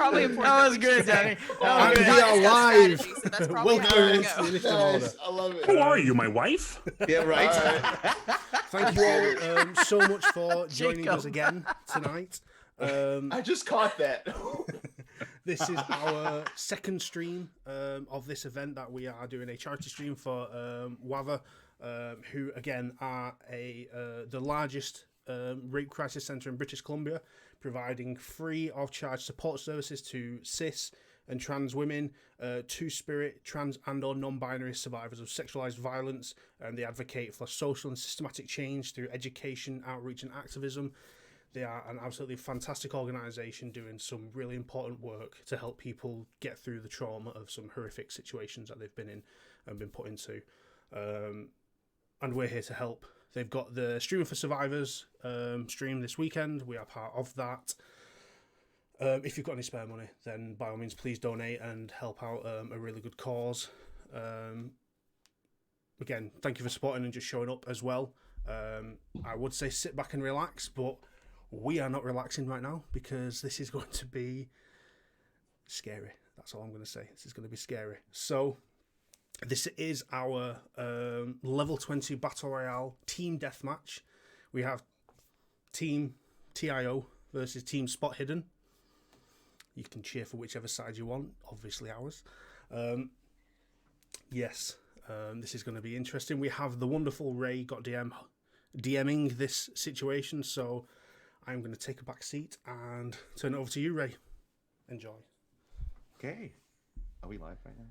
probably important. That was good, Danny. That was And good. we are live. Strategy, so that's probably Welcome how we're to gonna the go. initiative order. Nice. I love it. Who are you, my wife? Yeah, right. Thank you all so much for joining Jacob. us again tonight. I just caught that. This is our second stream of this event that we are doing a charity stream for WAVAW, who again are the largest rape crisis centre in British Columbia, providing free of charge support services to cis and trans women, two-spirit, trans and or non-binary survivors of sexualized violence, and they advocate for social and systematic change through education, outreach and activism. They are an absolutely fantastic organisation doing some really important work to help people get through the trauma of some horrific situations that they've been in and been put into. And we're here to help. They've got the Streaming for Survivors stream this weekend. We are part of that. If you've got any spare money, then by all means, please donate and help out a really good cause. Again, thank you for supporting and just showing up as well. I would say sit back and relax, but we are not relaxing right now because this is going to be scary. That's all I'm going to say. This is going to be scary. So this is our level 20 Battle Royale team deathmatch. We have Team TIO versus Team Spot Hidden. You can cheer for whichever side you want, obviously ours. Yes, this is going to be interesting. We have the wonderful Ray got DMing this situation, so I'm going to take a back seat and turn it over to you, Ray. Enjoy. Okay. Are we live right now?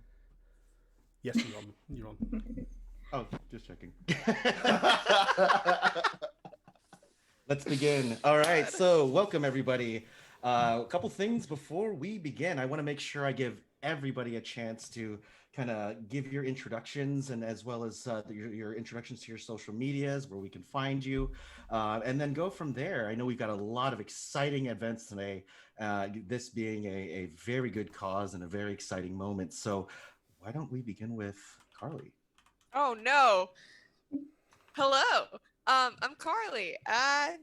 Yes, you're on. You're on. Oh, just checking. Let's begin. All right, so welcome everybody. A couple things before we begin. I want to make sure I give everybody a chance to kind of give your introductions and as well as your introductions to your social medias, where we can find you, and then go from there. I know we've got a lot of exciting events today, this being a very good cause and a very exciting moment. So why don't we begin with Carly? Oh no. Hello. I'm Carly. At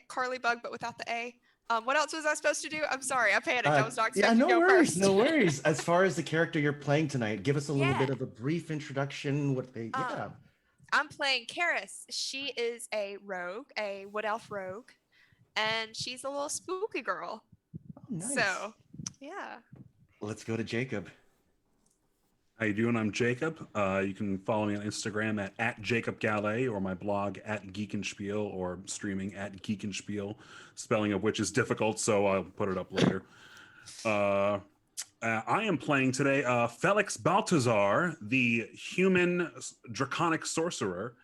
Carly Bug, but without the A. What else was I supposed to do? I'm sorry, I panicked. I was not expecting to go first. No worries. As far as the character you're playing tonight, give us a little bit of a brief introduction. I'm playing Keres. She is a rogue, a wood elf rogue, and she's a little spooky girl. Oh, nice. So, yeah. Let's go to Jacob. How you doing? I'm Jacob. You can follow me on Instagram at Jacob Gallet, or my blog at Geekenspiel, or streaming at Geekenspiel, spelling of which is difficult, so I'll put it up later. I am playing today Felex Baltazar, the human draconic sorcerer,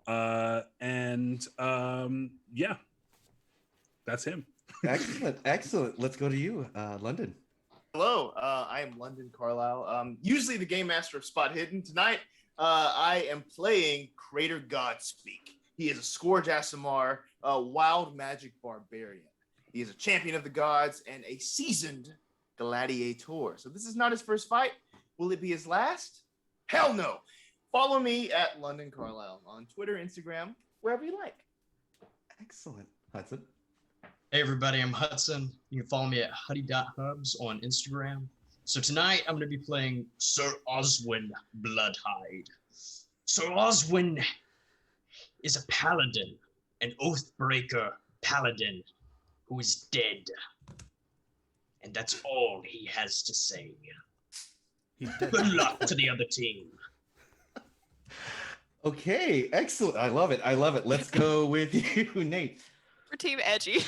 and yeah, that's him. Excellent. Let's go to you, London. Hello, I am London Carlisle. Usually the game master of Spot Hidden. Tonight, I am playing Crater Godspeak. He is a Scourge Asimar, a wild magic barbarian. He is a champion of the gods and a seasoned gladiator. So this is not his first fight. Will it be his last? Hell no. Follow me at London Carlisle on Twitter, Instagram, wherever you like. Excellent. Hudson. Hey everybody, I'm Hudson. You can follow me at huddy.hubs on Instagram. So tonight I'm going to be playing Sir Oswin Bloodhide. Sir Oswin is a paladin, an oathbreaker paladin who is dead. And that's all he has to say. Good luck to the other team. Okay, excellent. I love it. Let's go with you, Nate. For Team Edgy.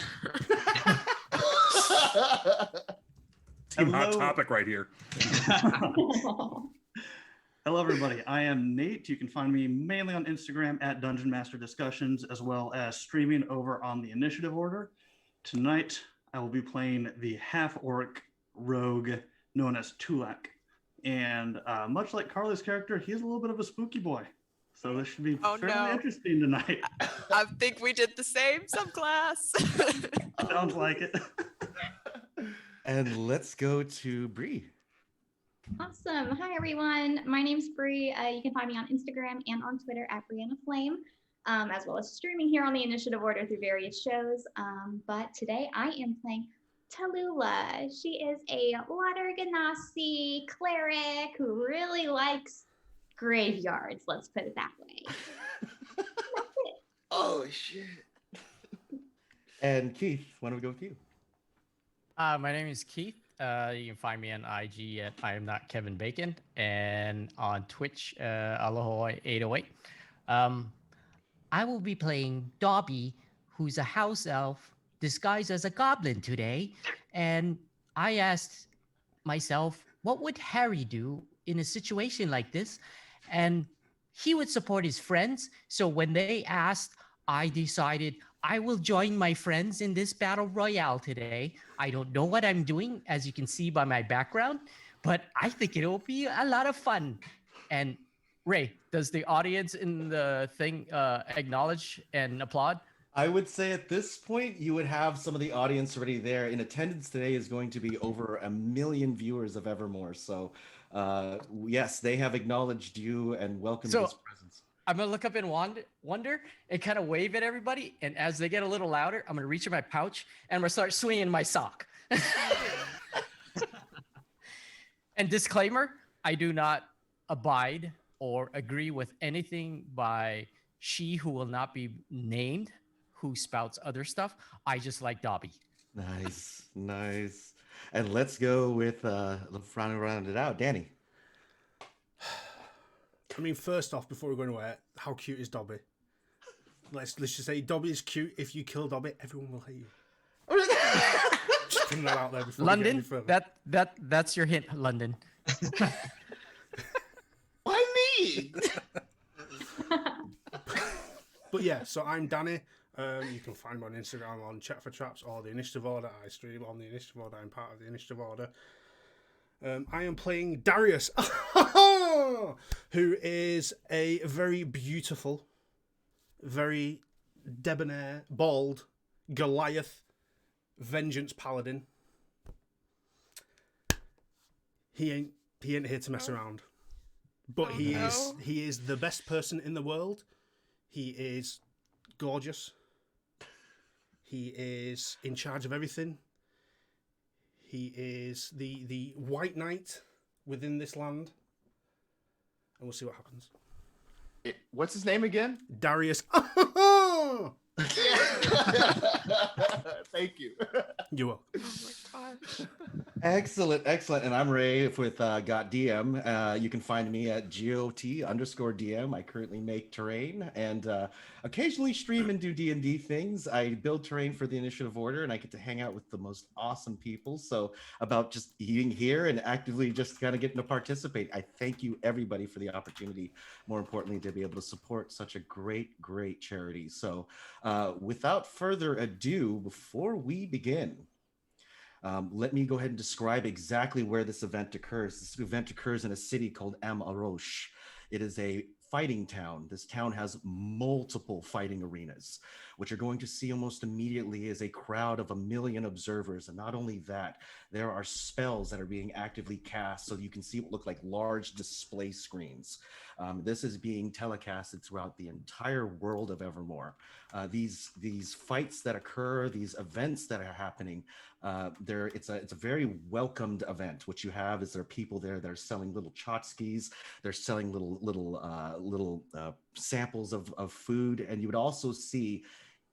Team Hot Topic right here. Hello, everybody. I am Nate. You can find me mainly on Instagram at Dungeon Master Discussions, as well as streaming over on the Initiative Order. Tonight, I will be playing the half-orc rogue known as Tulak. And much like Carly's character, he's a little bit of a spooky boy. So this should be fairly interesting tonight. I think we did the same subclass. Sounds like it. And let's go to Bree. Awesome. Hi, everyone. My name's Bree. You can find me on Instagram and on Twitter at Brianna Flame, as well as streaming here on the Initiative Order through various shows. But today I am playing Tallulah. She is a water genasi cleric who really likes graveyards, let's put it that way. That's it. Oh shit. And Keith, why don't we go with you? My name is Keith. You can find me on IG at I am not Kevin Bacon and on Twitch, Aloha808. I will be playing Dobbie, who's a house elf disguised as a goblin today. And I asked myself, what would Harry do in a situation like this? And he would support his friends. So when they asked, I decided I will join my friends in this battle royale today. I don't know what I'm doing, as you can see by my background, but I think it will be a lot of fun. And Ray, does the audience in the thing acknowledge and applaud? I would say at this point, you would have some of the audience already there. In attendance today is going to be over 1 million viewers of Evermore. So yes, they have acknowledged you and welcomed his presence. I'm gonna look up in wonder and kind of wave at everybody. And as they get a little louder, I'm gonna reach in my pouch and I'm gonna start swinging my sock. And disclaimer, I do not abide or agree with anything by she who will not be named, who spouts other stuff. I just like Dobbie. Nice, nice. And let's go with round it out. Danny. I mean, first off, before we go anywhere, how cute is Dobbie? Let's just say Dobbie is cute. If you kill Dobbie, everyone will hate you. Just putting that out there before we get any London, further. that's your hint, London. Why me? But yeah, so I'm Danny. You can find me on Instagram on Chat for Traps or the Initiative Order. I stream on the Initiative Order. I'm part of the Initiative Order. I am playing Darius, who is a very beautiful, very debonair, bald Goliath vengeance paladin. He ain't here to mess around, but he is the best person in the world. He is gorgeous. He is in charge of everything. He is the white knight within this land. And we'll see what happens. What's his name again? Darius. Thank you. You're welcome. Oh my gosh. Excellent, excellent. And I'm Ray with Got DM. You can find me at GOT_DM. I currently make terrain and occasionally stream and do D&D things. I build terrain for the Initiative Order and I get to hang out with the most awesome people. So about just being here and actively just kind of getting to participate, I thank you everybody for the opportunity, more importantly, to be able to support such a great, great charity. So without further ado, before we begin, let me go ahead and describe exactly where this event occurs. This event occurs in a city called Am Arosh. It is a fighting town. This town has multiple fighting arenas. What you're going to see almost immediately is a crowd of 1 million observers. And not only that, there are spells that are being actively cast so you can see what look like large display screens. This is being telecasted throughout the entire world of Evermore. These fights that occur, these events that are happening, it's a very welcomed event. What you have is there are people there that are selling little tchotchkes, they're selling little samples of food, and you would also see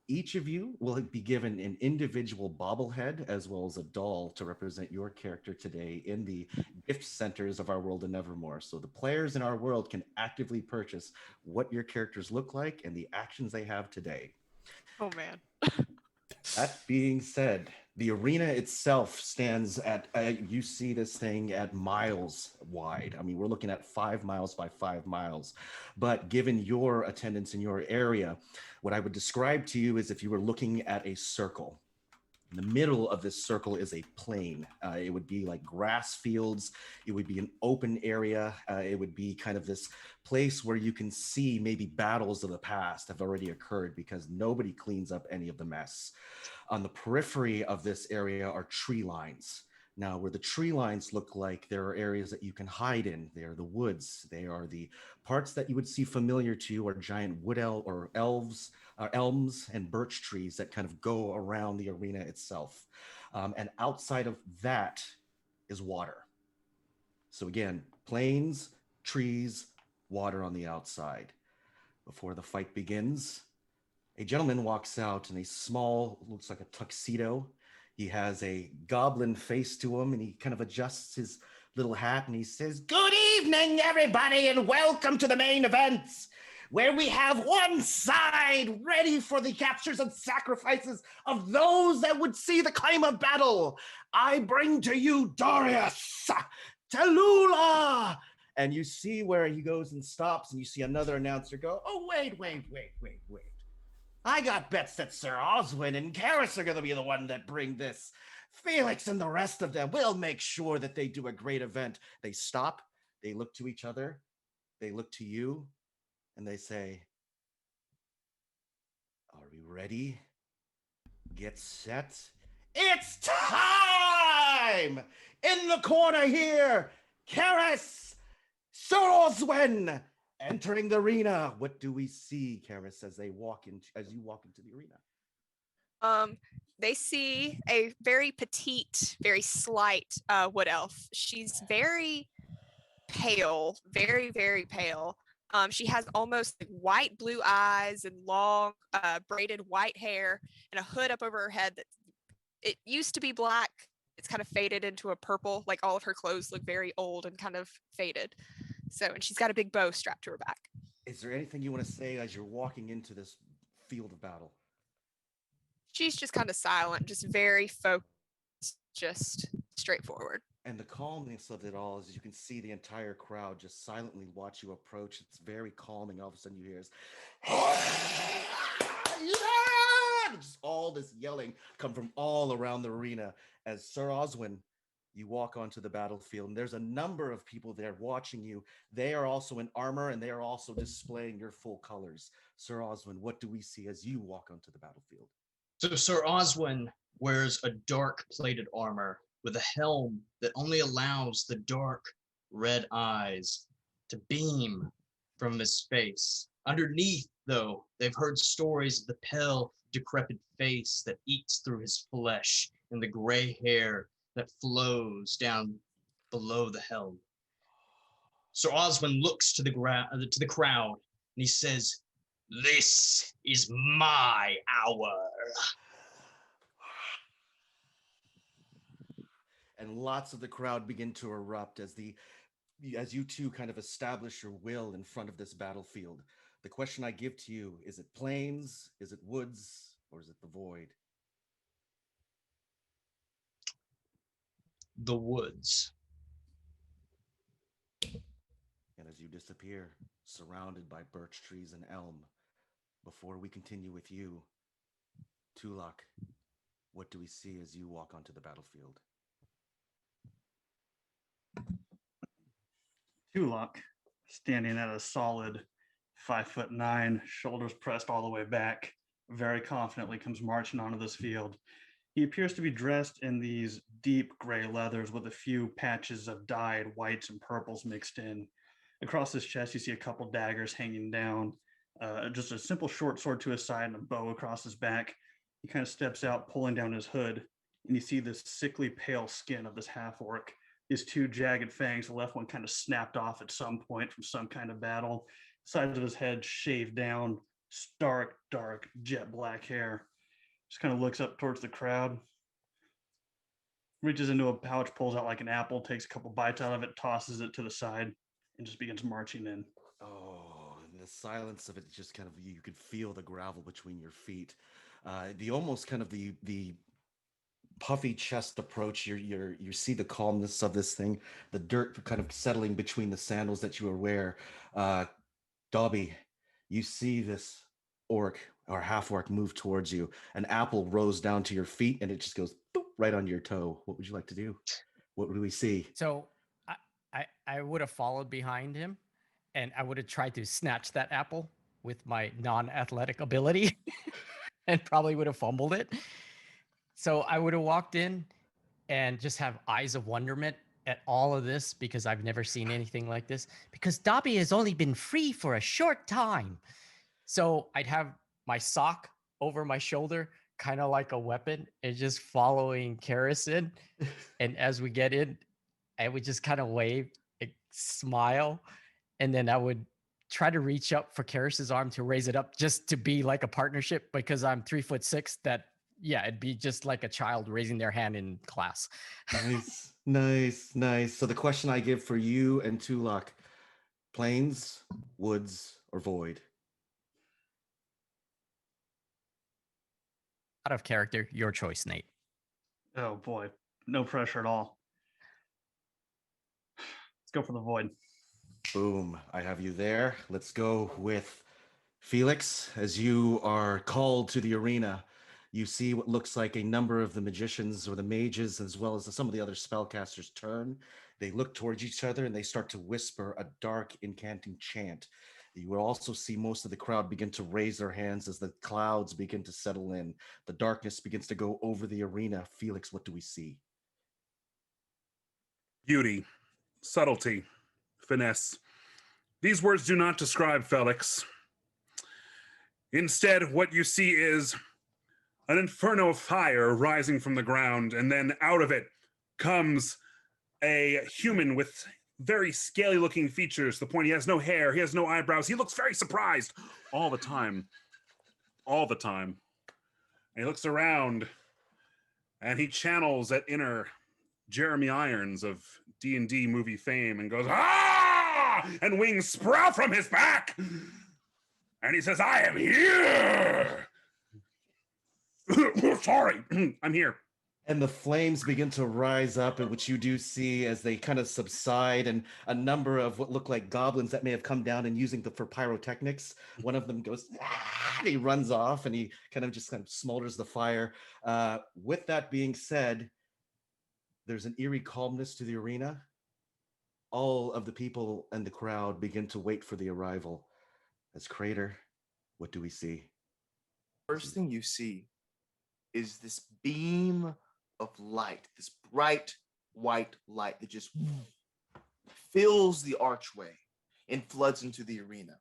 each of you will be given an individual bobblehead as well as a doll to represent your character today in the gift centers of our world in Evermore. So the players in our world can actively purchase what your characters look like and the actions they have today. Oh man. That being said, the arena itself stands at, you see this thing at miles wide. I mean, we're looking at 5 miles by 5 miles. But given your attendance in your area, what I would describe to you is if you were looking at a circle. In the middle of this circle is a plain. It would be like grass fields. It would be an open area. It would be kind of this place where you can see maybe battles of the past have already occurred because nobody cleans up any of the mess. On the periphery of this area are tree lines. Now, where the tree lines look like there are areas that you can hide in. They are the woods. They are the parts that you would see familiar to you are giant wood elms and birch trees that kind of go around the arena itself. And outside of that is water. So again, plains, trees, water on the outside. Before the fight begins, a gentleman walks out in a small, looks like a tuxedo. He has a goblin face to him, and he kind of adjusts his little hat, and he says, "Good evening, everybody, and welcome to the main events, where we have one side ready for the captures and sacrifices of those that would see the claim of battle. I bring to you Darius, Tallulah." And you see where he goes and stops, and you see another announcer go, "Oh, wait. I got bets that Sir Oswin and Keres are going to be the one that bring this. Felex and the rest of them will make sure that they do a great event." They stop, they look to each other, they look to you, and they say, "Are we ready? Get set. It's time!" In the corner here, Keres, Sir Oswin, entering the arena. What do we see, Keres, as you walk into the arena? They see a very petite, very slight wood elf. She's very pale, very, very pale. She has almost like white blue eyes and long braided white hair and a hood up over her head that it used to be black. It's kind of faded into a purple. Like all of her clothes look very old and kind of faded. So, and she's got a big bow strapped to her back. Is there anything you want to say as you're walking into this field of battle? She's just kind of silent, just very focused, just straightforward. And the calmness of it all is you can see the entire crowd just silently watch you approach. It's very calming. All of a sudden you hear this, just all this yelling come from all around the arena as Sir Oswin, you walk onto the battlefield, and there's a number of people there watching you. They are also in armor, and they are also displaying your full colors. Sir Oswin, what do we see as you walk onto the battlefield? So Sir Oswin wears a dark plated armor with a helm that only allows the dark red eyes to beam from his face. Underneath, though, they've heard stories of the pale, decrepit face that eats through his flesh and the gray hair that flows down below the helm. Sir Oswin looks to the crowd and he says, "This is my hour." And lots of the crowd begin to erupt as you two kind of establish your will in front of this battlefield. The question I give to you, is it plains, is it woods, or is it the void? The woods. And as you disappear, surrounded by birch trees and elm, before we continue with you, Tulak, what do we see as you walk onto the battlefield? Tulak, standing at a solid 5'9", shoulders pressed all the way back, very confidently comes marching onto this field. He appears to be dressed in these deep gray leathers with a few patches of dyed whites and purples mixed in. Across his chest, you see a couple daggers hanging down, just a simple short sword to his side and a bow across his back. He kind of steps out, pulling down his hood, and you see this sickly pale skin of this half-orc. His two jagged fangs, the left one kind of snapped off at some point from some kind of battle. Sides of his head shaved down, stark, dark, jet black hair. Just kind of looks up towards the crowd, reaches into a pouch, pulls out like an apple, takes a couple bites out of it, tosses it to the side, and just begins marching in. Oh, and the silence of it just kind of, you could feel the gravel between your feet. The almost kind of the puffy chest approach, you see the calmness of this thing, the dirt kind of settling between the sandals that you wear. Dobbie, you see this orc or half orc move towards you. An apple rolls down to your feet and it just goes boop, right on your toe. What would you like to do? What do we see? So I would have followed behind him, and I would have tried to snatch that apple with my non-athletic ability and probably would have fumbled it. So I would have walked in and just have eyes of wonderment at all of this, because I've never seen anything like this, because Dobbie has only been free for a short time. So I'd have my sock over my shoulder, kind of like a weapon and just following Keres in. And as we get in, I would just kind of wave, like, smile, and then I would try to reach up for Keres's arm to raise it up, just to be like a partnership, because I'm 3'6". That, yeah, it'd be just like a child raising their hand in class. Nice, nice, nice. So the question I give for you and Tulak: plains, woods, or void? Out of character, your choice, Nate. Oh boy, no pressure at all. Let's go for the void. Boom, I have you there. Let's go with Felex. As you are called to the arena, you see what looks like a number of the magicians or the mages, as well as some of the other spellcasters, turn. They look towards each other and they start to whisper a dark, incanting chant. You will also see most of the crowd begin to raise their hands as the clouds begin to settle in. The darkness begins to go over the arena. Felex, what do we see? Beauty, subtlety, finesse. These words do not describe Felex. Instead, what you see is an inferno of fire rising from the ground, and then out of it comes a human with very scaly looking features. The point, he has no hair, he has no eyebrows, he looks very surprised all the time. All the time. And he looks around and he channels that inner Jeremy Irons of D&D movie fame and goes, "Ah!" And wings sprout from his back. And he says, "I am here." Sorry, I'm here. And the flames begin to rise up, and which you do see as they kind of subside, and a number of what look like goblins that may have come down and using them for pyrotechnics. One of them goes, "Ah!" And he runs off, and he kind of smolders the fire. With that being said, there's an eerie calmness to the arena. All of the people and the crowd begin to wait for the arrival. As Crater, what do we see? First thing you see is this beam of light, this bright white light that just fills the archway and floods into the arena.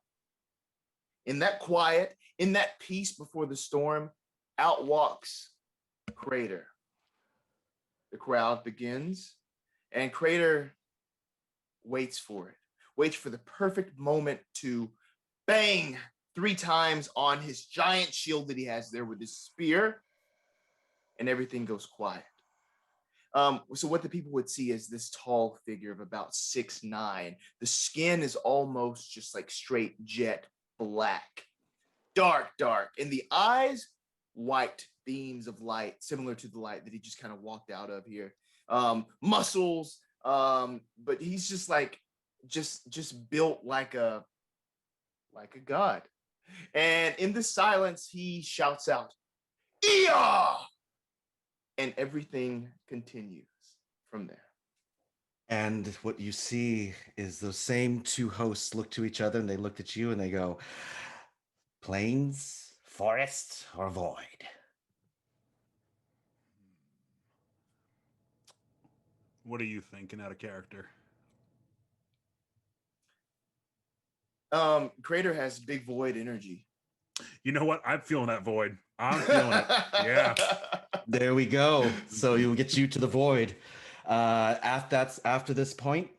In that quiet, in that peace before the storm, out walks Crater. The crowd begins, and Crater waits for it, waits for the perfect moment to bang 3 times on his giant shield that he has there with his spear, and everything goes quiet. So what the people would see is this tall figure of about 6'9". The skin is almost just like straight jet black, dark, and the eyes, white beams of light, similar to the light that he just kind of walked out of here. Muscles, but he's just like, just built like a god. And in the silence, he shouts out, "Ia!" And everything continues from there. And what you see is those same 2 hosts look to each other, and they look at you and they go, "Plains, forest, or void?" What are you thinking out of character? Crater has big void energy. You know what? I'm feeling that void. I'm feeling it. Yeah. There we go. So you'll get you to the void. After this point,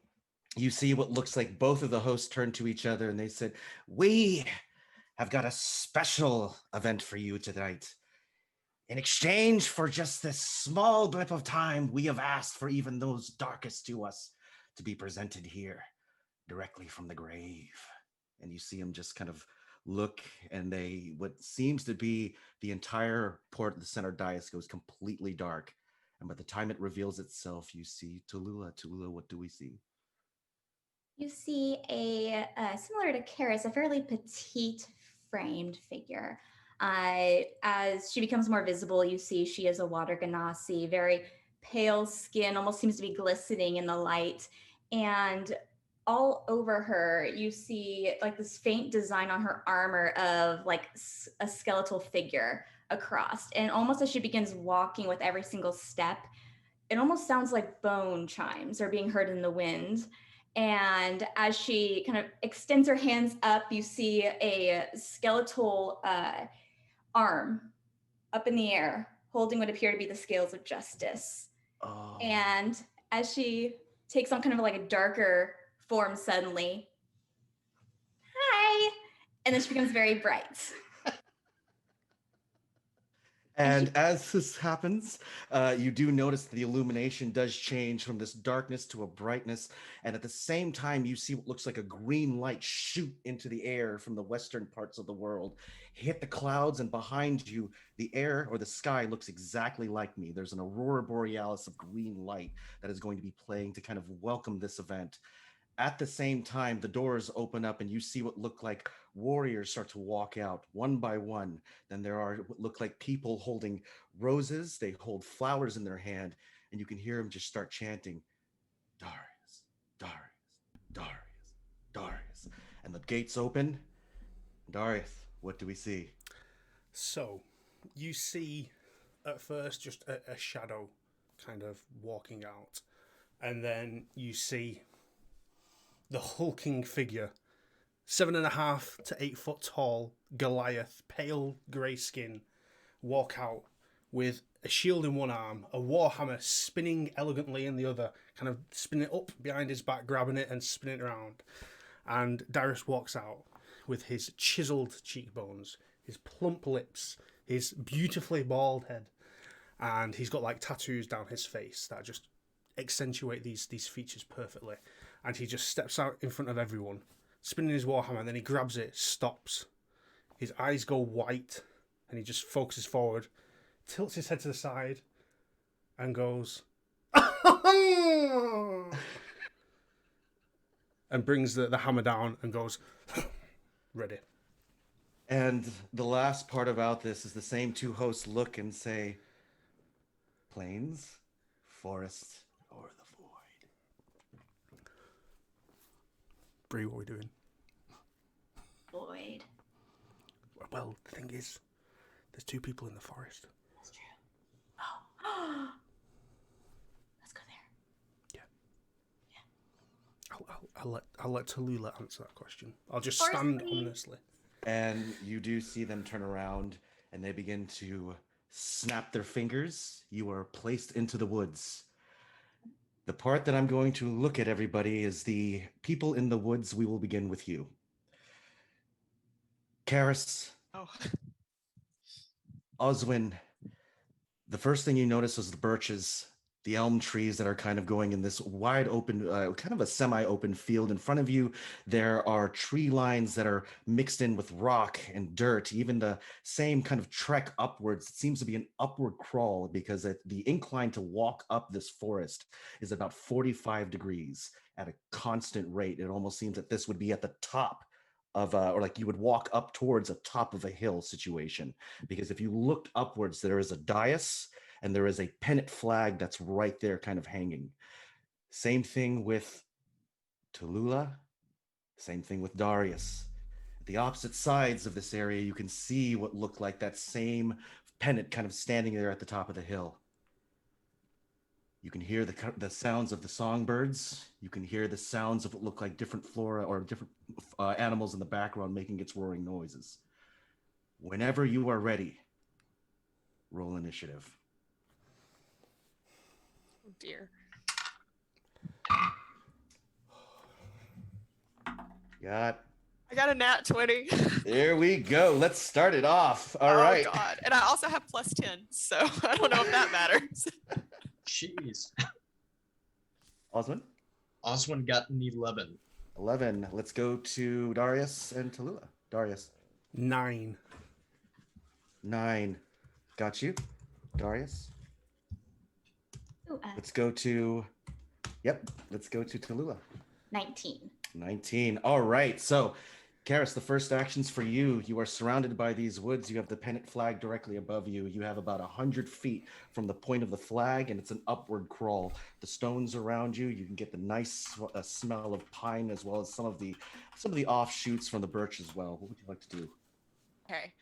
you see what looks like both of the hosts turn to each other and they said, "We have got a special event for you tonight. In exchange for just this small blip of time, we have asked for even those darkest to us to be presented here directly from the grave." And you see them just kind of look, and what seems to be the entire port of the center dais goes completely dark. And by the time it reveals itself, you see Tallulah. Tallulah, what do we see? You see similar to Keres, a fairly petite framed figure. As she becomes more visible, you see she is a water ganassi, very pale skin, almost seems to be glistening in the light. And all over her, you see like this faint design on her armor of like a skeletal figure across. And almost as she begins walking with every single step, it almost sounds like bone chimes are being heard in the wind. And as she kind of extends her hands up, you see a skeletal arm up in the air, holding what appear to be the scales of justice. Oh. And as she takes on kind of like a darker form suddenly, hi, and then she becomes very bright. And as this happens, you do notice the illumination does change from this darkness to a brightness. And at the same time, you see what looks like a green light shoot into the air from the western parts of the world, hit the clouds, and behind you, the air or the sky looks exactly like me. There's an aurora borealis of green light that is going to be playing to kind of welcome this event. At the same time, the doors open up and you see what look like warriors start to walk out one by one. Then there are what look like people holding roses. They hold flowers in their hand, and you can hear them just start chanting, Darius, Darius, Darius, Darius. And the gates open. Darius, what do we see? So, you see at first just a shadow kind of walking out, and then you see the hulking figure, 7.5 to 8 foot tall Goliath, pale grey skin, walk out with a shield in one arm, a warhammer spinning elegantly in the other, kind of spinning it up behind his back, grabbing it and spinning it around. And Darius walks out with his chiseled cheekbones, his plump lips, his beautifully bald head, and he's got like tattoos down his face that just accentuate these features perfectly. And he just steps out in front of everyone, spinning his warhammer, and then he grabs it, stops. His eyes go white, and he just focuses forward, tilts his head to the side, and goes, and brings the hammer down and goes, ready. And the last part about this is the same two hosts look and say, plains, forest, or the void. Bree, what are we doing? Void. Well, the thing is, there's 2 people in the forest. That's true. Oh. Let's go there. Yeah. I'll let Tallulah answer that question. I'll just Forest stand please. ominously. And you do see them turn around and they begin to snap their fingers. You are placed into the woods. The part that I'm going to look at, everybody, is the people in the woods. We will begin with you. Keres, Oh. Oswin, the first thing you notice is the birches, the elm trees that are kind of going in this wide open, kind of a semi-open field. In front of you, there are tree lines that are mixed in with rock and dirt, even the same kind of trek upwards. It seems to be an upward crawl because the incline to walk up this forest is about 45 degrees at a constant rate. It almost seems that this would be at the top of or like you would walk up towards a top of a hill situation, because if you looked upwards, there is a dais and there is a pennant flag that's right there kind of hanging. Same thing with Tallulah, same thing with Darius. At the opposite sides of this area, you can see what looked like that same pennant kind of standing there at the top of the hill. You can hear the sounds of the songbirds. You can hear the sounds of what look like different flora or different animals in the background making its roaring noises. Whenever you are ready, roll initiative. Oh dear. I got a nat 20. There we go. Let's start it off. All right. Oh God. And I also have +10, so I don't know if that matters. Jeez. Oswin? Oswin got an 11. 11. Let's go to Darius and Tallulah. Darius. 9. 9. Got you. Darius. Ooh, Let's go to Tallulah. 19. 19. All right. So, Keres, the first actions for you. You are surrounded by these woods. You have the pennant flag directly above you. You have about 100 feet from the point of the flag, and it's an upward crawl. The stones around you, you can get the nice smell of pine, as well as some of the offshoots from the birch as well. What would you like to do? Okay.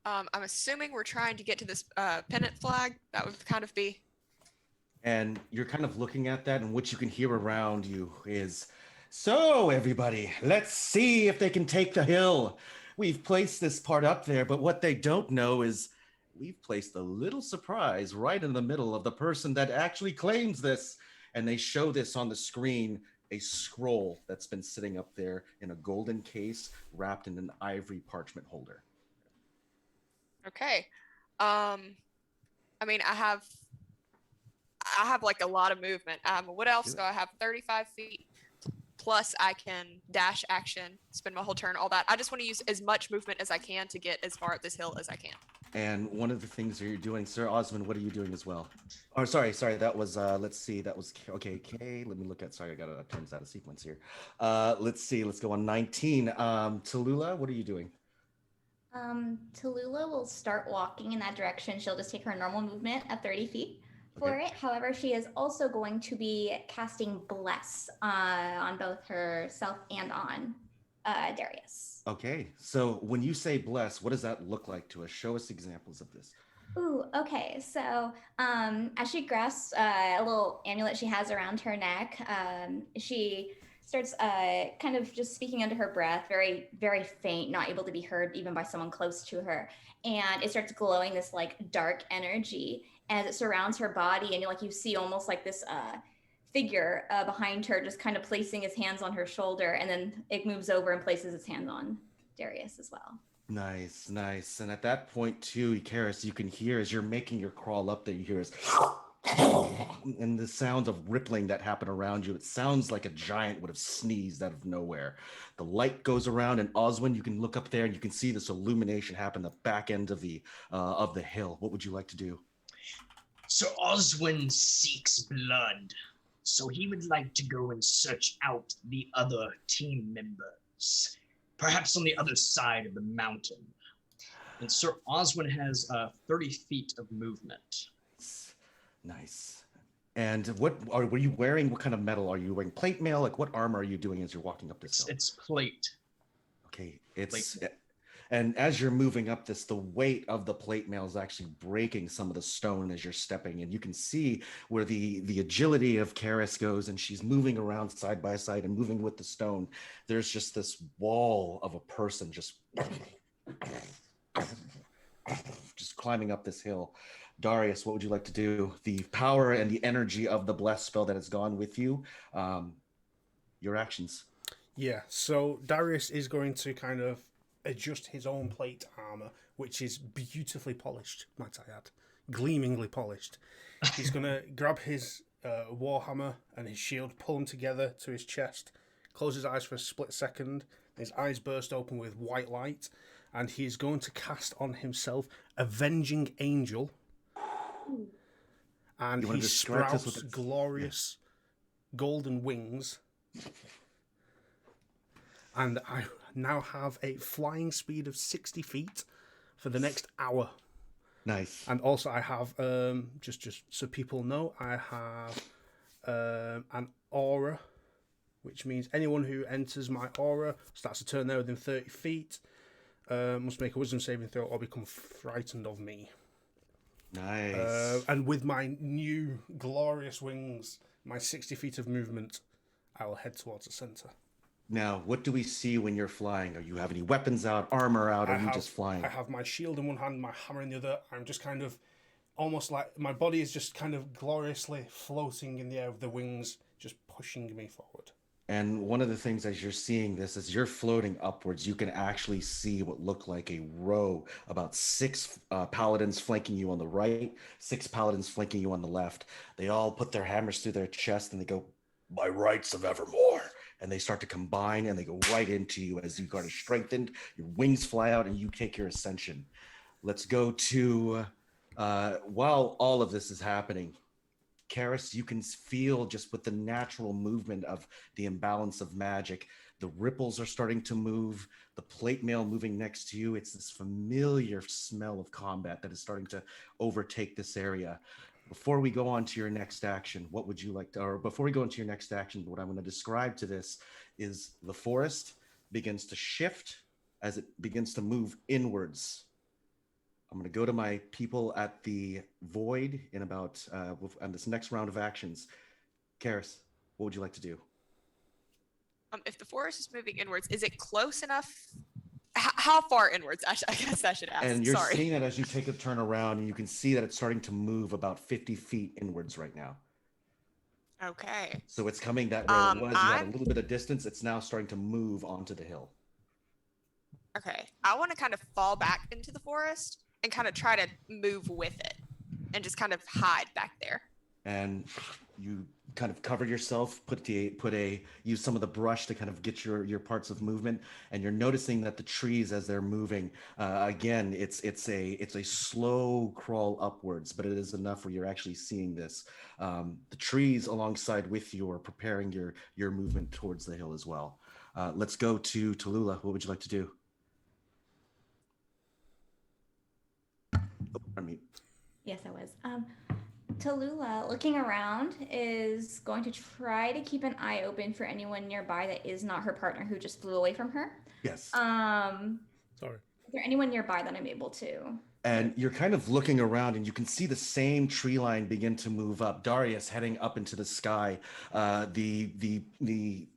I'm assuming we're trying to get to this pennant flag. That would kind of be. And you're kind of looking at that, and what you can hear around you is, so everybody, let's see if they can take the hill. We've placed this part up there, but what they don't know is we've placed a little surprise right in the middle of the person that actually claims this. And they show this on the screen, a scroll that's been sitting up there in a golden case wrapped in an ivory parchment holder. Okay. I mean, I have like a lot of movement. What else do I have? 35 feet. Plus, I can dash action, spend my whole turn, all that. I just want to use as much movement as I can to get as far up this hill as I can. And one of the things that you're doing, Sir Oswin, what are you doing as well? Oh, sorry, that was, let's see, that was, okay, K, let me look at, sorry, I got to turn this out of sequence here. Let's see, let's go on 19. Tallulah, what are you doing? Tallulah will start walking in that direction. She'll just take her normal movement at 30 feet for Okay. it. However, she is also going to be casting Bless on both herself and on Darius. Okay, so when you say bless, what does that look like to us? Show us examples of this. Ooh, okay. So as she grasps a little amulet she has around her neck, she starts kind of just speaking under her breath, very, very faint, not able to be heard even by someone close to her. And it starts glowing this like dark energy as it surrounds her body. And you see almost like this figure behind her just kind of placing his hands on her shoulder, and then it moves over and places its hands on Darius as well. Nice, nice. And at that point too, Keres, you can hear as you're making your crawl up there, you hear is and the sounds of rippling that happen around you. It sounds like a giant would have sneezed out of nowhere. The light goes around, and Oswin, you can look up there and you can see this illumination happen the back end of the hill. What would you like to do? So Oswin seeks blood. So he would like to go and search out the other team members, perhaps on the other side of the mountain. And Sir Oswin has 30 feet of movement. Nice. And were you wearing? What kind of metal are you wearing? Plate mail? Like what armor are you doing as you're walking up this hill? It's plate. Okay, it's plate. And as you're moving up this, the weight of the plate mail is actually breaking some of the stone as you're stepping, and you can see where the agility of Keres goes, and she's moving around side by side and moving with the stone. There's just this wall of a person just climbing up this hill. Darius, what would you like to do? The power and the energy of the bless spell that has gone with you. Your actions. Yeah, so Darius is going to kind of adjust his own plate armor, which is beautifully polished, might I add, gleamingly polished. He's going to grab his warhammer and his shield, pull them together to his chest, close his eyes for a split second. His eyes burst open with white light, and he's going to cast on himself Avenging Angel. And he sprouts glorious golden wings. And I now have a flying speed of 60 feet for the next hour. Nice. And also I have, just so people know, I have an aura, which means anyone who enters my aura starts to turn there within 30 feet, must make a wisdom saving throw or become frightened of me. Nice. And with my new glorious wings, my 60 feet of movement, I will head towards the center. Now, what do we see when you're flying? Are you have any weapons out, armor out, or are you just flying? I have my shield in one hand, my hammer in the other. I'm just kind of almost like my body is just kind of gloriously floating in the air with the wings just pushing me forward. And one of the things as you're seeing this, as you're floating upwards, you can actually see what look like a row, about 6 paladins flanking you on the right, 6 paladins flanking you on the left. They all put their hammers through their chest and they go, "By rights of evermore." And they start to combine and they go right into you as you got strengthened. Your wings fly out and you take your ascension. Let's go to, while all of this is happening, Keres, you can feel just with the natural movement of the imbalance of magic, the ripples are starting to move, the plate mail moving next to you. It's this familiar smell of combat that is starting to overtake this area. Before we go on to your next action, what would you like to, or before we go into your next action, what I'm going to describe to this is the forest begins to shift as it begins to move inwards. I'm going to go to my people at the void in about, on this next round of actions. Keres, what would you like to do? If the forest is moving inwards, is it close enough how far inwards? I guess I should ask. And you're Sorry. seeing it as you take a turn around, and you can see that it's starting to move about 50 feet inwards right now. Okay. So it's coming that where it was. You had a I'm little bit of distance. It's now starting to move onto the hill. okay. I want to kind of fall back into the forest and kind of try to move with it and just kind of hide back there. And you kind of cover yourself, use some of the brush to kind of get your parts of movement, and you're noticing that the trees, as they're moving, again, it's a slow crawl upwards, but it is enough where you're actually seeing this. The trees alongside with you are preparing your movement towards the hill as well. Let's go to Tallulah. What would you like to do? Yes, I was. Tallulah, looking around, is going to try to keep an eye open for anyone nearby that is not her partner who just flew away from her. Yes. Sorry. Is there anyone nearby that I'm able to? And you're kind of looking around, and you can see the same tree line begin to move up. Darius heading up into the sky. The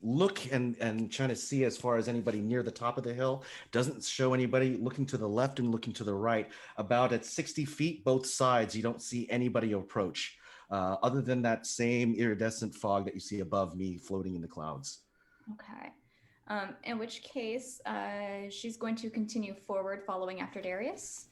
look and trying to see as far as anybody near the top of the hill doesn't show anybody. Looking to the left and looking to the right, about at 60 feet both sides, you don't see anybody approach, other than that same iridescent fog that you see above me floating in the clouds. Okay. In which case, she's going to continue forward following after Darius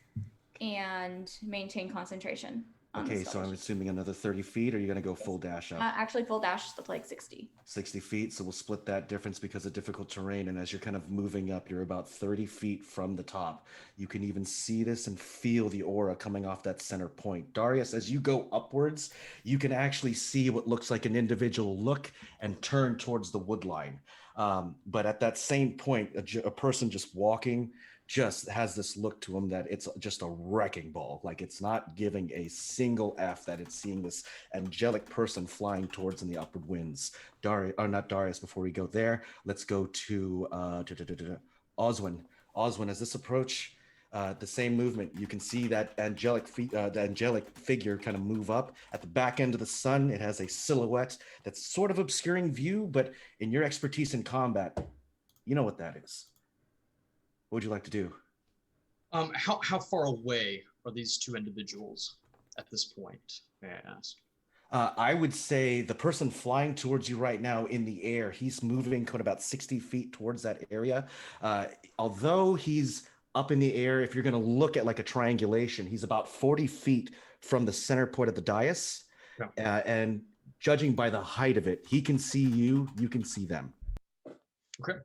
and maintain concentration. Okay, so I'm assuming another 30 feet, or you're going to go full dash up? Actually, full dash is like 60. 60 feet, so we'll split that difference because of difficult terrain, and as you're kind of moving up, you're about 30 feet from the top. You can even see this and feel the aura coming off that center point. Darius, as you go upwards, you can actually see what looks like an individual look and turn towards the wood line. But at that same point, a person just walking just has this look to him that it's just a wrecking ball. Like, it's not giving a single F that it's seeing this angelic person flying towards in the upward winds. Darius, or not Darius, before we go there, let's go to Oswin. Oswin, as this approach, the same movement, you can see that angelic figure kind of move up. At the back end of the sun, it has a silhouette that's sort of obscuring view, but in your expertise in combat, you know what that is. What would you like to do? How far away are these two individuals at this point, may I ask? I would say the person flying towards you right now in the air, he's moving about 60 feet towards that area. Although he's up in the air, if you're going to look at like a triangulation, he's about 40 feet from the center point of the dais. Yeah. And judging by the height of it, he can see you, you can see them. Okay.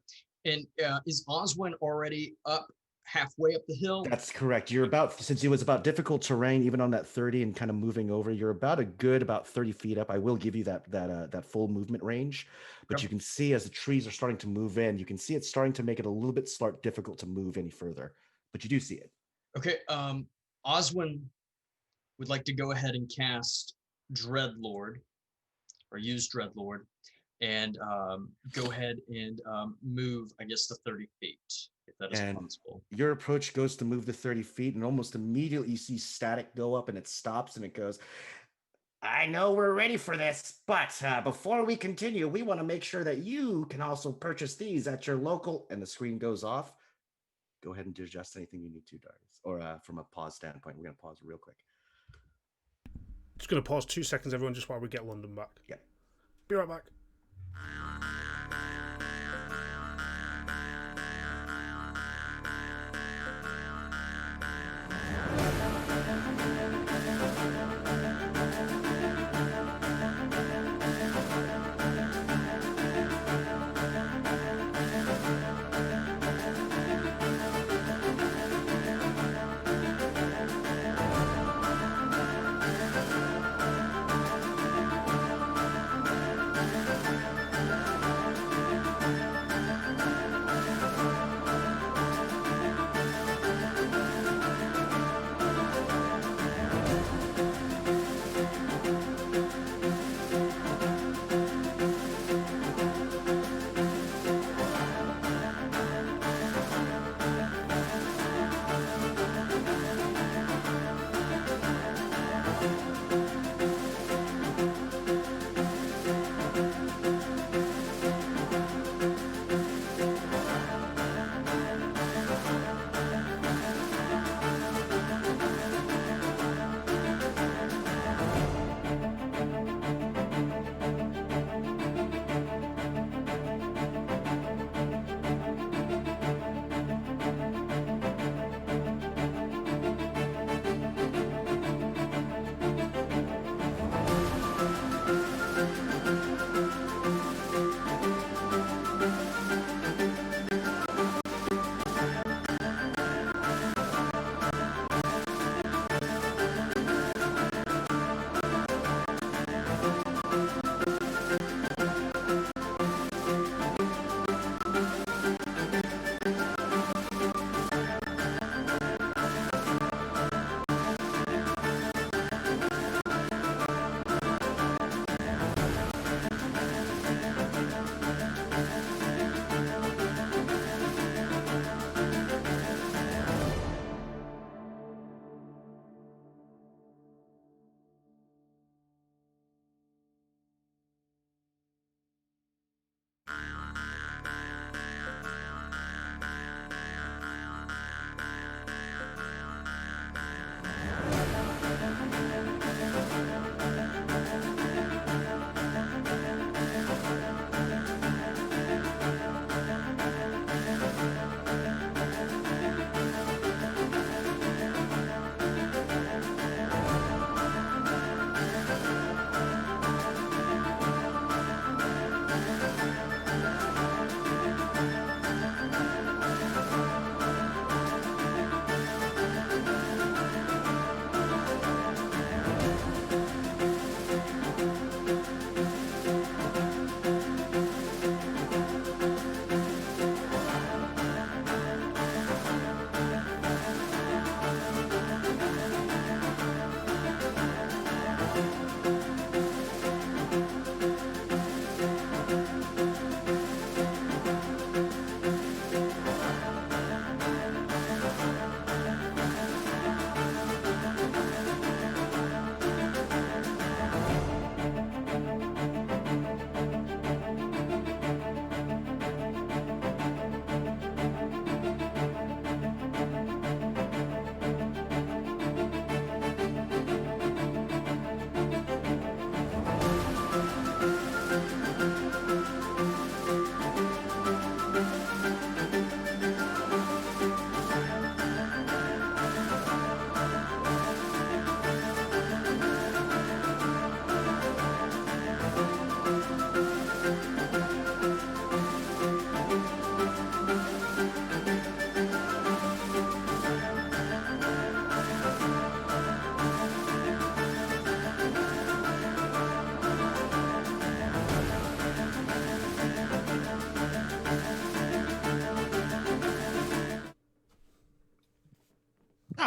And is Oswin already up halfway up the hill? That's correct. You're about, since it was about difficult terrain, even on that 30 and kind of moving over, you're about 30 feet up. I will give you that full movement range, but you can see as the trees are starting to move in, you can see it's starting to make it a little bit difficult to move any further, but you do see it. Okay. Oswin would like to go ahead and cast Dreadlord, or use Dreadlord, and go ahead and move, I guess, the 30 feet, if that is possible. Your approach goes to move the 30 feet, and almost immediately you see static go up, and it stops, and it goes, I know we're ready for this, but before we continue, we want to make sure that you can also purchase these at your local, and the screen goes off. Go ahead and adjust anything you need to, Darius, or from a pause standpoint. We're going to pause real quick. Just going to pause 2 seconds, everyone, just while we get London back. Yep. Be right back.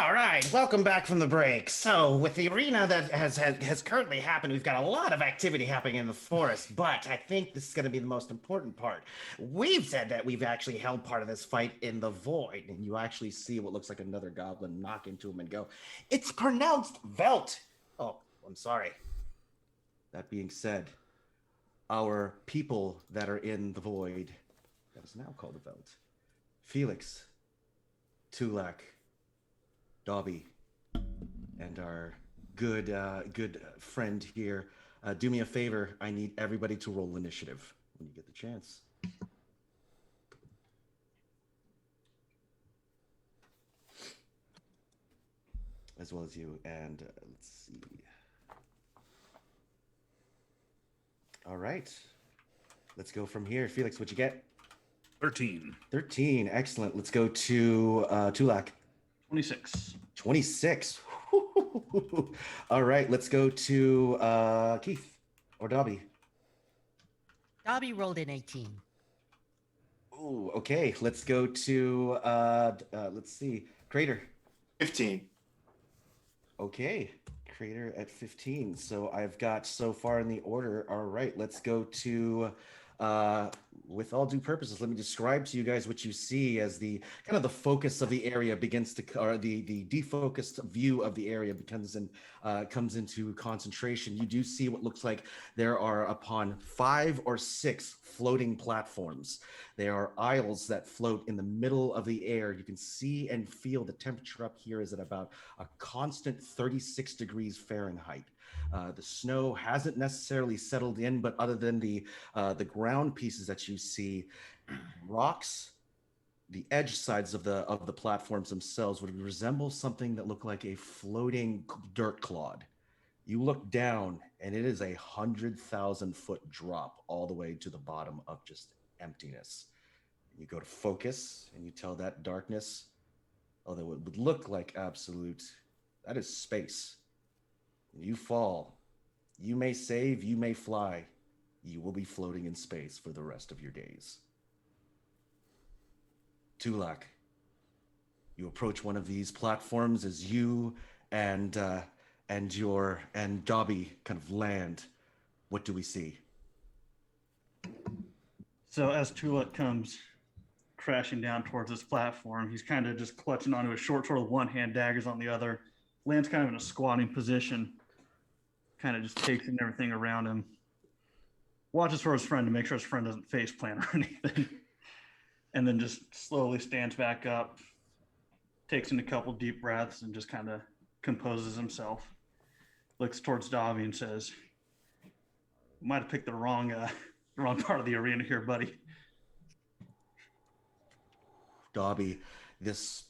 All right, welcome back from the break. So, with the arena that has currently happened, we've got a lot of activity happening in the forest, but I think this is going to be the most important part. We've said that we've actually held part of this fight in the void, and you actually see what looks like another goblin knock into him and go, "It's pronounced Velt." Oh, I'm sorry. That being said, our people that are in the void, that is now called the Velt, Felex, Tulak, Dobbie, and our good friend here, do me a favor. I need everybody to roll initiative when you get the chance. As well as you. And let's see. All right. Let's go from here. Felex, what'd you get? 13. 13. Excellent. Let's go to Tulak. 26. 26. All right, let's go to Keith or Dobbie. Dobbie rolled an 18. Ooh, okay. Let's go to let's see, Crater. 15. Okay, Crater at 15. So I've got so far in the order. All right, let's go to with all due purposes, let me describe to you guys what you see as the kind of the focus of the area begins to, or the defocused view of the area becomes comes into concentration. You do see what looks like there are upon 5 or 6 floating platforms. There are aisles that float in the middle of the air. You can see and feel the temperature up here is at about a constant 36 degrees Fahrenheit. The snow hasn't necessarily settled in, but other than the ground pieces that you see, rocks, the edge sides of the platforms themselves would resemble something that looked like a floating dirt clod. You look down, and it is a 100,000-foot drop all the way to the bottom of just emptiness. You go to focus, and you tell that darkness, although it would look like absolute, that is space. You fall. You may save, you may fly. You will be floating in space for the rest of your days. Tulak, you approach one of these platforms as you and Dobbie kind of land. What do we see? So as Tulak comes crashing down towards this platform, he's kind of just clutching onto his short sword with one hand, daggers on the other, lands kind of in a squatting position, kind of just takes in everything around him, watches for his friend to make sure his friend doesn't face plant or anything, and then just slowly stands back up, takes in a couple deep breaths, and just kind of composes himself, looks towards Dobbie and says, "Might have picked the wrong part of the arena here, buddy." Dobbie, this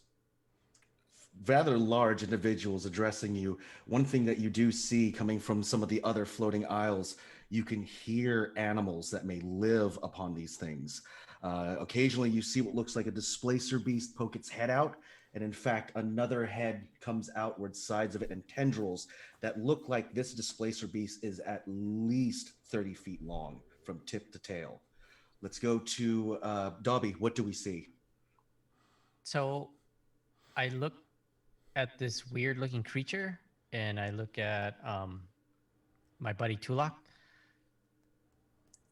rather large individuals addressing you. One thing that you do see coming from some of the other floating aisles, you can hear animals that may live upon these things. Occasionally you see what looks like a displacer beast poke its head out, and in fact another head comes outward, sides of it, and tendrils that look like this displacer beast is at least 30 feet long from tip to tail. Let's go to Dobbie. What do we see? So I look at this weird looking creature and I look at my buddy Tulak.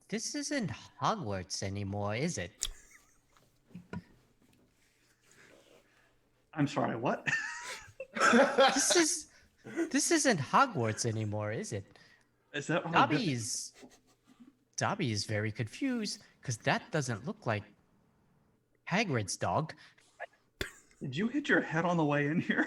This isn't Hogwarts anymore, is it? I'm sorry, what? This isn't Hogwarts anymore, is it? Is that what Dobbie is very confused because that doesn't look like Hagrid's dog. Did you hit your head on the way in here?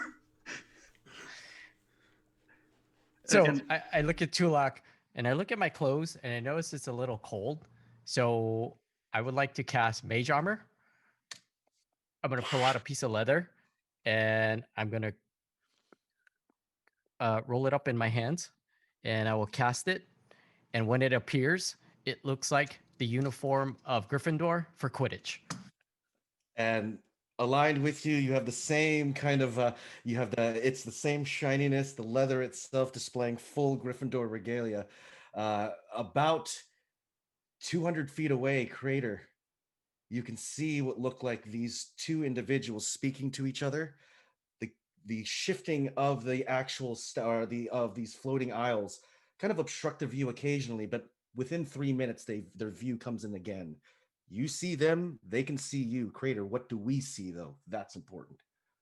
So And- I look at Tulak and I look at my clothes and I notice it's a little cold. So I would like to cast Mage Armor. I'm going to pull out a piece of leather and I'm going to roll it up in my hands and I will cast it. And when it appears, it looks like the uniform of Gryffindor for Quidditch. And aligned with you, you have the same kind of it's the same shininess, the leather itself displaying full Gryffindor regalia. About 200 feet away, Crater, you can see what look like these two individuals speaking to each other. the shifting of the actual star, of these floating isles, kind of obstruct the view occasionally, but within 3 minutes, their view comes in again. You see them, they can see you. Crater, what do we see though? That's important.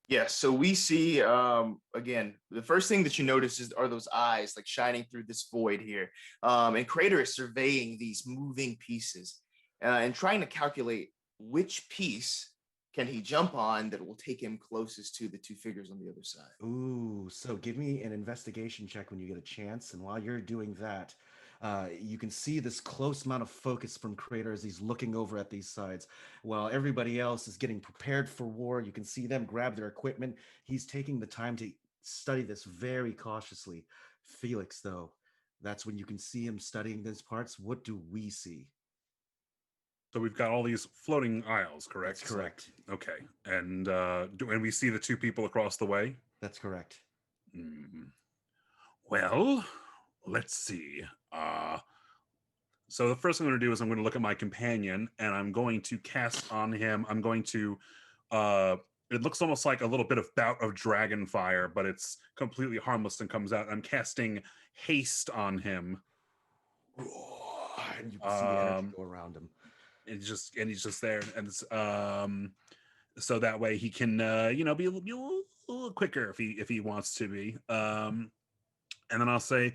Yes, so we see again, the first thing that you notice are those eyes like shining through this void here. And Crater is surveying these moving pieces and trying to calculate which piece can he jump on that will take him closest to the two figures on the other side. Ooh, so give me an investigation check when you get a chance. And while you're doing that, you can see this close amount of focus from Crater as he's looking over at these sides. While everybody else is getting prepared for war, you can see them grab their equipment. He's taking the time to study this very cautiously. Felex, though, that's when you can see him studying these parts. What do we see? So we've got all these floating isles, correct? That's correct. Okay. And and we see the two people across the way? That's correct. Well, let's see. So the first thing I'm going to do is I'm going to look at my companion, and I'm going to cast on him. I'm going to it looks almost like a little bit of bout of dragon fire, but it's completely harmless and comes out. I'm casting haste on him. And you can see the energy go around him. And he's just there, and so that way he can be a little quicker if he wants to be. And then I'll say,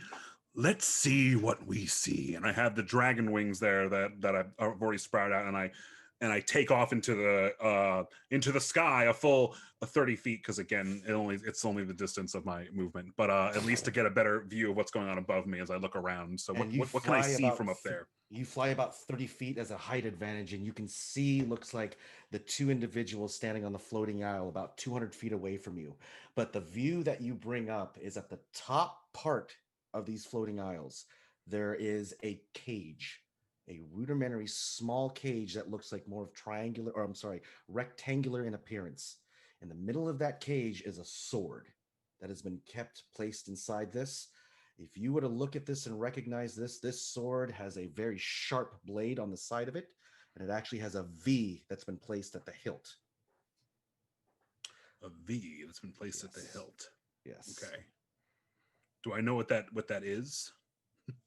let's see what we see. And I have the dragon wings there that I've already sprouted out, and I take off into the sky a full 30 feet, because again it's only the distance of my movement, but at least to get a better view of what's going on above me as I look around. So what can I see from up there? You fly about 30 feet as a height advantage, and you can see, looks like the two individuals standing on the floating isle about 200 feet away from you. But the view that you bring up is at the top part of these floating isles. There is a cage, a rudimentary small cage that looks like more of rectangular in appearance. In the middle of that cage is a sword that has been placed inside this. If you were to look at this and recognize this sword has a very sharp blade on the side of it, and it actually has a V that's been placed at the hilt. A V that's been placed at the hilt. Yes. Okay. Do I know what that is?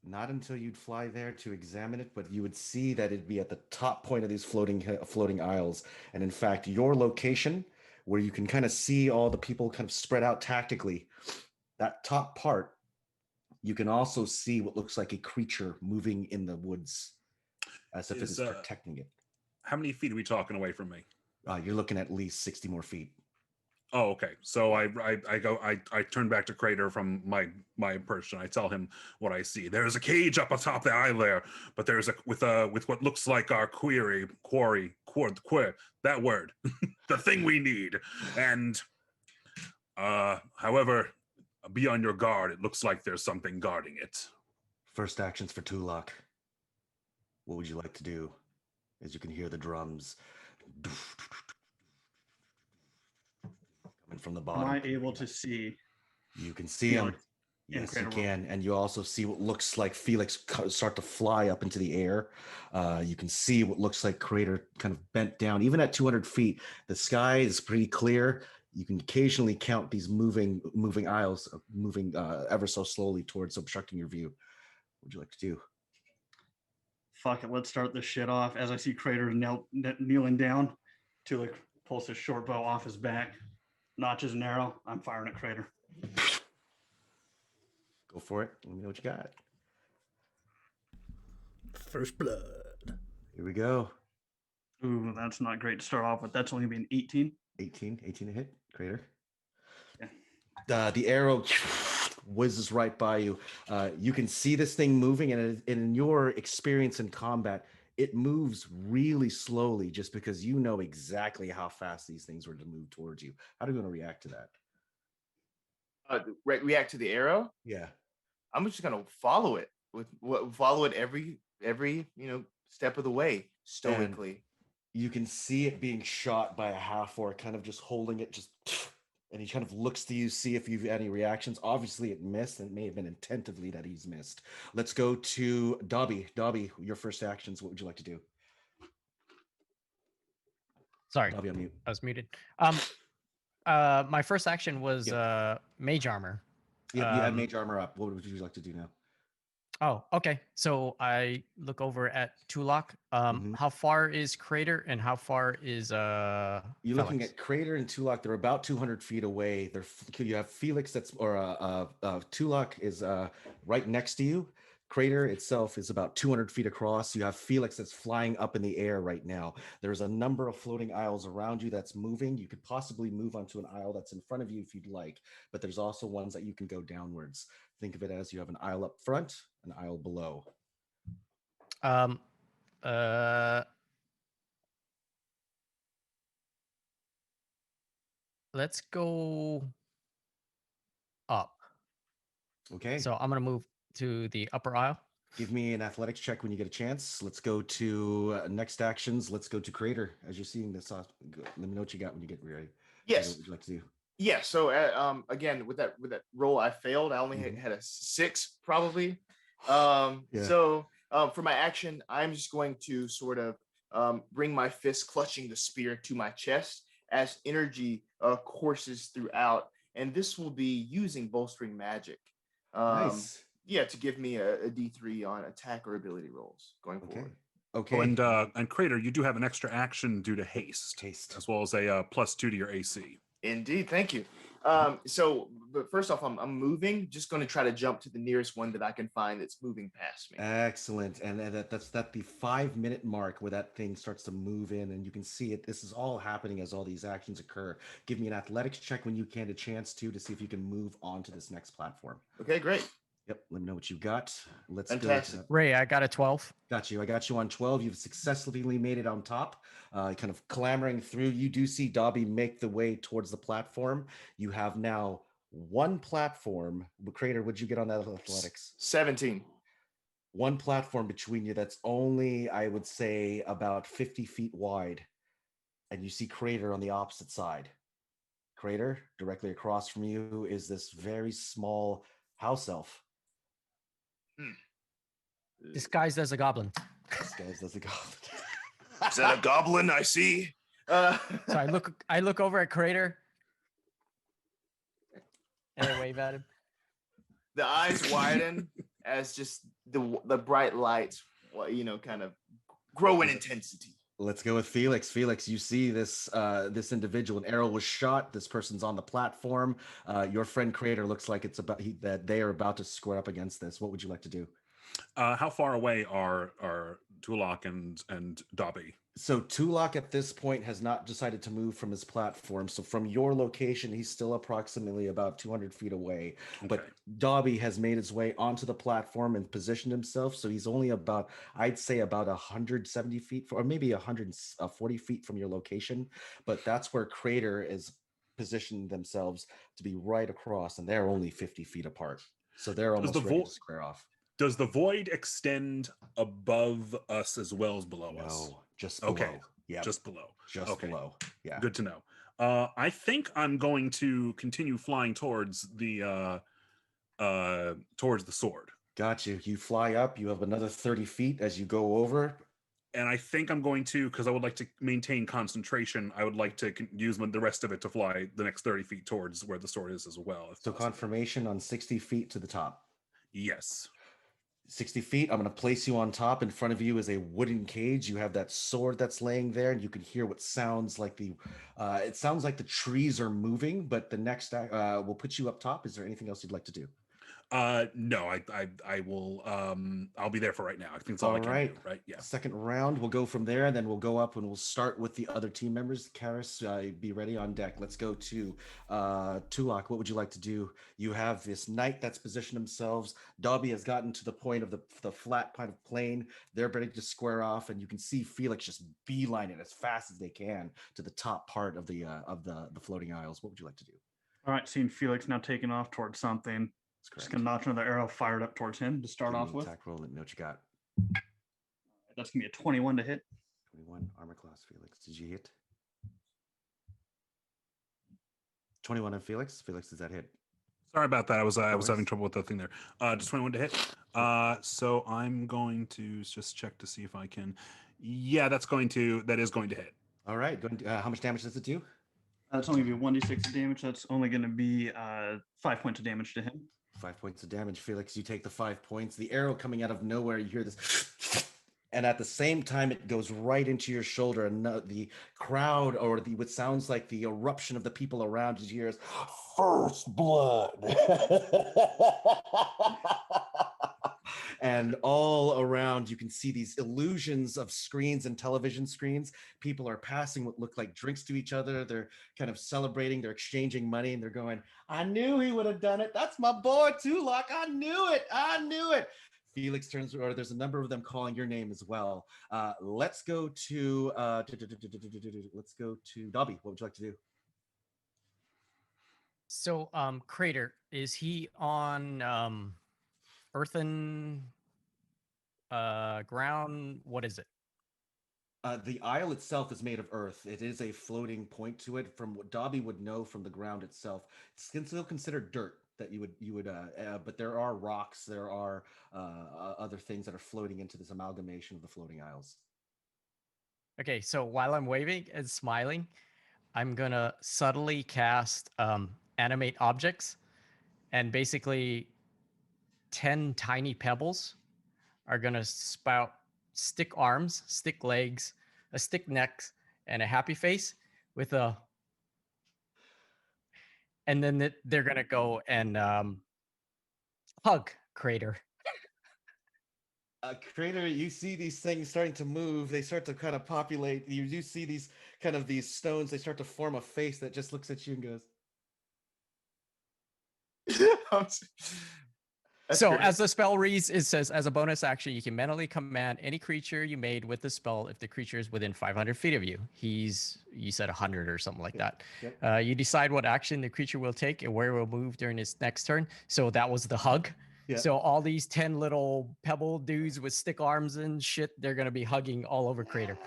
Not until you'd fly there to examine it, but you would see that it'd be at the top point of these floating isles. And in fact, your location, where you can kind of see all the people kind of spread out tactically, that top part, you can also see what looks like a creature moving in the woods, as if it is protecting it. How many feet are we talking away from me? You're looking at least 60 more feet. Oh, okay. So I turn back to Crater from my perch, and I tell him what I see. There's a cage up atop the isle there, but there's with what looks like our quarry, that word, the thing we need. And however, be on your guard. It looks like there's something guarding it. First actions for Tulak. What would you like to do? As you can hear the drums coming from the bottom. Am I able to see? You can see him. Yes, you can. And you also see what looks like Felex start to fly up into the air. You can see what looks like Crater kind of bent down. Even at 200 feet, the sky is pretty clear. You can occasionally count these moving isles, moving ever so slowly towards obstructing your view. What would you like to do? Fuck it, let's start this shit off. As I see Crater kneeling down, Tulak pulls his short bow off his back, notches an arrow. I'm firing at Crater. Go for it. Let me know what you got. First blood. Here we go. Ooh, that's not great to start off with. That's only been 18. 18 to hit, Crater. Yeah. The arrow whizzes right by you. You can see this thing moving, and in your experience in combat, it moves really slowly just because you know exactly how fast these things were to move towards you. How do you want to react to that? React to the arrow? Yeah. I'm just gonna follow it every step of the way stoically. And you can see it being shot by a half orc, kind of just holding it, and he kind of looks to you, see if you've any reactions. Obviously, it missed, and it may have been intentively that he's missed. Let's go to Dobbie. Dobbie, your first actions. What would you like to do? Sorry, Dobbie, on mute. I was muted. My first action was mage armor. You had mage armor up. What would you like to do now? Oh, okay. So I look over at Tulak. How far is Crater and how far is You're looking at Crater and Tulak. They're about 200 feet away. You have Felix Tulak is right next to you. Crater itself is about 200 feet across. You have Felix that's flying up in the air right now. There's a number of floating aisles around you that's moving. You could possibly move onto an aisle that's in front of you if you'd like, but there's also ones that you can go downwards. Think of it as you have an aisle up front, an aisle below. Let's go up. Okay. So I'm gonna move to the upper aisle. Give me an athletics check when you get a chance. Let's go to next actions. Let's go to Crater. As you're seeing this, let me know what you got when you get ready. Yes. What would you like to do? Yeah. So again, with that roll, I failed. I only had a 6 probably. So for my action, I'm just going to sort of bring my fist clutching the spear to my chest as energy courses throughout, and this will be using bolstering magic. Nice. Yeah, to give me a D3 on attack or ability rolls going forward. Okay. Oh, and Crater, you do have an extra action due to haste, as well as a +2 to your AC. Indeed, thank you. But first off, I'm moving. Just going to try to jump to the nearest one that I can find that's moving past me. Excellent. And that's the 5-minute mark where that thing starts to move in, and you can see it. This is all happening as all these actions occur. Give me an athletics check when you can, a chance to see if you can move on to this next platform. Okay, great. Yep, let me know what you got. Let's Fantastic. go. Ray, I got a 12. Got you. I got you on 12. You've successfully made it on top, kind of clambering through. You do see Dobbie make the way towards the platform. You have now one platform. Crater, what'd you get on that athletics? 17. One platform between you that's only, I would say, about 50 feet wide. And you see Crater on the opposite side. Crater, directly across from you is this very small house elf. Disguised as a goblin. Disguised as a goblin. Is that a goblin I see? So I look over at Crater and I wave at him. The eyes widen as just the bright lights, kind of grow in intensity. Let's go with Felix. Felix, you see this individual. An arrow was shot. This person's on the platform. Your friend Crater looks like that they are about to square up against this. What would you like to do? How far away are Tulak and Dobbie? So Tulak at this point has not decided to move from his platform. So from your location, he's still approximately about 200 feet away. Okay. But Dobbie has made his way onto the platform and positioned himself. So he's only about, I'd say about 170 feet, or maybe 140 feet from your location. But that's where Crater is positioned themselves to be right across, and they're only 50 feet apart. So they're almost ready to square off. Does the void extend above us as well as below us? No, just below. Okay. Yeah, just below. Just below. Yeah. Good to know. I think I'm going to continue flying towards the sword. Got you. You fly up. You have another 30 feet as you go over. And I think I'm going to, because I would like to maintain concentration, I would like to use the rest of it to fly the next 30 feet towards where the sword is as well. So confirmation on 60 feet to the top. Yes. 60 feet. I'm going to place you on top. In front of you is a wooden cage. You have that sword that's laying there, and you can hear what sounds like it sounds like the trees are moving, but the next we'll put you up top. Is there anything else you'd like to do? No, I will. I'll be there for right now. I think it's all I can do. Right? Yeah. Second round, we'll go from there, and then we'll go up and we'll start with the other team members. Keres, be ready on deck. Let's go to Tulak. What would you like to do? You have this knight that's positioned themselves. Dobbie has gotten to the point of the flat kind of plane. They're ready to square off, and you can see Felix just beeline it as fast as they can to the top part of the floating aisles. What would you like to do? All right, seeing Felix now taking off towards something. Just gonna notch another arrow fired up towards him to start off with. Attack roll. Let me know what you got. That's gonna be a 21 to hit. 21 armor class. Felix, did you hit? 21 on Felix. Felix, does that hit? Sorry about that. I was having trouble with that thing there. Just 21 to hit. So I'm going to just check to see if I can. Yeah, that is going to hit. All right. How much damage does it do? That's only going to be 1d6 damage. That's only going to be 5 points of damage to him. 5 points of damage, Felix. You take the 5 points. The arrow coming out of nowhere, you hear this, and at the same time, it goes right into your shoulder. And the crowd, or what sounds like the eruption of the people around you, hear is first blood. And all around, you can see these illusions of screens and television screens. People are passing what look like drinks to each other. They're kind of celebrating. They're exchanging money, and they're going, I knew he would have done it. That's my boy, Tulak. I knew it. I knew it. Felix turns, or there's a number of them calling your name as well. Let's go to Dobbie. What would you like to do? So, Crater, is he on earthen ground? What is it? The isle itself is made of earth. It is a floating point to it. From what Dobbie would know from the ground itself, it's still considered dirt. That you would, but there are rocks. There are other things that are floating into this amalgamation of the floating isles. Okay, so while I'm waving and smiling, I'm gonna subtly cast animate objects, and basically 10 tiny pebbles are gonna spout stick arms, stick legs, a stick neck, and a happy face with a, and then they're gonna go and hug Crater. Crater, you see these things starting to move. They start to kind of populate. You do see these these stones. They start to form a face that just looks at you and goes. So great. As the spell reads, it says, as a bonus action, you can mentally command any creature you made with the spell if the creature is within 500 feet of you. You said 100 or something like that. Yep. You decide what action the creature will take and where it will move during its next turn. So that was the hug. Yeah. So all these 10 little pebble dudes with stick arms and shit, they're going to be hugging all over Crater.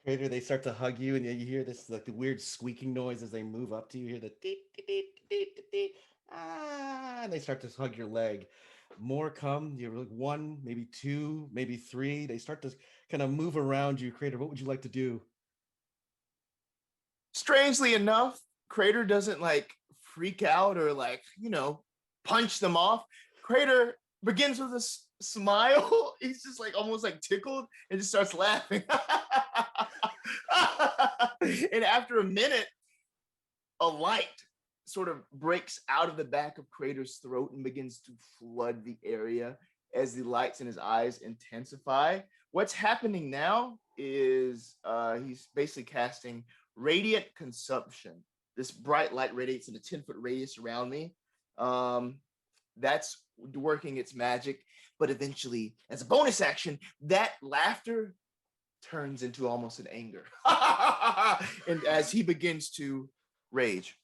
Crater, they start to hug you, and you hear this like the weird squeaking noise as they move up to you. You hear the deet, deet, deet, deet, deet. And they start to hug your leg. More come. You're like 1, maybe 2, maybe 3. They start to kind of move around you. Crater, what would you like to do? Strangely enough, Crater doesn't like freak out or like, punch them off. Crater begins with a smile. He's just like almost like tickled and just starts laughing. And after a minute, a light sort of breaks out of the back of Crater's throat and begins to flood the area as the lights in his eyes intensify. What's happening now is he's basically casting Radiant Consumption. This bright light radiates in a 10-foot radius around me. That's working its magic, but eventually, as a bonus action, that laughter turns into almost an anger. And as he begins to rage.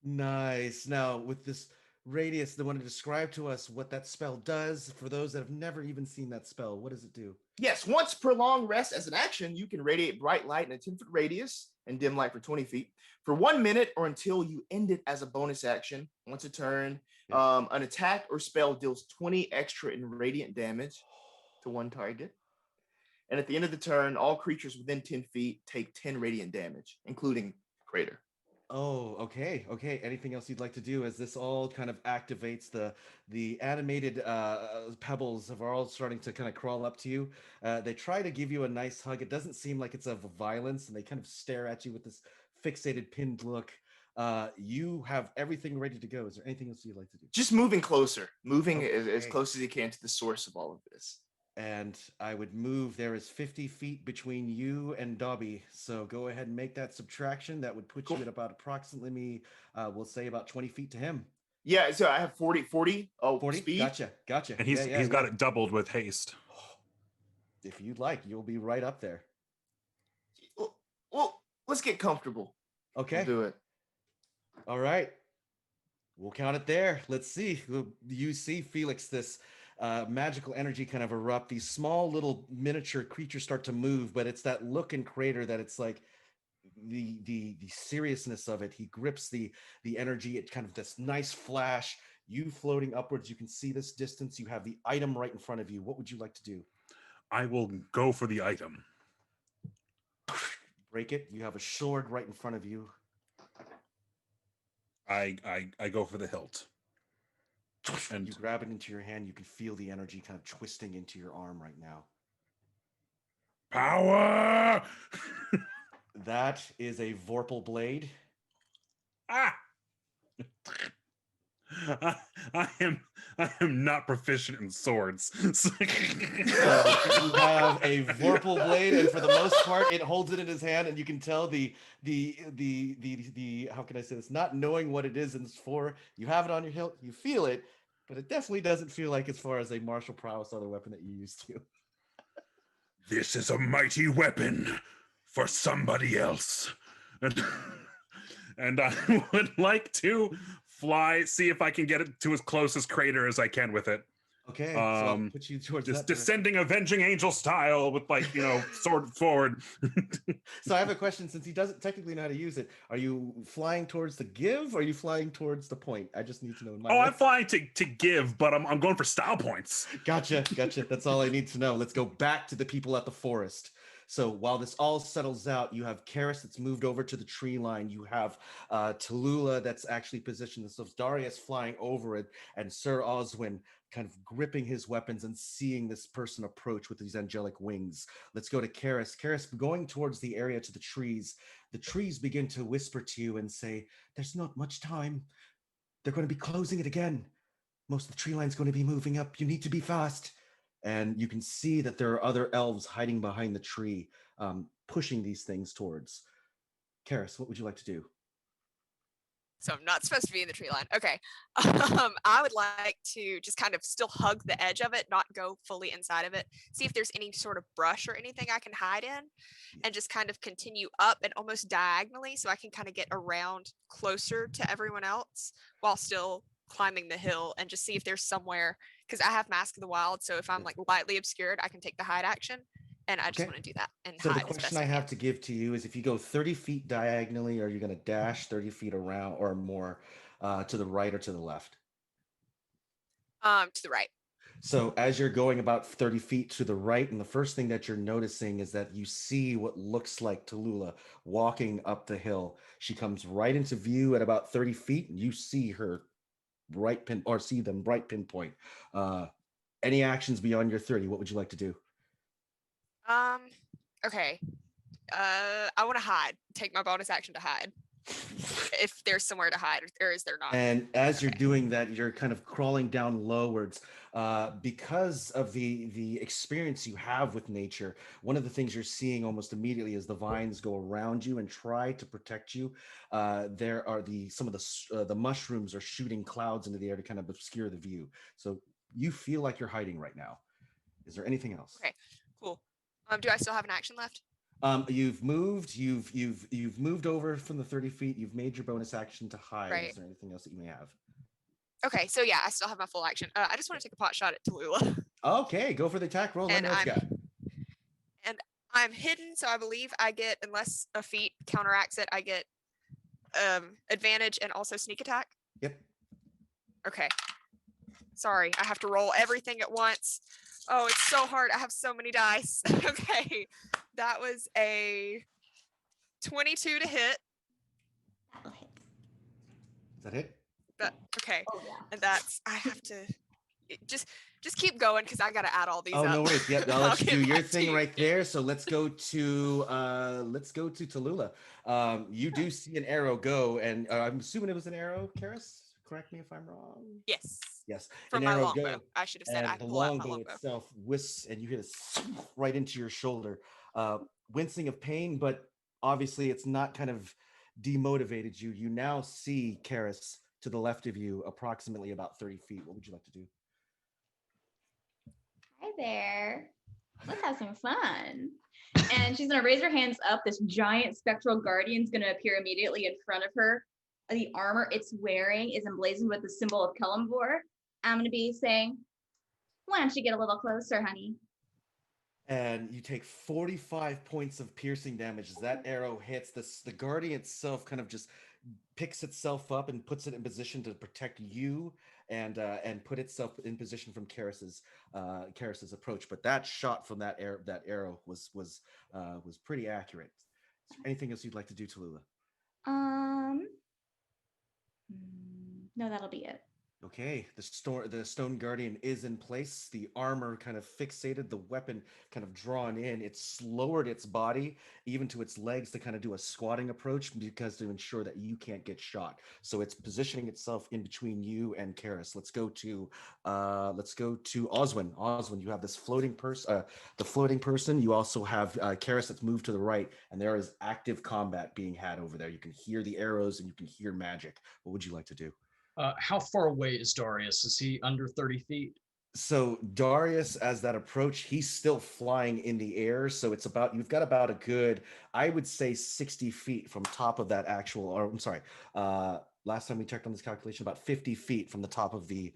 Nice. Now, with this radius, they want to describe to us what that spell does for those that have never even seen that spell. What does it do? Yes, once per long rest as an action, you can radiate bright light in a 10-foot radius and dim light for 20 feet for 1 minute or until you end it as a bonus action. Once a turn, an attack or spell deals 20 extra in radiant damage to one target. And at the end of the turn, all creatures within 10 feet take 10 radiant damage, including Crater. Oh, okay. Anything else you'd like to do as this all kind of activates the animated pebbles are all starting to kind of crawl up to you. They try to give you a nice hug. It doesn't seem like it's of violence, and they kind of stare at you with this fixated, pinned look. You have everything ready to go. Is there anything else you'd like to do? Just moving closer, as close as you can to the source of all of this. And I would move. There is 50 feet between you and Dobbie. So go ahead and make that subtraction. That would put you at about approximately, we'll say about 20 feet to him. Yeah, so I have 40 40? speed. Gotcha. And he's got it doubled with haste. If you'd like, you'll be right up there. Well, let's get comfortable. Okay. We'll do it. All right. We'll count it there. Let's see. You see, Felix, this magical energy kind of erupt. These small little miniature creatures start to move, but it's that look in Crater that it's like the seriousness of it. He grips the energy. It kind of this nice flash. You floating upwards. You can see this distance. You have the item right in front of you. What would you like to do? I will go for the item. break it. You have a sword right in front of you. I go for the hilt. And You grab it into your hand. You can feel the energy kind of twisting into your arm right now. power. That is a Vorpal blade. Ah. I am not proficient in swords. So you have a Vorpal blade, and for the most part, it holds it in his hand, and you can tell the how can I say this? Not knowing what it is and it's for, you have it on your hilt, you feel it, but it definitely doesn't feel like as far as a martial prowess other weapon that you used to. This is a mighty weapon for somebody else. And I would like to fly, see if I can get it to as close as Crater as I can with it. Okay, so I'll put you towards Just that descending avenging angel style with, like, sword forward. So I have a question, since he doesn't technically know how to use it. Are you flying towards the give, or are you flying towards the point? I just need to know. I'm flying to give, but I'm going for style points. Gotcha. That's all I need to know. Let's go back to the people at the forest. So while this all settles out, you have Keres that's moved over to the tree line. You have Tallulah that's actually positioned themselves. Darius flying over it, and Sir Oswin kind of gripping his weapons and seeing this person approach with these angelic wings. Let's go to Keres. Keres, going towards the area to the trees. The trees begin to whisper to you and say, "There's not much time. They're going to be closing it again. Most of the tree line's going to be moving up. You need to be fast." And you can see that there are other elves hiding behind the tree, pushing these things towards. Keres, what would you like to do? So I'm not supposed to be in the tree line. Okay. I would like to just kind of still hug the edge of it, not go fully inside of it. See if there's any sort of brush or anything I can hide in, and just kind of continue up and almost diagonally so I can kind of get around closer to everyone else while still climbing the hill, and just see if there's somewhere, because I have Mask of the Wild. So if I'm like lightly obscured, I can take the hide action. And I just want to do that and So hide the as best question I have to give to you is, if you go 30 feet diagonally, are you going to dash 30 feet around or more to the right or to the left? To the right. So as you're going about 30 feet to the right, and the first thing that you're noticing is that you see what looks like Tallulah walking up the hill. She comes right into view at about 30 feet, and you see her see them right pinpoint. Any actions beyond your 30, what would you like to do? Okay. I want to hide. Take my bonus action to hide. If there's somewhere to hide, or is there not? And as you're doing that, you're kind of crawling down lowards. Because of the experience you have with nature, one of the things you're seeing almost immediately as the vines go around you and try to protect you, there are some of the mushrooms are shooting clouds into the air to kind of obscure the view. So you feel like you're hiding right now. Is there anything else? Okay, cool. Do I still have an action left? You've moved over from the 30 feet. You've made your bonus action to hide. Right. Is there anything else that you may have? Okay, so yeah, I still have my full action. I just want to take a pot shot at Tallulah. Okay, go for the attack roll. And I'm hidden, so I believe I get, unless a feat counteracts it, I get advantage and also sneak attack. Yep. Okay. Sorry, I have to roll everything at once. Oh, it's so hard. I have so many dice. Okay. That was a 22 to hit. That'll hit. Is that it? Okay. Oh, yeah. And that's, I have to just keep going, because I got to add all these Oh, up. no worries. Yep, I'll let you do get your back to thing you. right there. So let's go to Tallulah. You do see an arrow go, and I'm assuming it was an arrow, Keres? Correct me if I'm wrong. Yes. Yes. From an my arrow longbow. go, I should have said I and the pull out my longbow longbow. itself whisks, and you hit a right into your shoulder, wincing of pain, but obviously it's not kind of demotivated you. You now see Keres to the left of you, approximately about 30 feet. What would you like to do? Hi there. Let's have some fun. And she's gonna raise her hands up. This giant spectral guardian's gonna appear immediately in front of her. The armor it's wearing is emblazoned with the symbol of Kellamvor. I'm gonna be saying, "Why don't you get a little closer, honey?" And you take 45 points of piercing damage as that arrow hits. The guardian itself kind of just picks itself up and puts it in position to protect you, and put itself in position from Keres's approach. But that shot from that arrow was pretty accurate. Anything else you'd like to do, Tallulah? No, that'll be it. Okay, the stone guardian is in place. The armor kind of fixated, the weapon kind of drawn in. It's lowered its body even to its legs to kind of do a squatting approach because to ensure that you can't get shot. So it's positioning itself in between you and Keres. Let's go to Oswin. Oswin, you have this floating person, the floating person. You also have Keres that's moved to the right, and there is active combat being had over there. You can hear the arrows and you can hear magic. What would you like to do? How far away is Darius? Is he under 30 feet? So Darius, as that approach, he's still flying in the air. So it's about, you've got about a good, I would say 60 feet from top of that actual, or I'm sorry, last time we checked on this calculation, about 50 feet from the top of the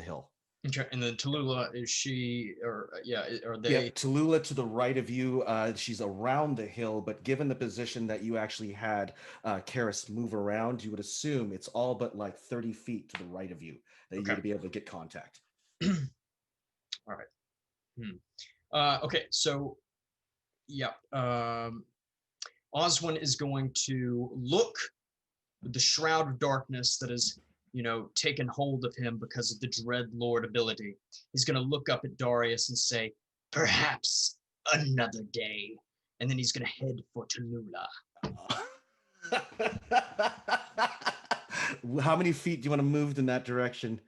hill. Okay, and then Tallulah, is she, or yeah, are they? Yeah, Tallulah to the right of you, she's around the hill, but given the position that you actually had Keres move around, you would assume it's all but like 30 feet to the right of you that you would be able to get contact. All right. Okay, so, yeah. Oswin is going to look with the shroud of darkness that is, taken hold of him because of the Dread Lord ability. He's going to look up at Darius and say, perhaps another day. And then he's going to head for Tallulah. How many feet do you want to move in that direction?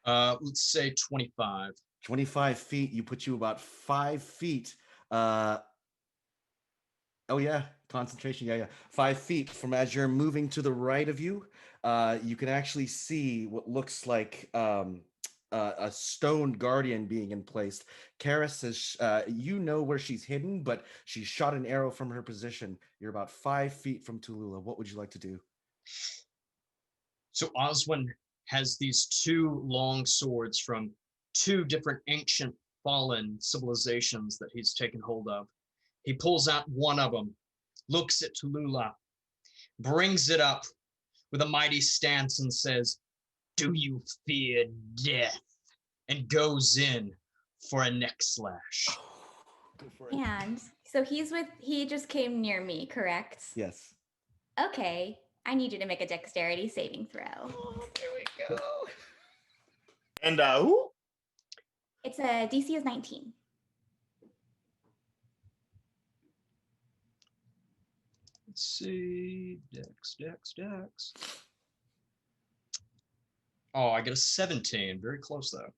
Let's say 25. 25 feet. You put you about 5 feet. Oh yeah, concentration. Yeah. 5 feet from as you're moving to the right of you, you can actually see what looks like a stone guardian being in place. Keres says, you know where she's hidden, but she shot an arrow from her position. You're about 5 feet from Tallulah. What would you like to do? So Oswin has these two long swords from two different ancient fallen civilizations that he's taken hold of. He pulls out one of them, looks at Tallulah, brings it up with a mighty stance and says, do you fear death? And goes in for a neck slash. And so he just came near me, correct? Yes. Okay, I need you to make a dexterity saving throw. Oh, there we go. And who? It's a DC is 19. Let's see, Dex. Oh, I get a 17, very close though.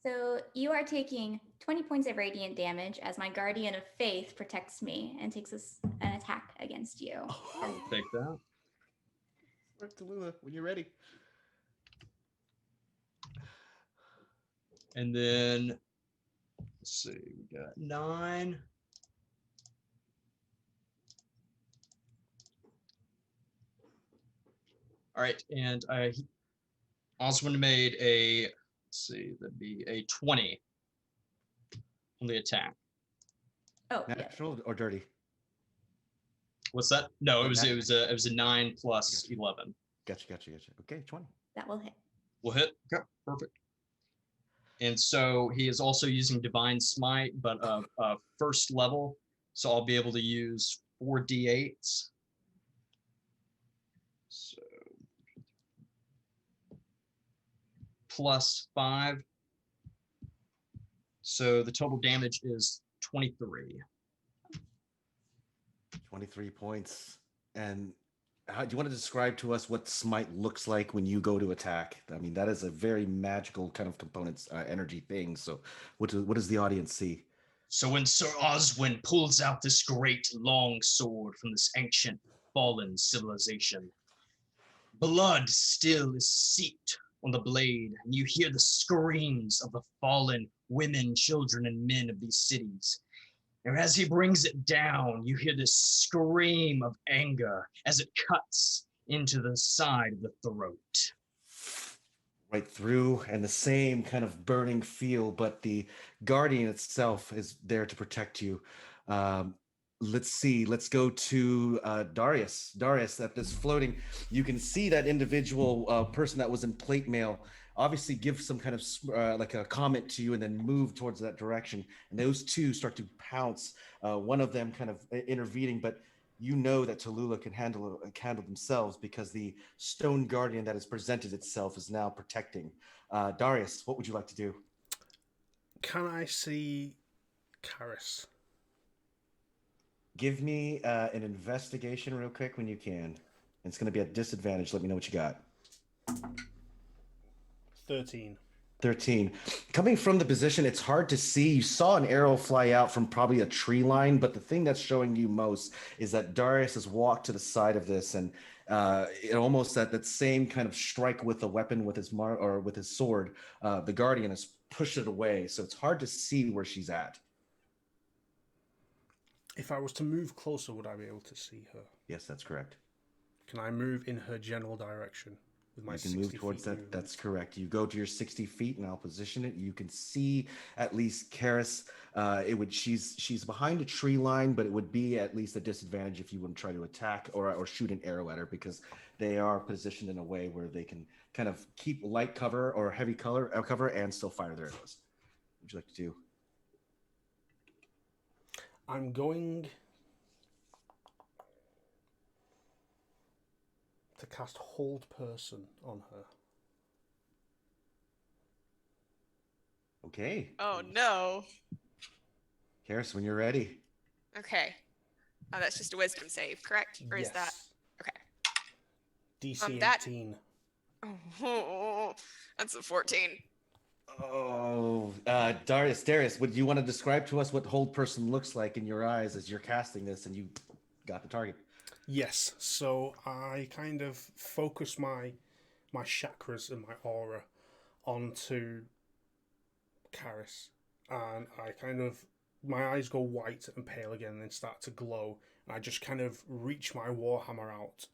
So you are taking 20 points of radiant damage as my guardian of faith protects me and takes an attack against you. I will take that. Tallulah, when you're ready. And then, let's see, we got 9. All right, and Oswin made a, let's see, that'd be a 20 on the attack. Oh, natural or dirty? What's that? No, it was a 9 plus 11. Gotcha. Okay, 20. That will hit. Will hit. Okay, perfect. And so he is also using Divine Smite, but first level, so I'll be able to use 4 d8s. So plus 5. So the total damage is 23. 23 points. And how do you want to describe to us what smite looks like when you go to attack? I mean, that is a very magical kind of components, energy thing. So what does the audience see? So when Sir Oswin pulls out this great long sword from this ancient fallen civilization, blood still is seeped on the blade, and you hear the screams of the fallen women, children, and men of these cities. And as he brings it down, you hear this scream of anger as it cuts into the side of the throat. Right through, and the same kind of burning feel, but the guardian itself is there to protect you. Let's see, let's go to Darius. Darius, at this floating, you can see that individual person that was in plate mail obviously give some kind of like a comment to you and then move towards that direction. And those two start to pounce, one of them kind of intervening, but you know that Tallulah can handle themselves because the stone guardian that has presented itself is now protecting. Darius, what would you like to do? Can I see Keres? Give me an investigation real quick when you can. It's going to be at disadvantage. Let me know what you got. 13. 13. Coming from the position, it's hard to see. You saw an arrow fly out from probably a tree line, but the thing that's showing you most is that Darius has walked to the side of this, and it almost that same kind of strike with a weapon with his with his sword. The Guardian has pushed it away, so it's hard to see where she's at. If I was to move closer, would I be able to see her? Yes, that's correct. Can I move in her general direction with my 60 feet? You can move towards that. Movement? That's correct. You go to your 60 feet, and I'll position it. You can see at least Keres. She's behind a tree line, but it would be at least a disadvantage if you wouldn't try to attack or shoot an arrow at her, because they are positioned in a way where they can kind of keep light cover or heavy cover and still fire their arrows. What would you like to do? I'm going to cast Hold Person on her. Okay. Oh no. Keres, when you're ready. Okay. Oh, that's just a wisdom save, correct? Or is that okay? DC 18. Oh, that's a 14. Oh, Darius, would you want to describe to us what Hold Person looks like in your eyes as you're casting this and you got the target? Yes, so I kind of focus my chakras and my aura onto Keres, and my eyes go white and pale again and then start to glow, and I just kind of reach my warhammer out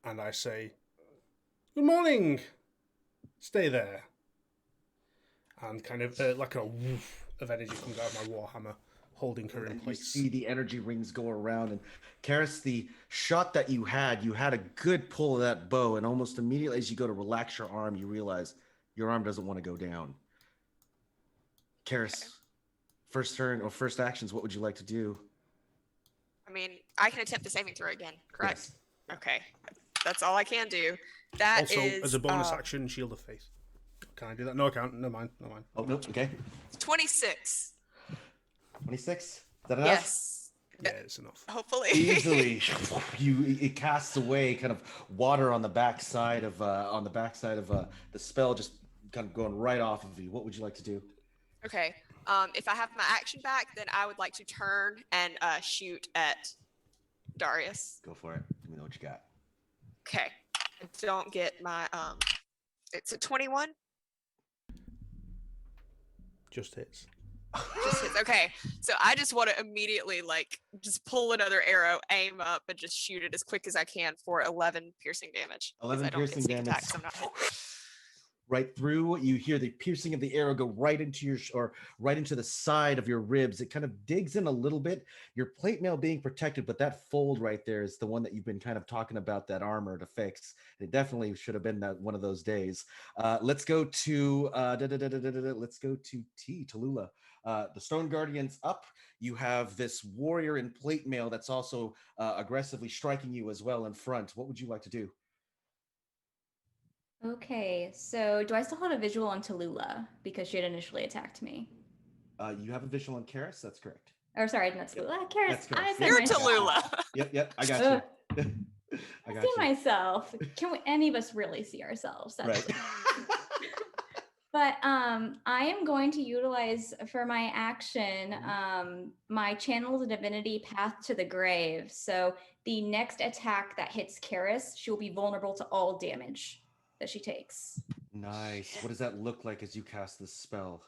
and I say, "Good morning, stay there." And kind of like a woof of energy comes out of my warhammer, holding her in place. You see the energy rings go around, and Keres, the shot that you had a good pull of that bow, and almost immediately as you go to relax your arm, you realize your arm doesn't want to go down. Keres, first turn or first actions, what would you like to do? I mean, I can attempt the saving throw again, correct? Yes. Okay, that's all I can do. That also, is, as a bonus action, Shield of Faith. Can I do that? No, I can't. Never mind. Oh, no, okay. 26. 26? Is that enough? Yes. Yeah, it's enough. Hopefully. Easily, it casts away kind of water on the backside of the spell, just kind of going right off of you. What would you like to do? Okay. If I have my action back, then I would like to turn and shoot at Darius. Go for it. Let me know what you got. Okay. I don't get my it's a 21. Just hits. Just hits. Okay. So I just want to immediately just pull another arrow, aim up, and just shoot it as quick as I can for 11 piercing damage. 11 piercing damage. Attacks, I'm not hit. Right through, you hear the piercing of the arrow go right into the side of your ribs. It kind of digs in a little bit. Your plate mail being protected, but that fold right there is the one that you've been kind of talking about, that armor to fix. It definitely should have been that one of those days. Let's go to Tallulah. The Stone Guardian's up. You have this warrior in plate mail that's also aggressively striking you as well in front. What would you like to do? Okay, so do I still have a visual on Tallulah because she had initially attacked me? You have a visual on Keres, that's correct. Or sorry, not Tallulah. Keres. You're Tallulah. Yep, I got you. I see myself. Any of us really see ourselves? That's right. But I am going to utilize for my action my Channel the Divinity Path to the Grave. So the next attack that hits Keres, she will be vulnerable to all damage that she takes. Nice. What does that look like as you cast this spell?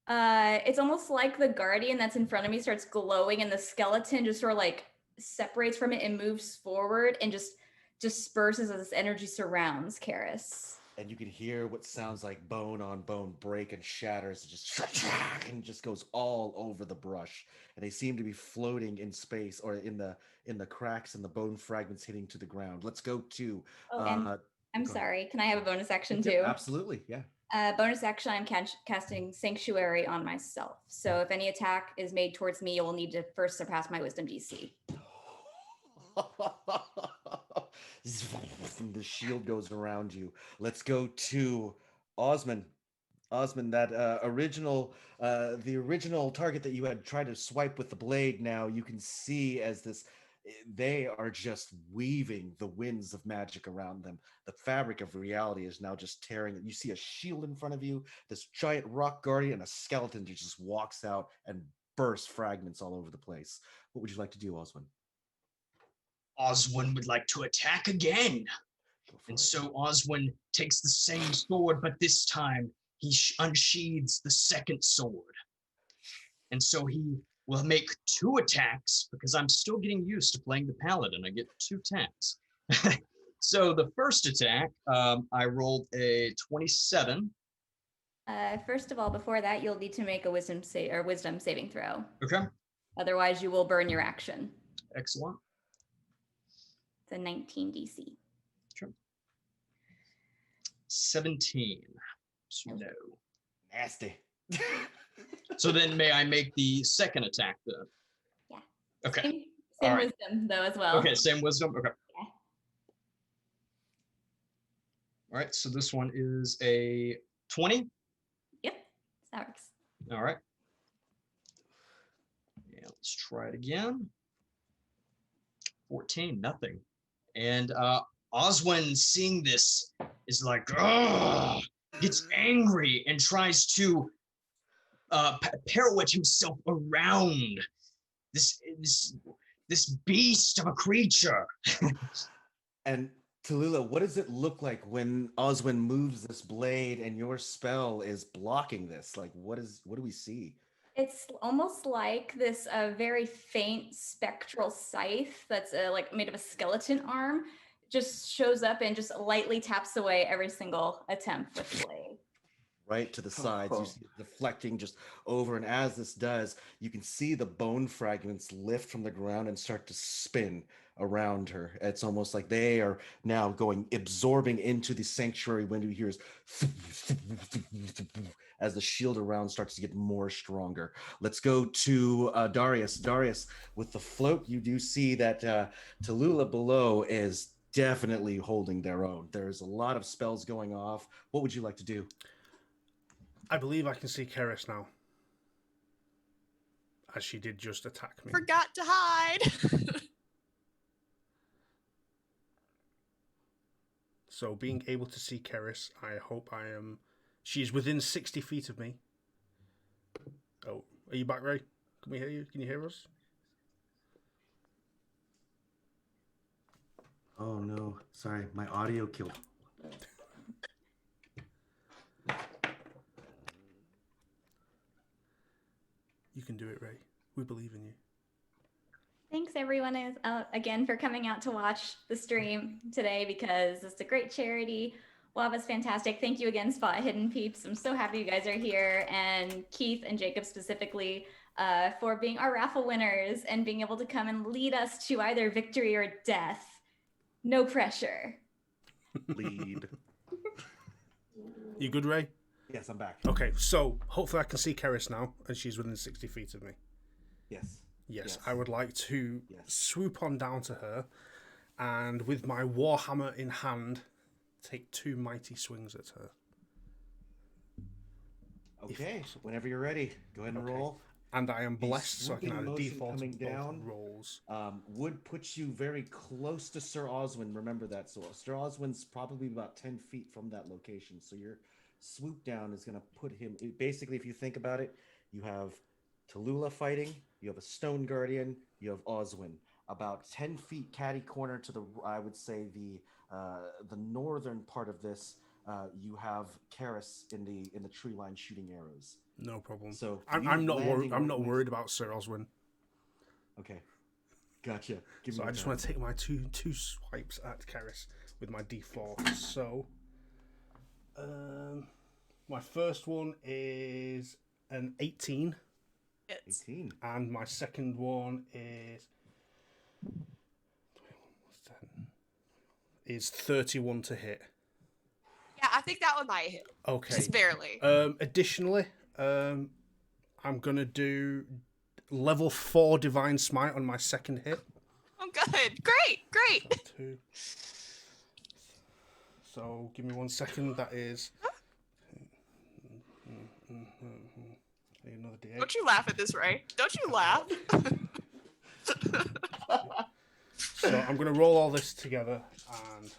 It's almost like the Guardian that's in front of me starts glowing, and the skeleton just sort of separates from it and moves forward and just disperses as this energy surrounds Keres. And you can hear what sounds like bone on bone break and shatters, and just goes all over the brush. And they seem to be floating in space, or in the cracks and the bone fragments hitting to the ground. Let's go to. I'm sorry. Can I have a bonus action too? Absolutely, yeah. Bonus action, I'm casting Sanctuary on myself. So if any attack is made towards me, you will need to first surpass my Wisdom DC. The shield goes around you. Let's go to Osman. Osman, that the original target that you had tried to swipe with the blade. Now you can see as they are just weaving the winds of magic around them. The fabric of reality is now just tearing. You see a shield in front of you, this giant rock guardian, and a skeleton that just walks out and bursts fragments all over the place. What would you like to do, Oswin? Oswin would like to attack again. And so Oswin takes the same sword, but this time he unsheathes the second sword. And so he will make 2 attacks, because I'm still getting used to playing the paladin. I get 2 attacks. So the first attack, I rolled a 27. First of all, before that, you'll need to make a wisdom saving throw. Okay. Otherwise, you will burn your action. Excellent. It's a 19 DC. Sure. 17. So no. Nasty. So then may I make the second attack then? Yeah. Okay. Same right. wisdom, though, as well. Okay, same wisdom? Okay. Yeah. All right, so this one is a 20? Yep, that works. All right. Yeah, let's try it again. 14, nothing. And Oswin, seeing this, is like, ugh, gets angry and tries to pirouette himself around this beast of a creature. And Tallulah, what does it look like when Oswin moves this blade and your spell is blocking this? Like, what do we see? It's almost like this very faint spectral scythe that's like made of a skeleton arm, just shows up and just lightly taps away every single attempt with the blade. Right to the sides, you see it deflecting just over, and as this does, you can see the bone fragments lift from the ground and start to spin around her. It's almost like they are now absorbing into the sanctuary window. You hear as the shield around starts to get more stronger. Let's go to Darius. Darius, with the float, you do see that Tallulah below is definitely holding their own. There's a lot of spells going off. What would you like to do? I believe I can see Keres now. As she did just attack me. Forgot to hide. So being able to see Keres, I hope I am... She's within 60 feet of me. Oh, are you back, Ray? Can we hear you? Can you hear us? Oh no, sorry, my audio killed. You can do it, Ray. We believe in you. Thanks everyone again for coming out to watch the stream today, because it's a great charity. WAVA's fantastic. Thank you again, Spot Hidden peeps. I'm so happy you guys are here, and Keith and Jacob specifically for being our raffle winners and being able to come and lead us to either victory or death. No pressure. Lead. You good, Ray? Yes, I'm back. Okay, so hopefully I can see Keres now, and she's within 60 feet of me. Yes, I would like to swoop on down to her, and with my warhammer in hand, take 2 mighty swings at her. Okay, whenever you're ready, go ahead and roll. And I am blessed, so I can add a default coming both down rolls. Would put you very close to Sir Oswin. Remember that. So Sir Oswin's probably about 10 feet from that location. So your swoop down is going to put him... Basically, if you think about it, you have Tallulah fighting, you have a Stone Guardian, you have Oswin. About 10 feet catty corner to the, I would say, the northern part of this, you have Keres in the tree line shooting arrows. No problem. So I'm not worried. I'm not worried about Sir Oswin. Okay, gotcha. So I just want to take my two swipes at Keres with my D4. So, my first one is an 18. 18. And my second one is 31 to hit. Yeah, I think that one might hit. Okay. Just barely. Additionally, I'm gonna do level 4 Divine Smite on my second hit. good. Great. That's 2. So give me 1 second. That is. Need another D8. Don't you laugh at this, Ray. Don't you laugh. So I'm going to roll all this together and.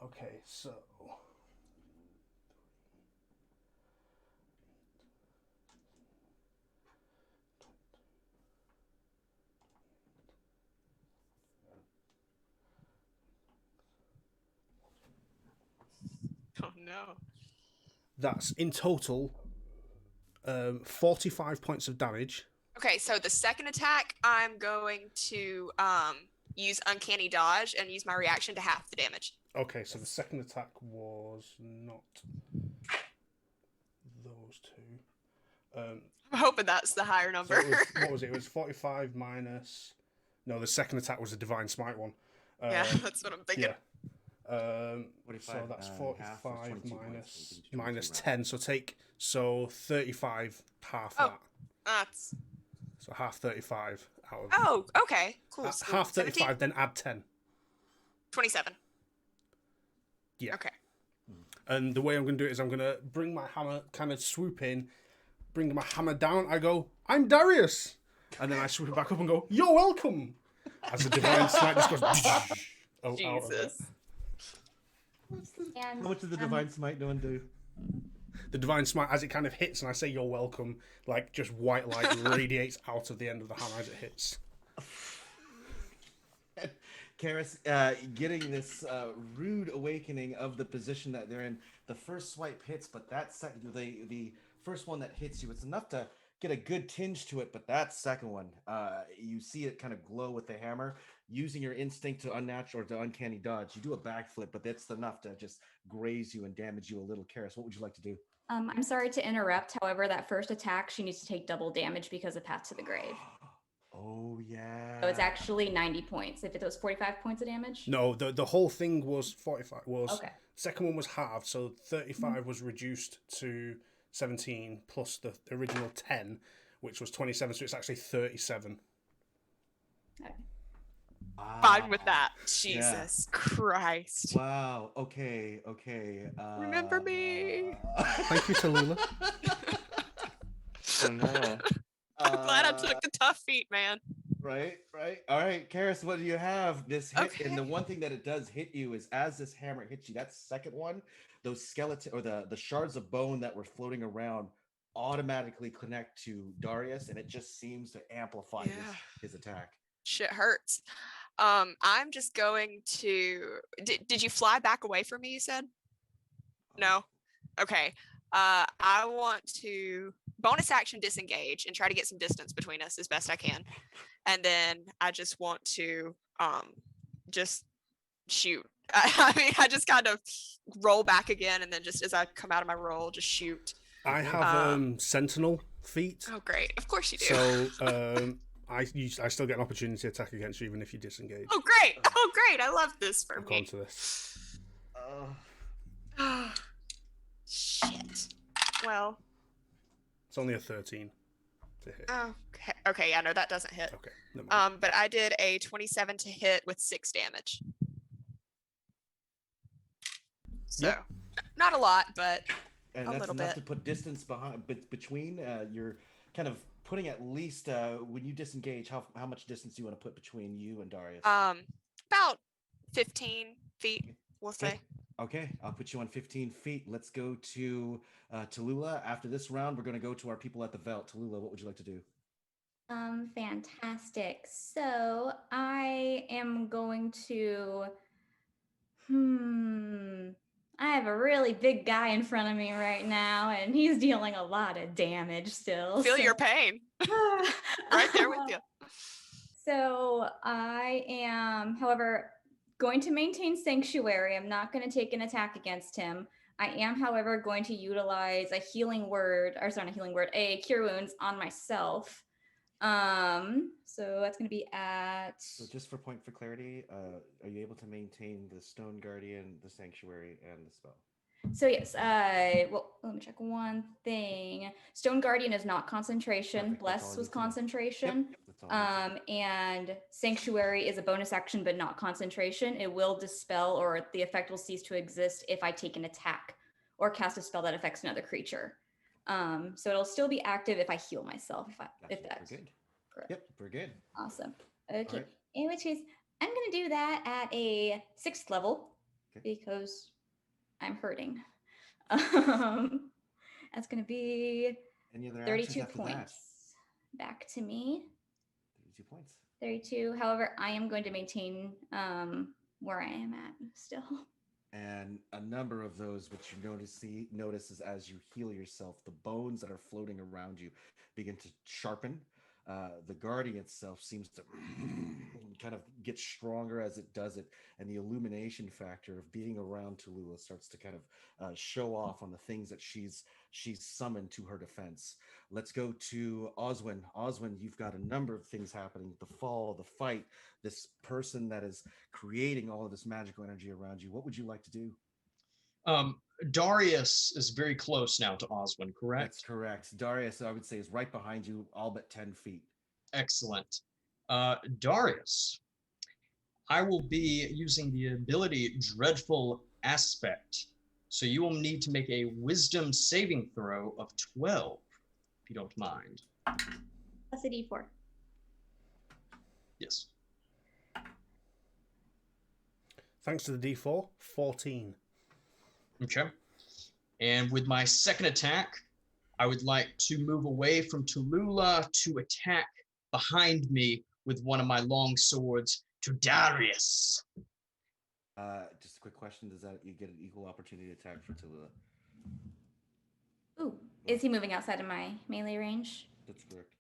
Okay, so. Oh no. That's in total 45 points of damage. Okay, so the second attack, I'm going to use Uncanny Dodge and use my reaction to half the damage. Okay, so the second attack was not those 2. I'm hoping that's the higher So number. it was, what was it? It was 45 minus. No, the second attack was a Divine Smite one. Yeah, that's what I'm thinking. Yeah. So 45, that's half 45 was 22 points. minus 10. So 35 half Oh. that. That's. So half 35 out of. Oh, okay, cool. So half 35, 17? then add 10. 27. Yeah. Okay. And the way I'm going to do it is I'm going to bring my hammer, kind of swoop in, bring my hammer down. I go, I'm Darius. And then I swoop it back up and go, you're welcome. As the Divine Smite just goes. Out of it. Jesus. And, How much did the Divine Smite do? The Divine Smite, as it kind of hits and I say you're welcome, like just white light radiates out of the end of the hammer as it hits. Keres, getting this rude awakening of the position that they're in. The first swipe hits, but that the first one that hits you, it's enough to get a good tinge to it. But that second one, you see it kind of glow with the hammer. Using your instinct to unnatural or to uncanny dodge, you do a backflip, but that's enough to just graze you and damage you a little. Keres, what would you like to do? I'm sorry to interrupt. However, that first attack, she needs to take double damage because of Path to the Grave. Oh yeah. So it's actually 90 points. If it was 45 points of damage. No, the whole thing was 45. Okay. Second one was halved, so 35 was reduced to 17 plus the original 10, which was 27. So it's actually 37. Okay. Fine with that. Jesus Christ. Wow. Okay. Remember me. Thank you, Tallulah. Oh, no. I'm glad I took the tough feat, man. Right. All right, Keres, what do you have? This hit, Okay. and the one thing that it does hit you is as this hammer hits you, that second one, those skeleton or the shards of bone that were floating around automatically connect to Darius, and it just seems to amplify his attack. Shit hurts. I'm just going to. Did you fly back away from me? You said. No. Okay. I want to bonus action disengage and try to get some distance between us as best I can, and then I just want to just shoot. I mean, I just kind of roll back again, and then just as I come out of my roll, just shoot. I have Sentinel feat. Oh, great! Of course you do. So I still get an opportunity to attack against you even if you disengage. Oh, great! Oh, great! I love this for Look me. onto this. Shit. Well. It's only a 13 to hit. Okay. Yeah. No, that doesn't hit. Okay. Never mind. But I did a 27 to hit with 6 damage. So, not a lot, but And a that's little enough bit. to put distance between. You're kind of putting at least when you disengage, how much distance do you want to put between you and Darius? About 15 feet, we'll say. Okay, I'll put you on 15 feet. Let's go to Tallulah. After this round, we're going to go to our people at the Veld. Tallulah, what would you like to do? Fantastic. So I am going to. I have a really big guy in front of me right now, and he's dealing a lot of damage still. Feel your pain. Right there with you. So I am, however, going to maintain sanctuary. I'm not going to take an attack against him. I am, however, going to utilize a a cure wounds on myself. So that's going to be at. So just for clarity, are you able to maintain the Stone Guardian, the Sanctuary, and the spell? So yes, well, let me check one thing. Stone Guardian is not concentration. Perfect, that's all Bless I was need to know. concentration. Yep, that's And Sanctuary is a bonus action, but not concentration. It will dispel, or the effect will cease to exist if I take an attack or cast a spell that affects another creature. So it'll still be active if I heal myself. If that's we're good. correct. Yep, we're good. Awesome. Okay. right. In which case, I'm going to do that at a 6th level because I'm hurting. That's going to be Any other 32 actions after points back to me. 32 points. 32. However, I am going to maintain where I am at still. And a number of those, which you notice is as you heal yourself, the bones that are floating around you begin to sharpen. The guardian itself seems to kind of get stronger as it does it, and the illumination factor of being around Tallulah starts to kind of show off on the things that she's summoned to her defense. Let's go to Oswin. Oswin, you've got a number of things happening: the fall, the fight, this person that is creating all of this magical energy around you. What would you like to do? Darius is very close now to Oswin, correct? That's correct. Darius, I would say, is right behind you, all but 10 feet. Excellent. Darius, I will be using the ability Dreadful Aspect. So you will need to make a wisdom saving throw of 12, if you don't mind. That's a d4. Yes. Thanks to the d4, 14. Okay. And with my second attack, I would like to move away from Tallulah to attack behind me with one of my long swords to Darius. Just a quick question: does that you get an equal opportunity attack for Tallulah? Ooh, is he moving outside of my melee range? That's correct.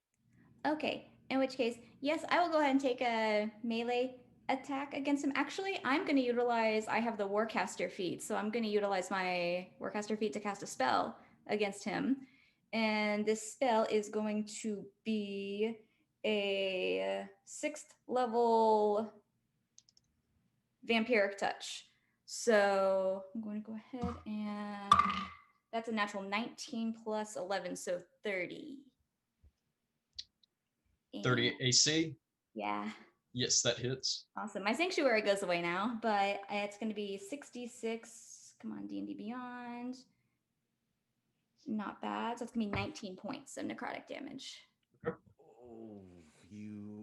Okay, in which case, yes, I will go ahead and take a melee attack against him. Actually, I'm going to utilize, I have the Warcaster feat, so I'm going to utilize my Warcaster feat to cast a spell against him. And this spell is going to be a 6th level Vampiric Touch. So I'm going to go ahead and that's a natural 19 plus 11, so 30. 30 AC? Yeah. Yes, that hits. Awesome. My Sanctuary goes away now, but it's going to be 66. Come on, D&D Beyond. Not bad. So it's going to be 19 points of necrotic damage. Oh,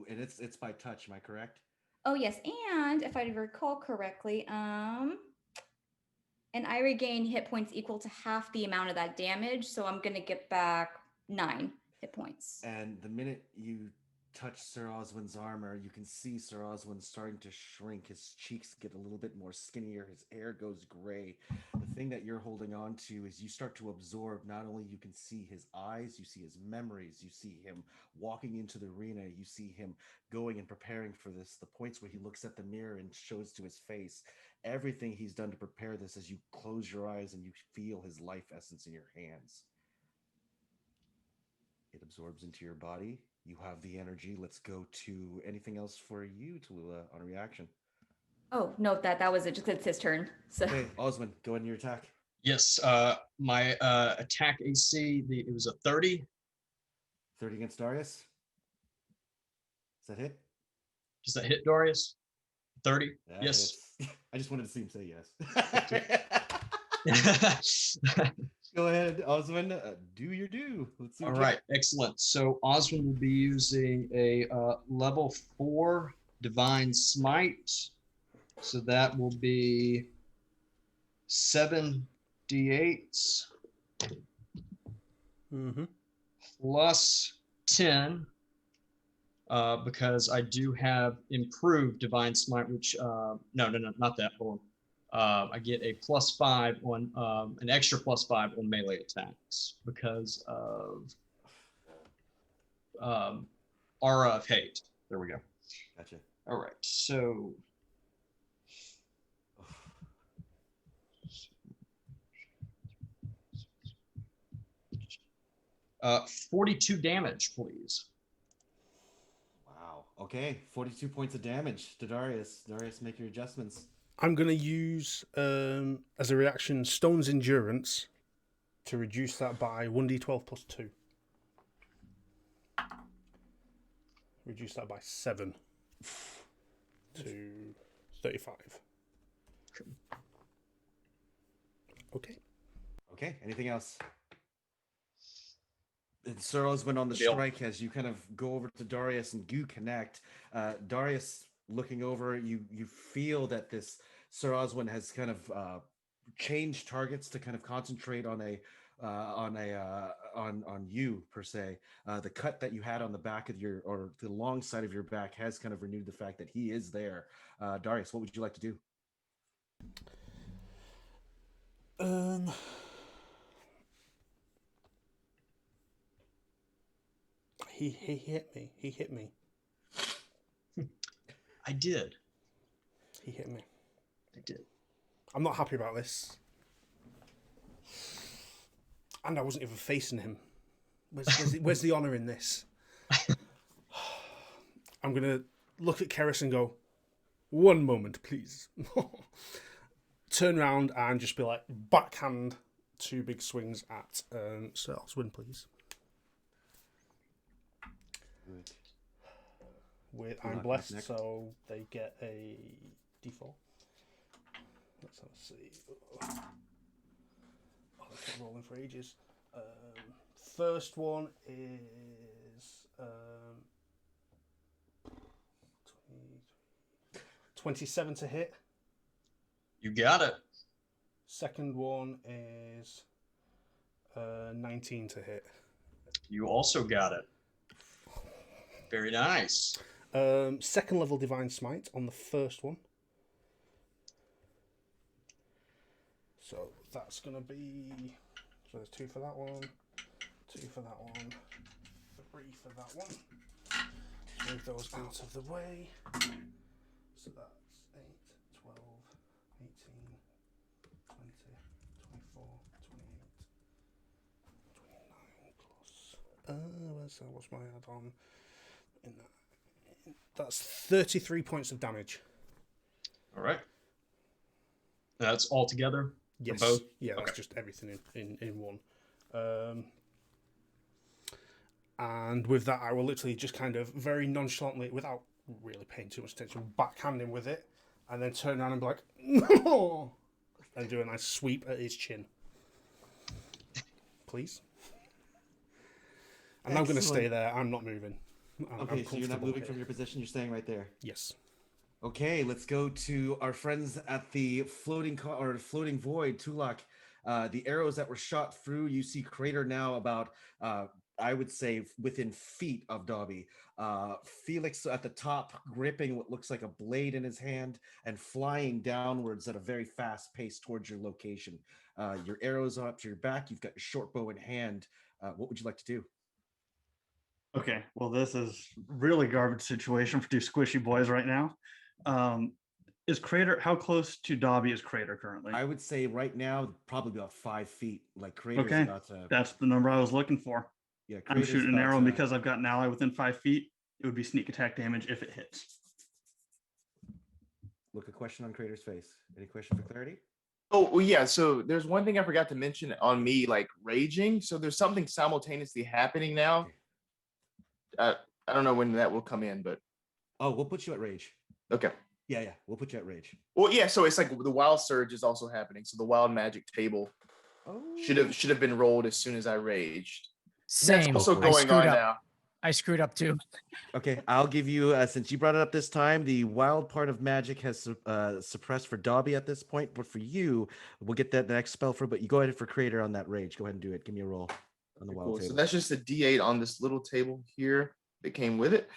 and it's by touch, am I correct? Oh, yes. And if I recall correctly, and I regain hit points equal to half the amount of that damage, so I'm going to get back 9 hit points. And the minute you touch Sir Oswin's armor, you can see Sir Oswin starting to shrink. His cheeks get a little bit more skinnier. His hair goes gray. The thing that you're holding on to is you start to absorb, not only you can see his eyes, you see his memories, you see him walking into the arena, you see him going and preparing for this, the points where he looks at the mirror and shows to his face. Everything he's done to prepare this as you close your eyes and you feel his life essence in your hands. It absorbs into your body. You have the energy. Let's go to anything else for you, Tallulah, on a reaction. Oh, no, that was it. Just it's his turn. So. Okay, Oswin, go ahead and your attack. Yes, my attack AC, it was a 30. 30 against Darius. Does that hit? Does that hit, Darius? 30? That yes. hits. I just wanted to see him say yes. Go ahead, Oswin. Do your do. Let's see. All right, excellent. So Oswin will be using a level 4 Divine Smite. So that will be 7 d8s plus 10, because I do have improved Divine Smite, which no, not that one. I get a +5 on an extra +5 on melee attacks because of Aura of Hate. There we go. Gotcha. All right, so 42 damage, please. Wow. Okay, 42 points of damage to Darius. Darius, make your adjustments. I'm going to use, as a reaction, Stone's Endurance to reduce that by 1d12 plus 2. Reduce that by 7 to 35. Okay. Okay. Anything else? And Sir Oswin on the Deal. strike as you kind of go over to Darius and you connect. Darius looking over, you feel that this Sir Oswin has kind of changed targets to kind of concentrate on you per se. The cut that you had on the back of your, or the long side of your back, has kind of renewed the fact that he is there. Darius, what would you like to do? He hit me. He hit me. I did. He hit me. I did. I'm not happy about this. And I wasn't even facing him. Where's the honor in this? I'm going to look at Keres and go, 1 moment, please. Turn around and just be like, backhand 2 big swings at Sir Oswin, please. Good. I'm Tulak blessed, next. so they get a D4. Let's see. Oh, they kept rolling for ages. First one is 27 to hit. You got it. Second one is 19 to hit. You also got it. Very nice. Second level Divine Smite on the first one. So that's going to be... So there's 2 for that one, 2 for that one, 3 for that one. Move those out of the way. So that's 8, 12, 18, 20, 24, 28, 29 plus... what's my add-on? In that. That's 33 points of damage. All right. That's all together? Yes. For both? Yeah, that's Okay. just everything in one. And with that, I will literally just kind of very nonchalantly, without really paying too much attention, backhand him with it, and then turn around and be like, no! And do a nice sweep at his chin. Please. And I'm going to stay there. I'm not moving. Okay, so you're not moving from your position. You're staying right there. Yes. Okay, let's go to our friends at the floating void, Tulak. The arrows that were shot through, you see Crater now about, I would say, within feet of Dobbie. Felex at the top, gripping what looks like a blade in his hand and flying downwards at a very fast pace towards your location. Your arrows are up to your back. You've got your short bow in hand. What would you like to do? Okay, well, this is really garbage situation for 2 squishy boys right now. Is Crater, how close to Dobbie is Crater currently? I would say right now, probably about 5 feet. Like Crater's Okay, about to... that's the number I was looking for. Yeah, I'm Crater's shooting an about arrow, and to- because I've got an ally within 5 feet, it would be sneak attack damage if it hits. Look, a question on Crater's face. Any question for clarity? Oh, well, yeah. So there's one thing I forgot to mention on me, like raging. So there's something simultaneously happening now. I don't know when that will come in, but Oh, we'll put you at rage. okay. Yeah, we'll put you at rage. Well, yeah. So it's like the wild surge is also happening. So the wild magic table Oh, should have been rolled as soon as I raged. Same. That's also I going screwed on up. now. I screwed up too. Okay, I'll give you, since you brought it up this time, the wild part of magic has suppressed for Dobbie at this point, but for you, we'll get that next spell for, but you go ahead for Crater on that rage. Go ahead and do it. Give me a roll on the wild Cool. table. So that's just a D8 on this little table here that came with it.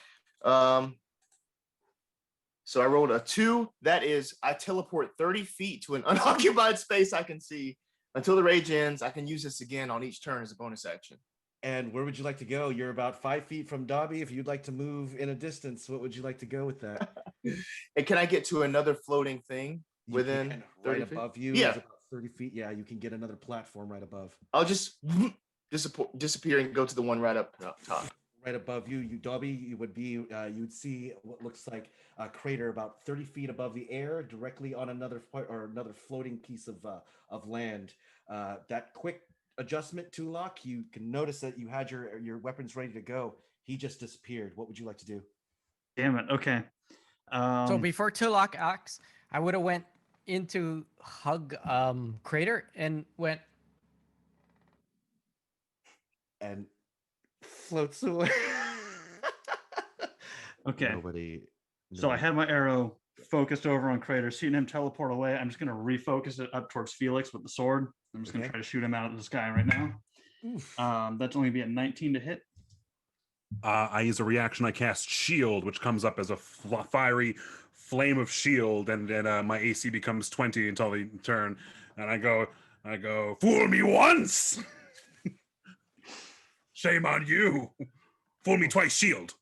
So I rolled a 2. That is, I teleport 30 feet to an unoccupied space I can see. Until the rage ends, I can use this again on each turn as a bonus action. And where would you like to go? You're about 5 feet from Dobbie. If you'd like to move in a distance, what would you like to go with that? And can I get to another floating thing You within can, 30 right feet? above you? Yeah. Is about 30 feet. Yeah, you can get another platform right above. I'll just disappear and go to the one right up top. Right above you, Dobbie, you would be, you'd see what looks like a crater about 30 feet above the air, directly on another floating piece of land. That quick adjustment, Tulak, you can notice that you had your weapons ready to go. He just disappeared. What would you like to do? Damn it. Okay. So before Tulak acts, I would have went into hug Crater and went. And floats away. Okay. Nobody. So I had my arrow focused over on Crater, seeing him teleport away. I'm just going to refocus it up towards Felix with the sword. I'm just going to try to shoot him out of the sky right now. That's only be a 19 to hit. I use a reaction. I cast Shield, which comes up as a fiery flame of shield, and then my AC becomes 20 until the turn. And I go, fool me once, shame on you. Fool me twice, shield.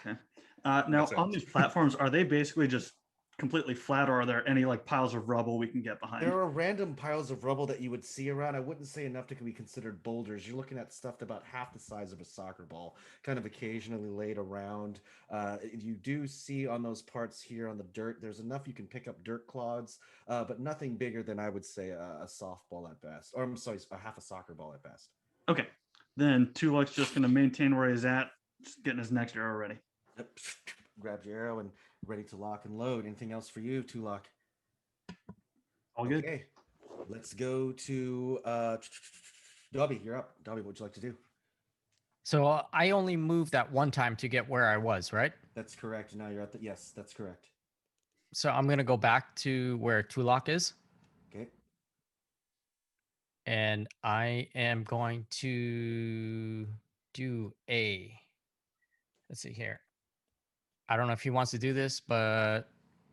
Okay. Now, on these platforms, are they basically just completely flat, or are there any like piles of rubble we can get behind? There are random piles of rubble that you would see around. I wouldn't say enough to be considered boulders. You're looking at stuff about half the size of a soccer ball, kind of occasionally laid around. You do see on those parts here on the dirt, there's enough you can pick up dirt clods, but nothing bigger than I would say a softball at best. Or I'm sorry, a half a soccer ball at best. Okay. Then Tulak's just going to maintain where he's at, just getting his next arrow ready. Yep. Grab your arrow and ready to lock and load. Anything else for you, Tulak? All good. Okay, let's go to Dobbie. You're up. Dobbie, what would you like to do? So I only moved that one time to get where I was, right? That's correct. Now you're at the yes, that's correct. So I'm gonna go back to where Tulak is. Okay. And I am going to do a. Let's see here. I don't know if he wants to do this, but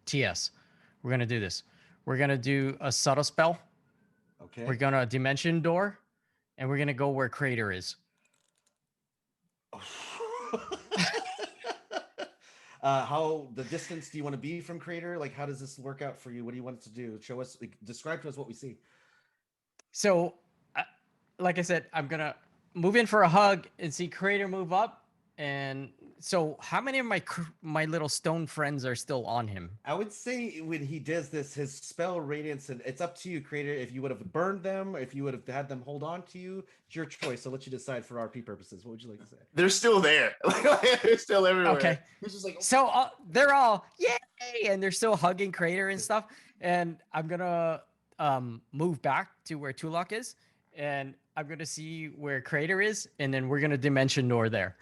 TS, we're gonna do this. We're gonna do a subtle spell. Okay. We're gonna dimension door, and we're gonna go where Crater is. How the distance do you want to be from Crater? Like, how does this work out for you? What do you want us to do? Show us, like, describe to us what we see. So, like I said, I'm gonna move in for a hug and see Crater move up. And so, how many of my little stone friends are still on him? I would say when he does this, his spell radiance, and it's up to you, Crater. If you would have burned them, or if you would have had them hold on to you, it's your choice. I'll let you decide for RP purposes. What would you like to say? They're still there. They're still everywhere. Okay. It's just like, So they're all yay, and they're still hugging Crater and stuff. And I'm gonna move back to where Tulak is, and I'm gonna see where Crater is, and then we're gonna dimension door there.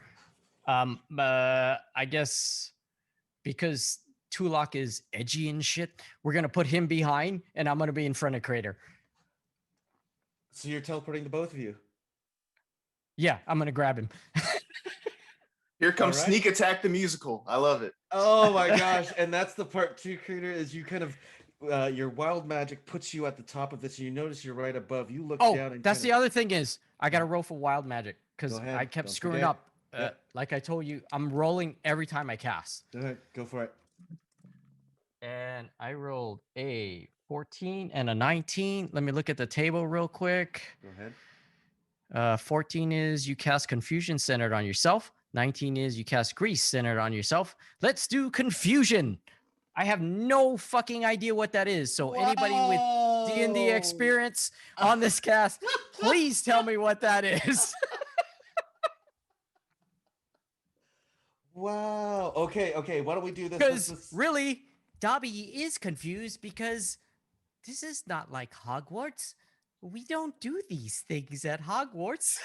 I guess because Tulak is edgy and shit, we're gonna put him behind, and I'm gonna be in front of Crater. So you're teleporting to both of you? Yeah, I'm gonna grab him. Here comes All right. Sneak Attack the musical. I love it. Oh my gosh. And that's the part too, Crater, is you kind of your wild magic puts you at the top of this, and you notice you're right above. You look down and that's the other thing is I gotta roll for wild magic because I kept Don't screwing forget. up. Like I told you, I'm rolling every time I cast. Go ahead, go for it. And I rolled a 14 and a 19. Let me look at the table real quick. Go ahead. 14 is you cast confusion centered on yourself. 19 is you cast grease centered on yourself. Let's do confusion. I have no fucking idea what that is. So anybody with D&D experience on this cast, please tell me what that is. Wow. Okay. Why don't we do this? Because really, Dobbie is confused because this is not like Hogwarts. We don't do these things at Hogwarts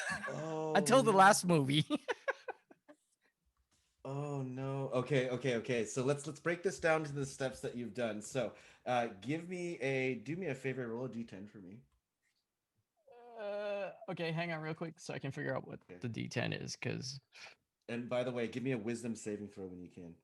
until the last movie. Oh no. Okay. So let's break this down to the steps that you've done. So do me a favor, roll a D10 for me. Okay, hang on real quick so I can figure out what the D10 is, because. And by the way, give me a wisdom saving throw when you can.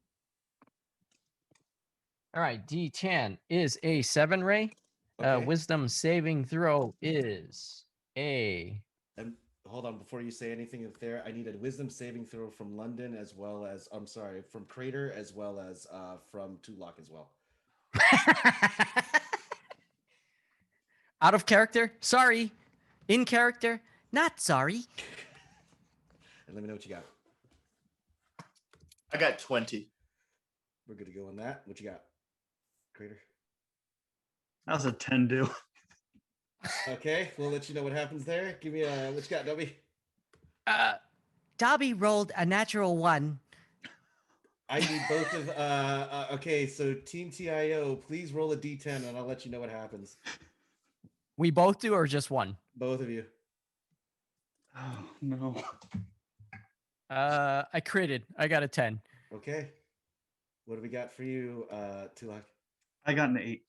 All right, D10 is a 7, Ray. Okay. Wisdom saving throw is a. And hold on, before you say anything there, I need a wisdom saving throw from London as well as from Crater as well as from Tulak as well. Out of character? Sorry. In character? Not sorry. And let me know what you got. I got 20. We're good to go on that. What you got, Crater? That was a 10-do. Okay, we'll let you know what happens there. Give me what you got, Dobbie. Dobbie rolled a natural 1. I need both of. Okay, so Team TIO, please roll a d10, and I'll let you know what happens. We both do, or just one? Both of you. Oh no. I critted. I got a 10. Okay. What do we got for you, Tulak? I got an 8.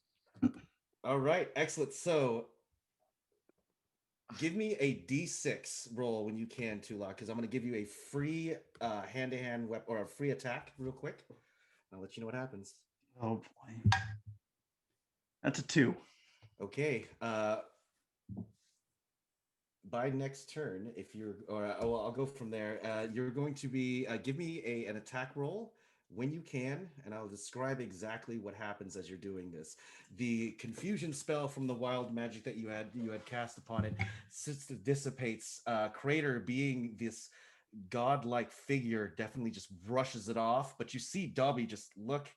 All right, excellent. So, give me a d6 roll when you can, Tulak, because I'm going to give you a free hand-to-hand weapon or a free attack real quick. I'll let you know what happens. Oh boy. That's a 2. Okay. By next turn, if you're, or well, I'll go from there. You're going to be give me an attack roll when you can, and I'll describe exactly what happens as you're doing this. The confusion spell from the wild magic that you had cast upon it dissipates. Crater, being this godlike figure, definitely just brushes it off. But you see Dobbie just look.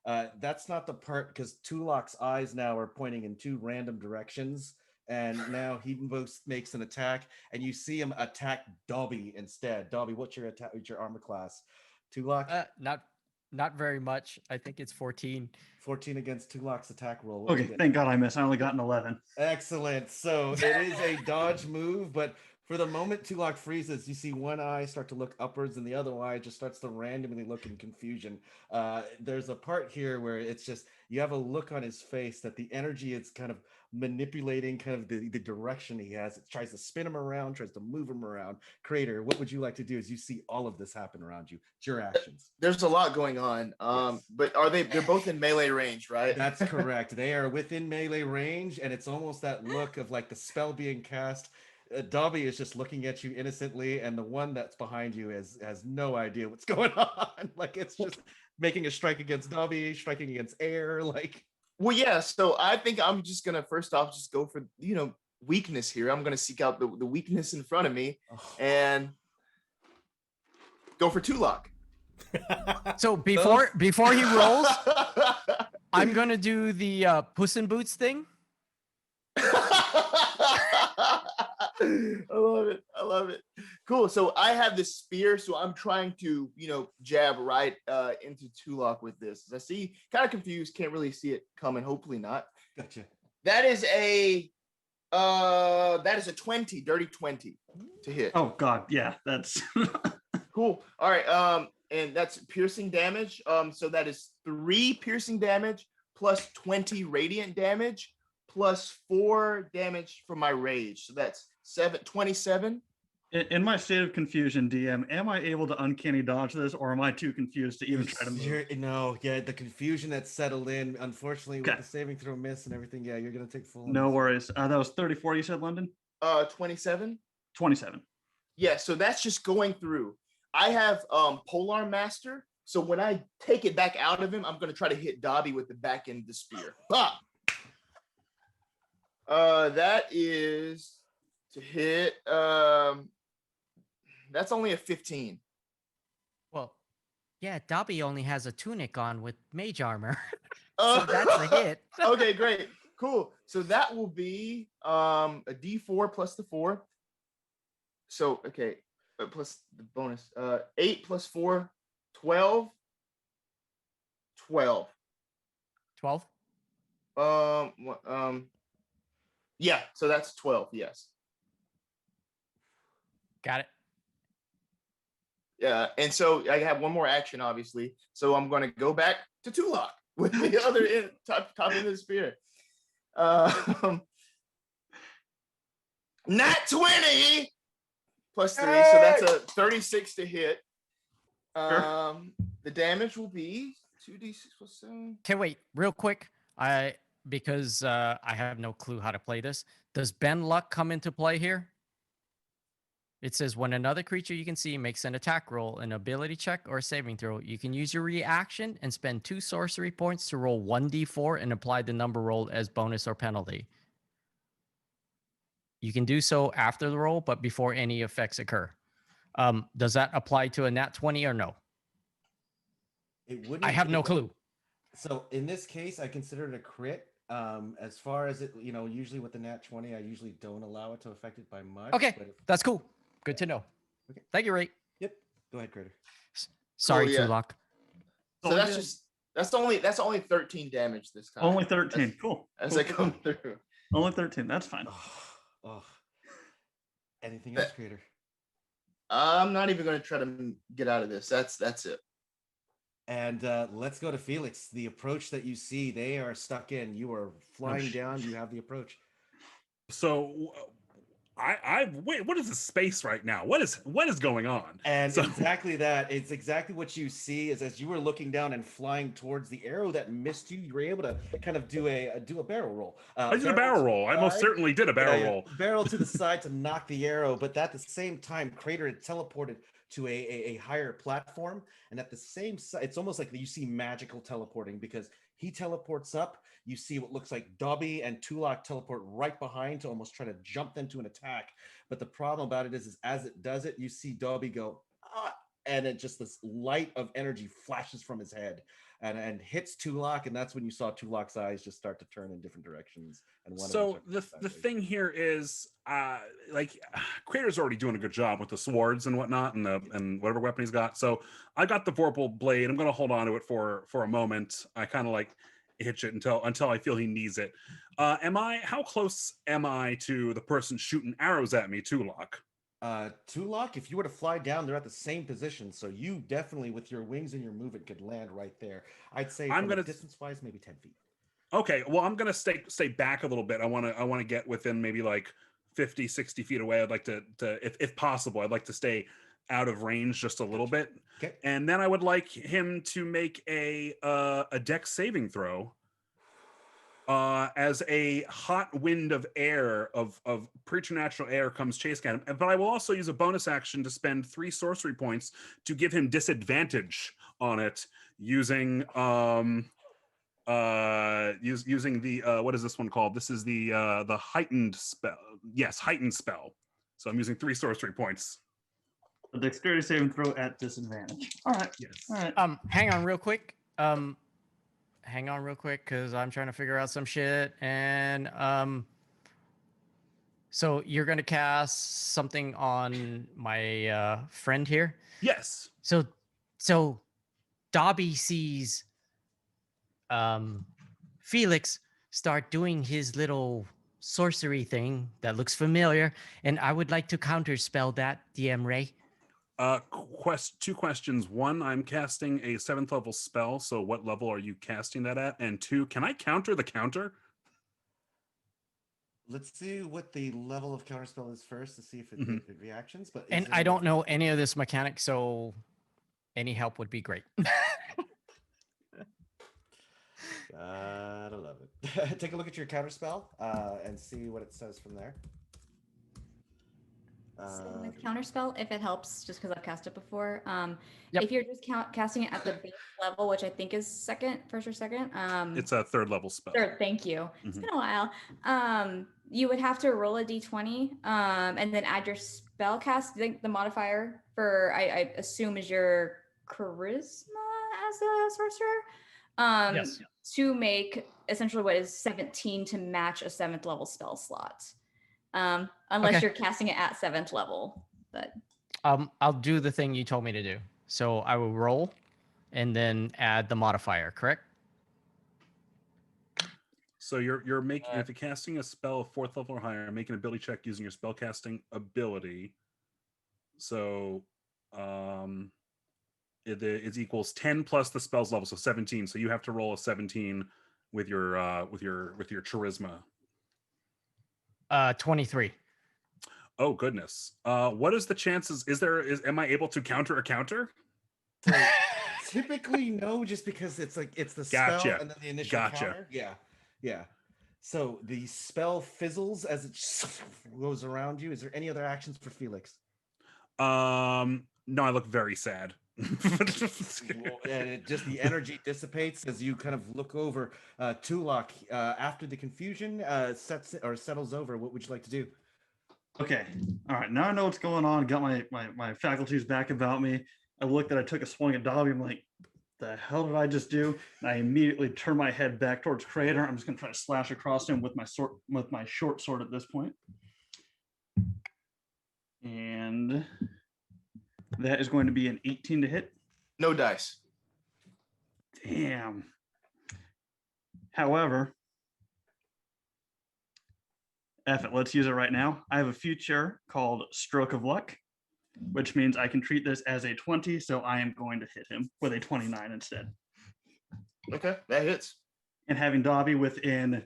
That's not the part, because Tulak's eyes now are pointing in 2 random directions. And now he makes an attack, and you see him attack Dobbie instead. Dobbie, what's your attack? What's your armor class? Tulak? Not very much. I think it's 14. 14 against Tulak's attack roll. What'd you Okay, get? thank God I missed. I only got an 11. Excellent. So it is a dodge move, but for the moment Tulak freezes, you see one eye start to look upwards, and the other eye just starts to randomly look in confusion. There's a part here where it's just, you have a look on his face that the energy is kind of manipulating kind of the direction he has. It tries to spin him around, tries to move him around. Crater, what would you like to do as you see all of this happen around you? It's your actions. There's a lot going on. Yes. But they're both in melee range, right? That's correct. They are within melee range, and it's almost that look of like the spell being cast. Dobbie is just looking at you innocently, and the one that's behind you has no idea what's going on. Like, it's just making a strike against Dobbie, striking against air, like. Well, yeah. So I think I'm just gonna first off just go for weakness here. I'm gonna seek out the weakness in front of me and go for Tulak. So before he rolls, I'm gonna do the Puss in Boots thing. I love it. Cool. So I have this spear, so I'm trying to, jab right into Tulak with this. As I see, kind of confused, can't really see it coming. Hopefully not. Gotcha. That is a 20, dirty 20 to hit. Oh God, yeah, that's Cool. All right. And that's piercing damage. So that is 3 piercing damage plus 20 radiant damage plus 4 damage from my rage. So that's 27. in my state of confusion, DM. Am I able to uncanny dodge this, or am I too confused to even try to move? No, yeah, the confusion that's settled in. Unfortunately, with the saving throw miss and everything, yeah, you're gonna take full. No worries. That was 34. You said, London? 27. 27. Yeah. So that's just going through. I have Polar Master. So when I take it back out of him, I'm gonna try to hit Dobbie with the back end of the spear. Bah! That is to hit. That's only a 15. Well, yeah, Dobbie only has a tunic on with mage armor. So that's a hit. Okay, great. Cool. So that will be a D4 plus the 4. So, okay, plus the bonus. 8 plus 4, 12. 12. 12? Yeah, so that's 12, yes. Got it. Yeah, and so I have one more action, obviously. So I'm going to go back to Tulak with the other top end of the spear. Nat 20 plus 3, so that's a 36 to hit. The damage will be 2d6 plus 7. Okay, wait, real quick. Because I have no clue how to play this. Does Ben Luck come into play here? It says when another creature you can see makes an attack roll, an ability check, or a saving throw, you can use your reaction and spend 2 sorcery points to roll 1d4 and apply the number rolled as bonus or penalty. You can do so after the roll, but before any effects occur. Does that apply to a nat 20 or no? It wouldn't. I have no clue. So in this case, I consider it a crit. As far as it, usually with the nat 20, I usually don't allow it to affect it by much. Okay, but that's cool. Good to know. Okay. Thank you, Ray. Yep. Go ahead, Critter. Sorry, yeah. Tulak. So that's only 13 damage this time. Only 13. Cool. As I come through. Only 13. That's fine. Oh. Anything else, Critter? I'm not even going to try to get out of this. That's it. And let's go to Felex. The approach that you see, they are stuck in. You are flying down. You have the approach. So wait, what is the space right now? What is going on? And exactly that. It's exactly what you see is as you were looking down and flying towards the arrow that missed you, you were able to kind of do a barrel roll. I did a barrel roll. I most certainly did a barrel roll. Barrel to the side to knock the arrow, but at the same time, Crater had teleported to a higher platform, and at the same side, it's almost like you see magical teleporting because he teleports up. You see what looks like Dobbie and Tulak teleport right behind to almost try to jump them to an attack. But the problem about it is as it does it, you see Dobbie go, and it just this light of energy flashes from his head and hits Tulak, and that's when you saw Tulak's eyes just start to turn in different directions. And so the thing here is, Crater's already doing a good job with the swords and whatnot, and whatever weapon he's got. So I got the Vorpal blade. I'm going to hold on to it for a moment. I kind of like hitch it until I feel he needs it. How close am I to the person shooting arrows at me, Tulak? Tulak, if you were to fly down, they're at the same position, so you definitely, with your wings and your movement, could land right there. I'd say distance-wise, maybe 10 feet. Okay, well, I'm gonna stay back a little bit. I want to get within maybe like 50, 60 feet away. I'd like to if possible, I'd like to stay out of range just a little bit. Okay. And then I would like him to make a dex saving throw. As a hot wind of air of preternatural air comes chasing at him, but I will also use a bonus action to spend 3 sorcery points to give him disadvantage on it using using the what is this one called? This is the heightened spell. Yes, heightened spell. So I'm using 3 sorcery points. A dexterity saving throw at disadvantage. All right. Yes. All right. Hang on real quick. Because I'm trying to figure out some shit. And so you're going to cast something on my friend here? Yes. So Dobbie sees Felex start doing his little sorcery thing that looks familiar, and I would like to counterspell that, DM Ray. 2 questions. 1, I'm casting a 7th level spell, so what level are you casting that at? And 2, can I counter the counter? Let's see what the level of counterspell is first to see if it reactions. But and I don't know any of this mechanic, so any help would be great. Gotta love it. Take a look at your counterspell and see what it says from there. So with counterspell, if it helps, just because I've cast it before, Yep. if you're just casting it at the base level, which I think is first or second, It's a 3rd level spell. third. Thank you. It's been a while. You would have to roll a d20, and then add your spell cast. I think the modifier for I assume is your charisma as a sorcerer. Yes. To make essentially what is 17 to match a 7th level spell slot. Unless you're casting it at 7th level, but I'll do the thing you told me to do. So I will roll and then add the modifier, correct? So you're making if you're casting a spell of 4th level or higher, making an ability check using your spellcasting ability. So it equals 10 plus the spell's level, so 17. So you have to roll a 17 with your charisma. 23. Oh goodness. What is the chances? Am I able to counter a counter? Typically no, just because it's the Gotcha. spell and then the initial counter. Yeah. So the spell fizzles as it goes around you. Is there any other actions for Felex? No, I look very sad. And the energy dissipates as you kind of look over. Tulak, after the confusion settles over, what would you like to do? Okay. All right. Now I know what's going on. Got my faculties back about me. I looked at, I took a swing at Dobbie. I'm like, the hell did I just do? And I immediately turn my head back towards Crater. I'm just going to try to slash across him with my short sword at this point. And That is going to be an 18 to hit. No dice. Damn. However, F it, let's use it right now. I have a feature called Stroke of Luck, which means I can treat this as a 20, so I am going to hit him with a 29 instead. Okay, that hits. And having Dobbie within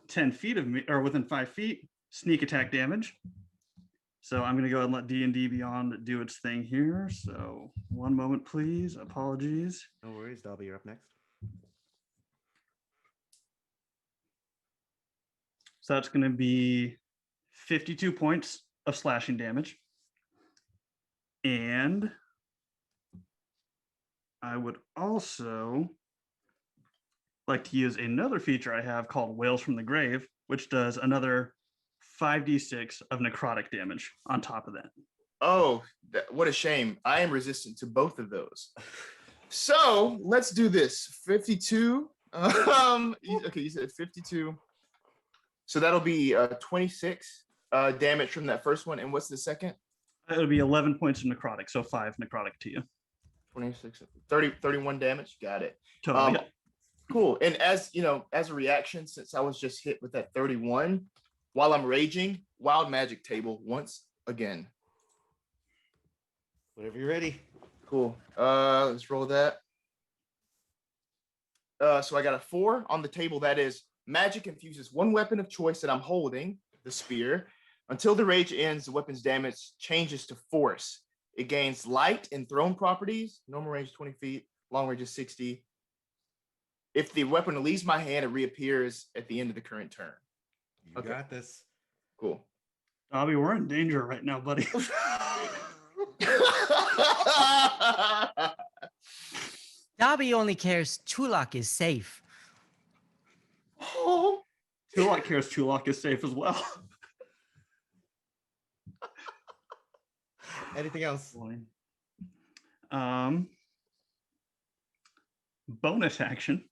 10 feet of me, or within 5 feet, sneak attack damage. So I'm going to go ahead and let D&D Beyond do its thing here. So one moment, please. Apologies. No worries, Dobbie, you're up next. So that's going to be 52 points of slashing damage. And I would also like to use another feature I have called Wails from the Grave, which does another 5d6 of necrotic damage on top of that. Oh, what a shame. I am resistant to both of those. So let's do this. 52. Okay, you said 52. So that'll be 26 damage from that first one. And what's the second? It'll be 11 points of necrotic, so 5 necrotic to you. 26, 30, 31 damage. Got it. Totally. Cool. And as you know, as a reaction, since I was just hit with that 31, while I'm raging, wild magic table once again. Whenever you're ready. Cool. Let's roll that. So I got a 4 on the table. That is magic infuses one weapon of choice that I'm holding, the spear. Until the rage ends, the weapon's damage changes to force. It gains light and thrown properties. Normal range 20 feet, long range is 60. If the weapon leaves my hand, it reappears at the end of the current turn. You got this. Cool. Dobbie, we're in danger right now, buddy. Dobbie only cares Tulak is safe. Oh. Tulak cares Tulak is safe as well. Anything else? Bonus action.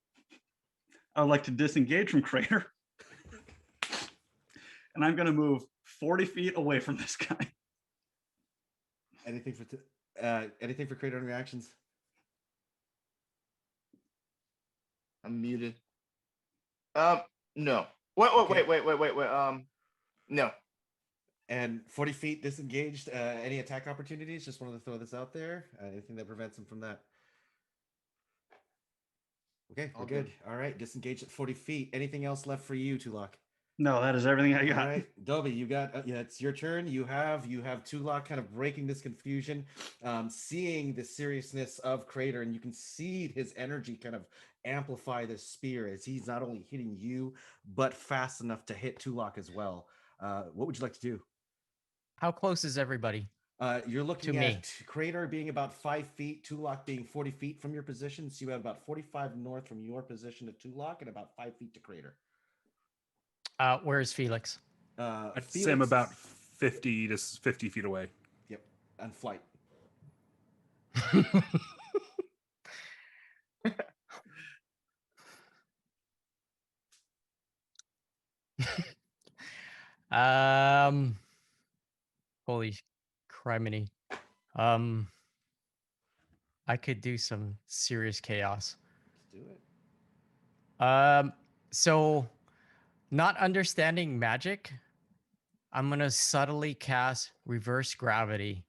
I would like to disengage from Crater. And I'm going to move 40 feet away from this guy. Anything for Crater on reactions? I'm muted. No. Wait. No. And 40 feet disengaged. Any attack opportunities? Just wanted to throw this out there. Anything that prevents him from that? Okay, we're good. All right, disengaged at 40 feet. Anything else left for you, Tulak? No, that is everything I got. All right, Dobbie, you got. Yeah, it's your turn. You have Tulak kind of breaking this confusion, seeing the seriousness of Crater, and you can see his energy kind of amplify this spear as he's not only hitting you, but fast enough to hit Tulak as well. What would you like to do? How close is everybody? You're looking To at me. Crater being about 5 feet, Tulak being 40 feet from your position. So you have about 45 north from your position to Tulak and about 5 feet to Crater. Where is Felix? I'd say I'm about 50 to 50 feet away. Yep, on flight. Holy criminy. I could do some serious chaos. Let's do it. So not understanding magic, I'm gonna subtly cast reverse gravity.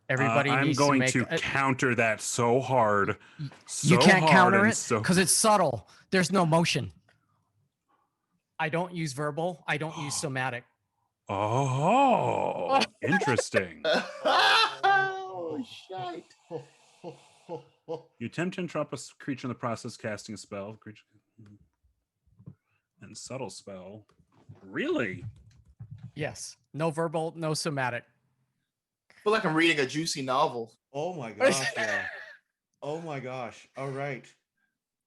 Everybody I'm needs going to make counter that so hard. you can't hard counter and it so- because it's subtle. There's no motion. I don't use verbal. I don't use somatic. Oh, interesting. Oh, shite. You attempt to interrupt a creature in the process casting a spell. Creature and subtle spell. Really? Yes. No verbal, no somatic. I feel like I'm reading a juicy novel. Oh my gosh, yeah. Oh my gosh. All right.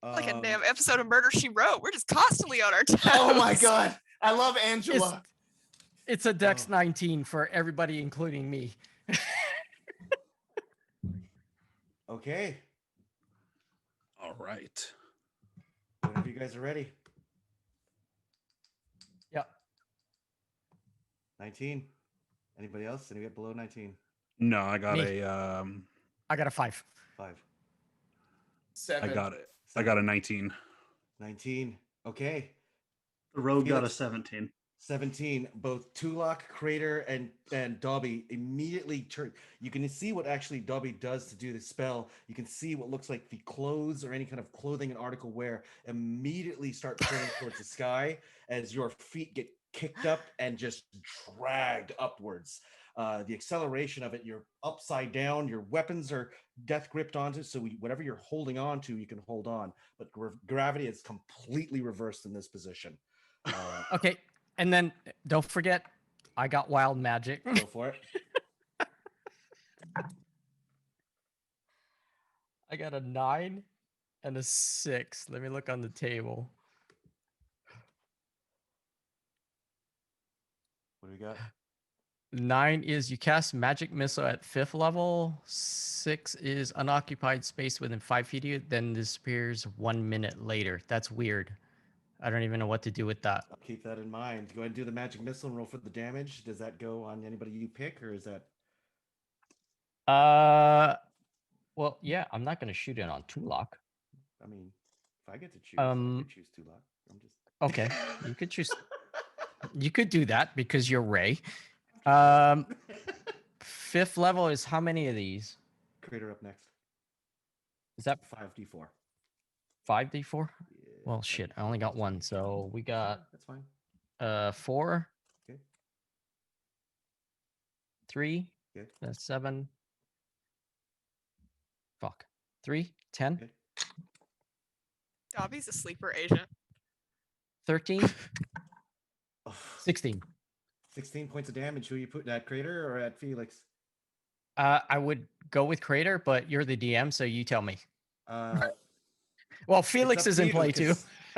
Like a damn episode of Murder, She Wrote. We're just constantly on our toes. Oh my god. I love Angela. It's a Dex 19 for everybody, including me. Okay. All right. Whenever you guys are ready. Yep. 19. Anybody else? Anybody below 19? No, I got Me. a I got a 5. 5. 7. I got it. I got a 19. 19. Okay. The rogue got a Felix. 17. 17. Both Tulak, Crater, and Dobbie immediately turn. You can see what actually Dobbie does to do the spell. You can see what looks like the clothes or any kind of clothing and article wear immediately start turning towards the sky as your feet get kicked up and just dragged upwards. The acceleration of it, you're upside down, your weapons are death gripped onto, so whatever you're holding on to, you can hold on. But gravity is completely reversed in this position. Okay, and then don't forget, I got wild magic. Go for it. I got a 9 and a 6. Let me look on the table. What do we got? 9 is you cast magic missile at 5th level. 6 is unoccupied space within 5 feet of you, then disappears 1 minute later. That's weird. I don't even know what to do with that. I'll keep that in mind. Go ahead and do the magic missile and roll for the damage. Does that go on anybody you pick, or is that? Well, yeah, I'm not gonna shoot it on Tulak. I mean, if I get to choose, I could choose Tulak. I'm just okay. You could choose. You could do that because you're Ray. 5th level is how many of these? Crater up next. Is that 5d4? 5d4? Yeah, Well, shit, I only got 1, so we got that's fine. 4. Okay. 3. Okay. That's 7. Fuck. 3, 10, Okay. Dobbie's a sleeper agent. 13, 16. 16 points of damage. Who are you putting at, Crater or at Felix? I would go with Crater, but you're the DM, so you tell me. Well, Felix is in play too.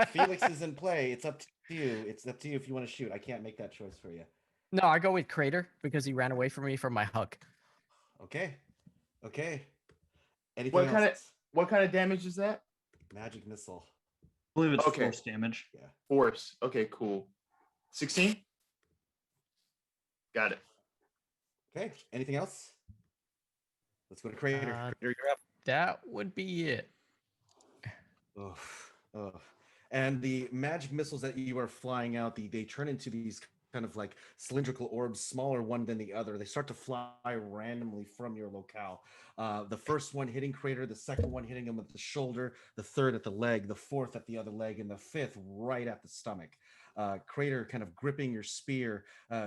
Felix is in play. It's up to you. It's up to you if you want to shoot. I can't make that choice for you. No, I go with Crater because he ran away from me from my hug. Okay. Okay. Anything else? What kind of damage is that? Magic missile. I believe it's Okay. force damage. Yeah. Force. Okay, cool. 16? Got it. Okay. Anything else? Let's go to Crater. Crater, you're up. That would be it. Oh, oh. And the magic missiles that you are flying out, they turn into these kind of like cylindrical orbs, smaller one than the other. They start to fly randomly from your locale. The first one hitting Crater, the second one hitting him at the shoulder, the third at the leg, the fourth at the other leg, and the fifth right at the stomach. Crater kind of gripping your spear.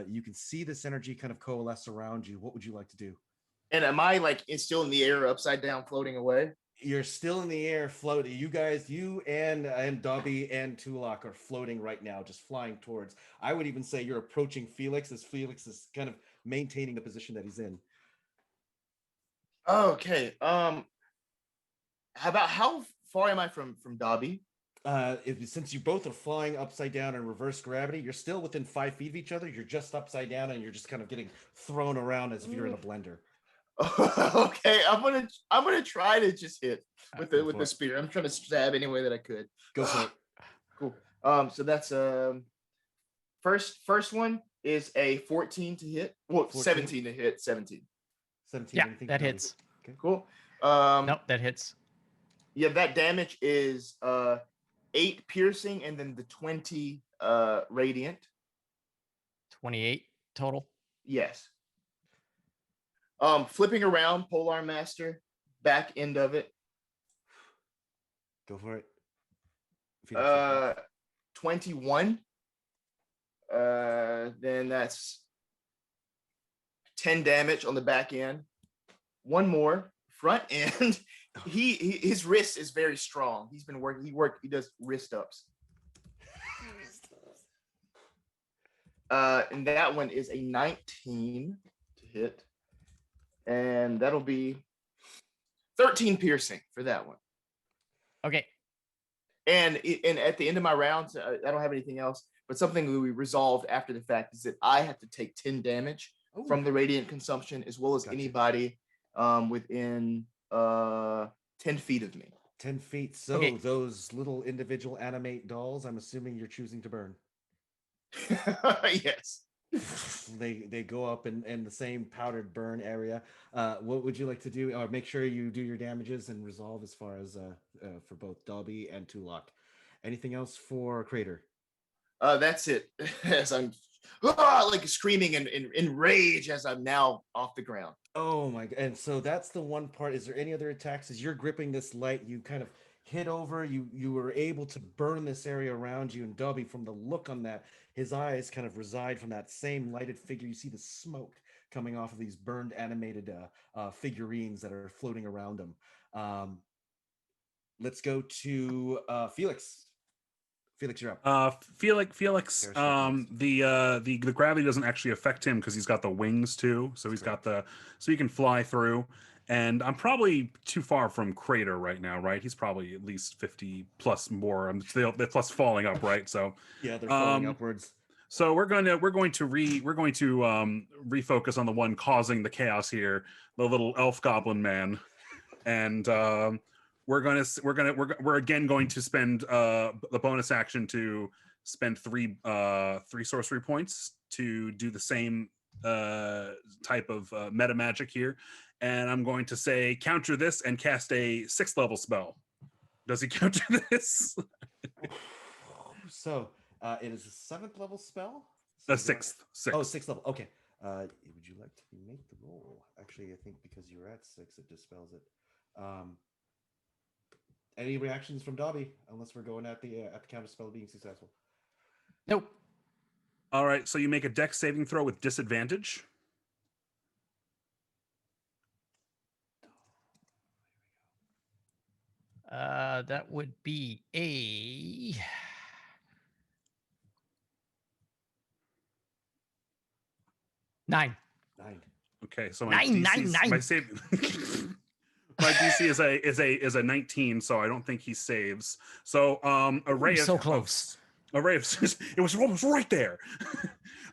You can see this energy kind of coalesce around you. What would you like to do? And am I like still in the air, upside down, floating away? You're still in the air, floating. You guys, you and Dobbie and Tulak are floating right now, just flying towards. I would even say you're approaching Felix as Felix is kind of maintaining the position that he's in. Okay. How far am I from Dobbie? Since you both are flying upside down in reverse gravity, you're still within 5 feet of each other. You're just upside down, and you're just kind of getting thrown around as if you're in a blender. Okay, I'm gonna try to just hit with the spear. I'm trying to stab any way that I could. Go for it. Cool. So that's first one is a 14 to hit. Well, 14? 17 to hit. 17. 17. Yeah, that hits. Okay. Cool. Nope, that hits. Yeah, that damage is 8 piercing and then the 20 radiant. 28 total. Yes. Flipping around, Polar Master, back end of it. Go for it. 21. Then that's 10 damage on the back end. One more front end. His wrist is very strong. He's been working. He does wrist ups. And that one is a 19 to hit. And that'll be 13 piercing for that one. Okay. And at the end of my rounds, I don't have anything else, but something that we resolved after the fact is that I have to take 10 damage from the radiant consumption, as well as anybody within 10 feet of me. 10 feet. So those little individual animate dolls, I'm assuming you're choosing to burn. Yes. They go up in the same powdered burn area. What would you like to do? Or make sure you do your damages and resolve as far as for both Dobbie and Tulak. Anything else for Crater? That's it. As I'm like screaming in rage as I'm now off the ground. Oh my god. And so that's the one part. Is there any other attacks? As you're gripping this light, you kind of hit over, you were able to burn this area around you, and Dobbie, from the look on that, his eyes kind of reside from that same lighted figure. You see the smoke coming off of these burned animated figurines that are floating around him. Let's go to Felix. Felix, you're up. Felix, Keres, the gravity doesn't actually affect him because he's got the wings too. So he's got so he can fly through. And I'm probably too far from Crater right now, right? He's probably at least 50 plus more. They're plus falling up, right? So yeah, they're falling upwards. So we're going to refocus on the one causing the chaos here, the little elf goblin man, and we're again going to spend the bonus action to spend three sorcery points to do the same type of meta magic here, and I'm going to say counter this and cast a 6th level spell. Does he counter this? So it is a 7th level spell. A sixth. Oh, 6th level. Okay. Would you like to make the roll? Actually, I think because you're at 6, it dispels it. Any reactions from Dobbie? Unless we're going at the counter spell being successful. Nope. All right. So you make a dex saving throw with disadvantage. That would be a 9. Okay, so my DC is a 19, so I don't think he saves. So a ray of so close. A ray of it was almost right there.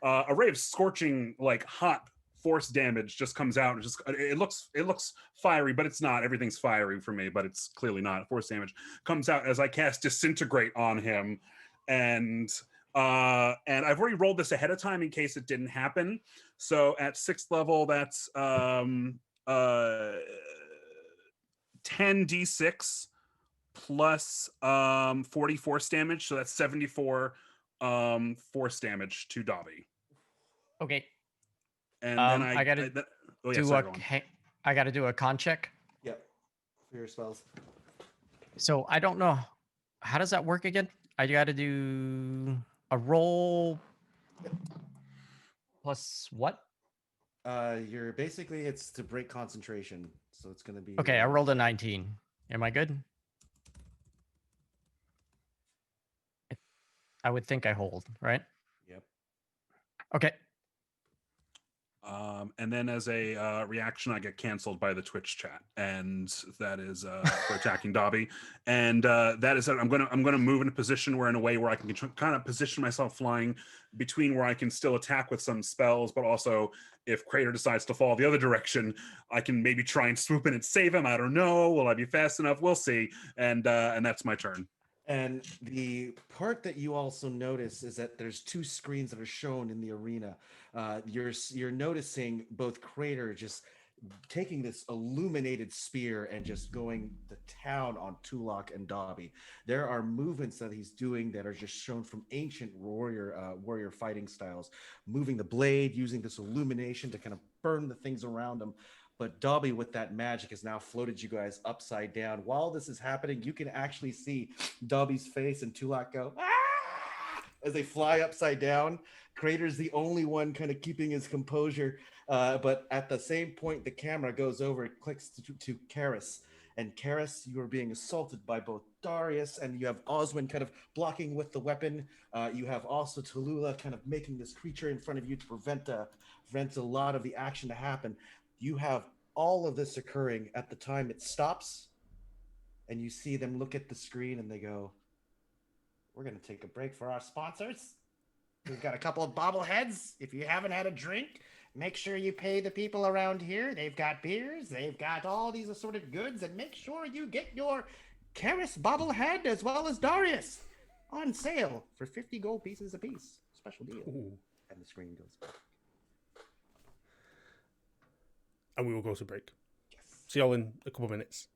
A ray of scorching, like hot force damage just comes out. And it looks fiery, but it's not. Everything's fiery for me, but it's clearly not. Force damage comes out as I cast Disintegrate on him, and I've already rolled this ahead of time in case it didn't happen. So at 6th level, that's 10d6 plus 40 force damage. So that's 74 force damage to Dobbie. Okay. And then I gotta I gotta do a con check. Yep. For your spells. So I don't know. How does that work again? I gotta do a roll plus what? You're basically, it's to break concentration, so it's gonna be. Okay, I rolled a 19. Am I good? I would think I hold, right? Yep. Okay. And then as a reaction, I get canceled by the Twitch chat, and that is for attacking Dobbie. And that is that I'm gonna move in a position where, in a way, where I can kind of position myself flying between where I can still attack with some spells, but also if Crater decides to fall the other direction, I can maybe try and swoop in and save him. I don't know. Will I be fast enough? We'll see. And that's my turn. And the part that you also notice is that there's 2 screens that are shown in the arena. You're noticing both Crater just taking this illuminated spear and just going to town on Tulak and Dobbie. There are movements that he's doing that are just shown from ancient warrior fighting styles, moving the blade, using this illumination to kind of burn the things around him. But Dobbie, with that magic, has now floated you guys upside down. While this is happening, you can actually see Dobbie's face and Tulak go, "Ah!" as they fly upside down. Crater's the only one kind of keeping his composure. But at the same point, the camera goes over, it clicks to Keres. And Keres, you are being assaulted by both Darius, and you have Oswin kind of blocking with the weapon. You have also Tallulah kind of making this creature in front of you to prevent a lot of the action to happen. You have all of this occurring at the time it stops, and you see them look at the screen and they go, "We're going to take a break for our sponsors. We've got a couple of bobbleheads. If you haven't had a drink, make sure you pay the people around here. They've got beers, they've got all these assorted goods, and make sure you get your Keres bobblehead as well as Darius on sale for 50 gold pieces a piece. Special deal." Ooh. and the screen goes black. And we will go to break. Yes. See y'all in a couple of minutes.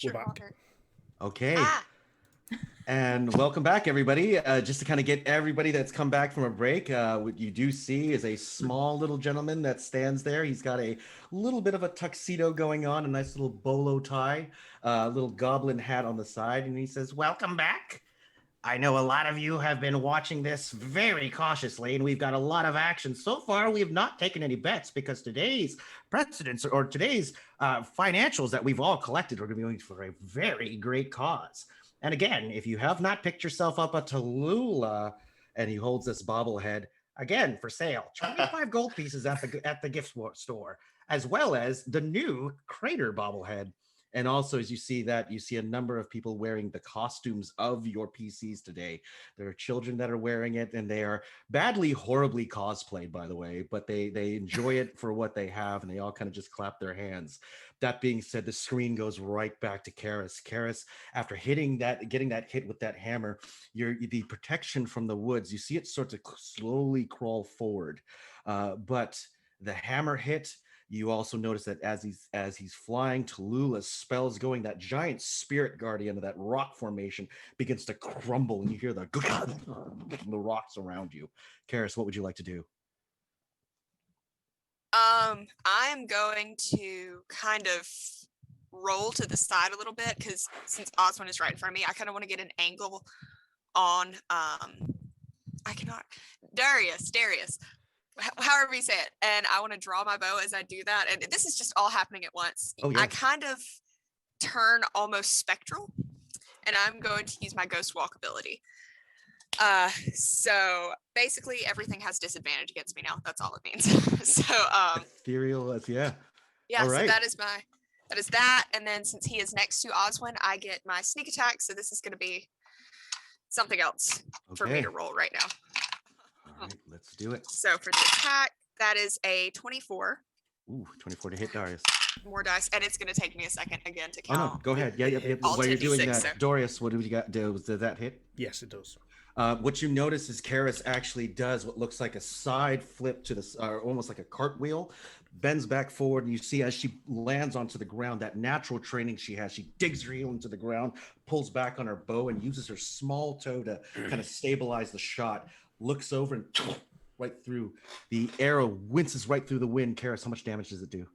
We're back. Water. Okay. Ah, And welcome back, everybody. Just to kind of get everybody that's come back from a break, what you do see is a small little gentleman that stands there. He's got a little bit of a tuxedo going on, a nice little bolo tie, a little goblin hat on the side, and he says, "Welcome back. I know a lot of you have been watching this very cautiously, and we've got a lot of action. So far, we have not taken any bets because today's precedents or today's financials that we've all collected are going for a very great cause. And again, if you have not picked yourself up a Tallulah," and he holds this bobblehead, again for sale, 25 gold pieces at the gift store, as well as the new Crater bobblehead. And also, as you see a number of people wearing the costumes of your PCs today. There are children that are wearing it, and they are badly, horribly cosplayed, by the way, but they enjoy it for what they have, and they all kind of just clap their hands. That being said, the screen goes right back to Keres. Keres, after getting that hit with that hammer, the protection from the woods, you see it start to slowly crawl forward. But the hammer hit. You also notice that as he's flying, Tallulah's spells going, that giant spirit guardian of that rock formation begins to crumble, and you hear the rocks around you. Keres, what would you like to do? I'm going to kind of roll to the side a little bit because since Oswin is right in front of me, I kind of want to get an angle on I cannot Darius. However you say it, and I want to draw my bow as I do that, and this is just all happening at once. Oh, yeah. I kind of turn almost spectral, and I'm going to use my ghost walk ability. So basically everything has disadvantage against me now. That's all it means. So Ethereal, yeah. Yeah, all right. So that is that, and then since he is next to Oswin, I get my sneak attack, so this is going to be something else for me to roll right now. All right, let's do it. So for the attack, that is a 24. Ooh, 24 to hit Darius. More dice, and it's going to take me a second again to count. Oh no, go ahead. Yeah. All While you're doing 10d6, that, so. Darius, what do we got? Does that hit? Yes, it does. What you notice is Keres actually does what looks like a side flip to the, almost like a cartwheel, bends back forward, and you see as she lands onto the ground, that natural training she has, she digs her heel into the ground, pulls back on her bow, and uses her small toe to kind of stabilize the shot, looks over and right through. The arrow winces right through the wind. Keres, how much damage does it do?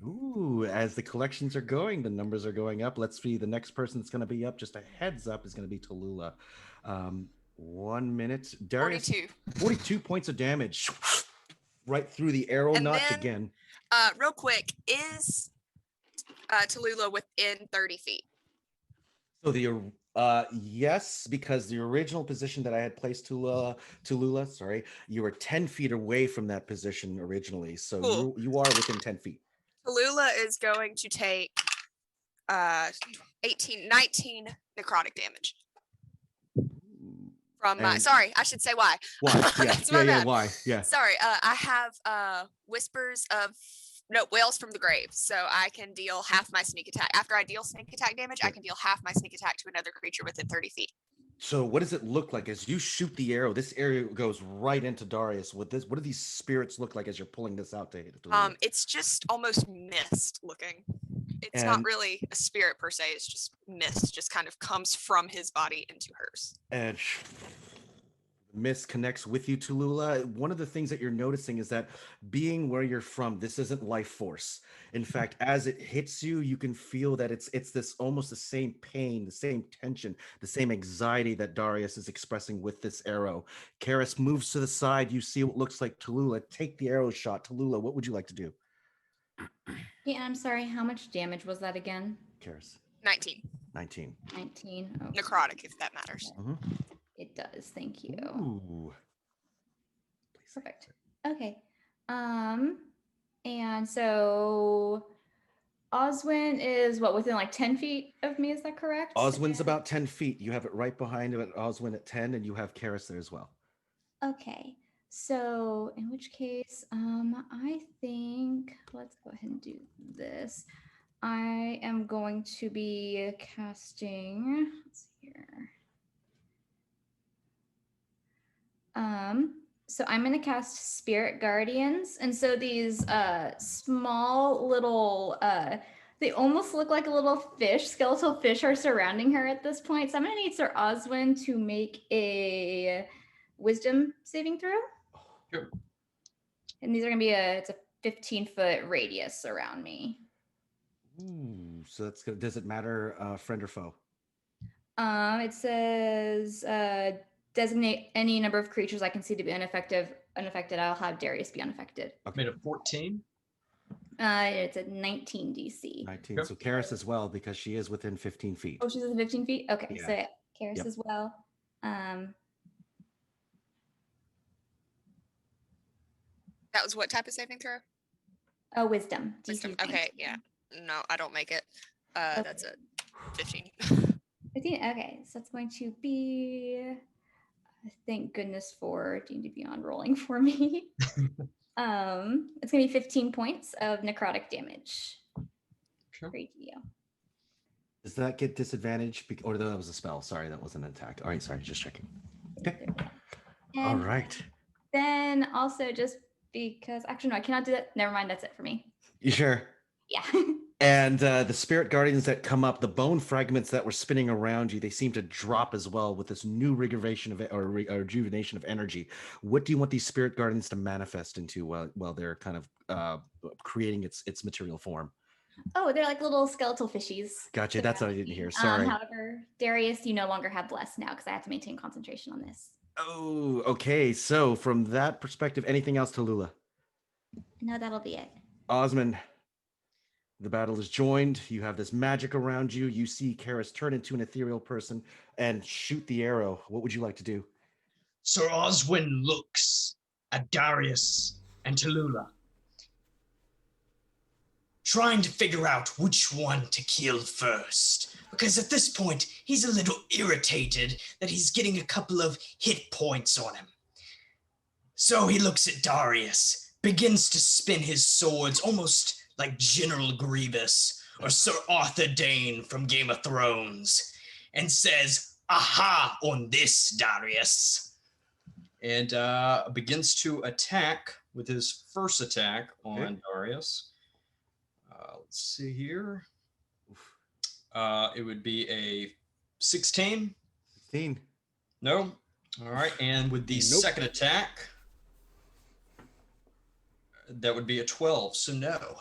Ooh, as the collections are going, the numbers are going up. Let's see, the next person that's going to be up, just a heads up, is going to be Tallulah. 1 minute. Darius, 42 points of damage. Right through the arrow notch again. Real quick, is Tallulah within 30 feet? So yes, because the original position that I had placed Tallulah, sorry, you were 10 feet away from that position originally. So cool. you are within 10 feet. Tallulah is going to take 19 necrotic damage. From my, sorry, I should say why. Why? Yeah, why? Yeah. Sorry, I have whispers of wails from the grave, so I can deal half my sneak attack. After I deal sneak attack damage, I can deal half my sneak attack to another creature within 30 feet. So what does it look like as you shoot the arrow? This arrow goes right into Darius. What do these spirits look like as you're pulling this out to hit? It's just almost mist looking. It's not really a spirit per se. It's just mist, just kind of comes from his body into hers. And mist connects with you, Tallulah. One of the things that you're noticing is that being where you're from, this isn't life force. In fact, as it hits you, you can feel that it's this almost the same pain, the same tension, the same anxiety that Darius is expressing with this arrow. Keres moves to the side. You see what looks like Tallulah. Take the arrow shot. Tallulah, what would you like to do? Yeah, I'm sorry. How much damage was that again? Keres. 19. 19. Oh. Necrotic, if that matters. Mm-hmm. It does. Thank you. Ooh. Perfect. Okay. And so Oswin is within like 10 feet of me, is that correct? Oswin's about 10 feet. You have it right behind him at Oswin at 10, and you have Keres there as well. Okay. So in which case, I think let's go ahead and do this. I am going to be casting, let's see here. So I'm going to cast Spirit Guardians. And so these small little They almost look like a little fish. Skeletal fish are surrounding her at this point. So I'm gonna need Sir Oswin to make a wisdom saving throw. Sure. And these are gonna be it's a 15-foot radius around me. Ooh, so that's good. Does it matter, friend or foe? It says designate any number of creatures I can see to be unaffected. I'll have Darius be unaffected. Made a 14. It's a 19 DC. 19. Yep. So Keres as well, because she is within 15 feet. Oh, she's at 15 feet? Okay, Yeah. so Keres Yep. as well. That was what type of saving throw? Oh, wisdom. DC Wisdom. 19. Okay, yeah. No, I don't make it. Okay. That's a 15. 15. Okay, so that's going to be. Thank goodness for D&D Beyond rolling for me. It's gonna be 15 points of necrotic damage. Sure. Great deal. Does that get disadvantage? Or that was a spell. Sorry, that wasn't an attack. All right, sorry, just checking. Okay. All And right. then also just because actually no, I cannot do that. Never mind, that's it for me. You sure? Yeah. And the spirit guardians that come up, the bone fragments that were spinning around you, they seem to drop as well with this new rejuvenation rejuvenation of energy. What do you want these spirit guardians to manifest into while they're kind of creating its material form? Oh, they're like little skeletal fishies. Gotcha. That's what I didn't hear. Sorry. However, Darius, you no longer have bless now because I have to maintain concentration on this. Oh, okay. So from that perspective, anything else, Tallulah? No, that'll be it. Osman, the battle is joined. You have this magic around you. You see Keres turn into an ethereal person and shoot the arrow. What would you like to do? Sir Oswin looks at Darius and Tallulah, trying to figure out which one to kill first. Because at this point, he's a little irritated that he's getting a couple of hit points on him. So he looks at Darius, begins to spin his swords almost like General Grievous or Sir Arthur Dane from Game of Thrones, and says, "Aha on this, Darius." And begins to attack with his first attack on Darius. Let's see here. It would be a 16. 16. No. All right. And with the second attack, that would be a 12. So no.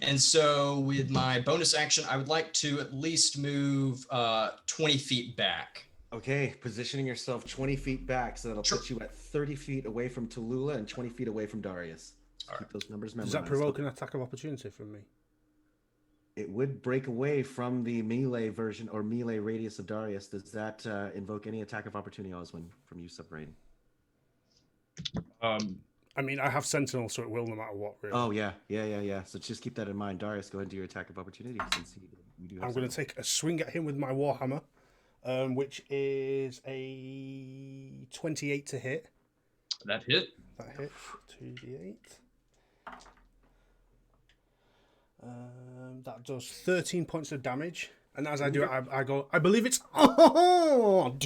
And so with my bonus action, I would like to at least move 20 feet back. Okay, positioning yourself 20 feet back, so that'll put you at 30 feet away from Tallulah and 20 feet away from Darius. Keep those numbers memorized. Does that provoke an attack of opportunity from me? It would break away from the melee version or melee radius of Darius. Does that invoke any attack of opportunity, Oswin, from you separating? I mean, I have Sentinel, so it will no matter what, really. Oh, yeah. So just keep that in mind. Darius, go ahead and do your attack of opportunity. Since you do have I'm going to take a swing at him with my Warhammer, which is a 28 to hit. That hit. That hit. 2d8. That does 13 points of damage. And as I do it, I go, I believe it's odd.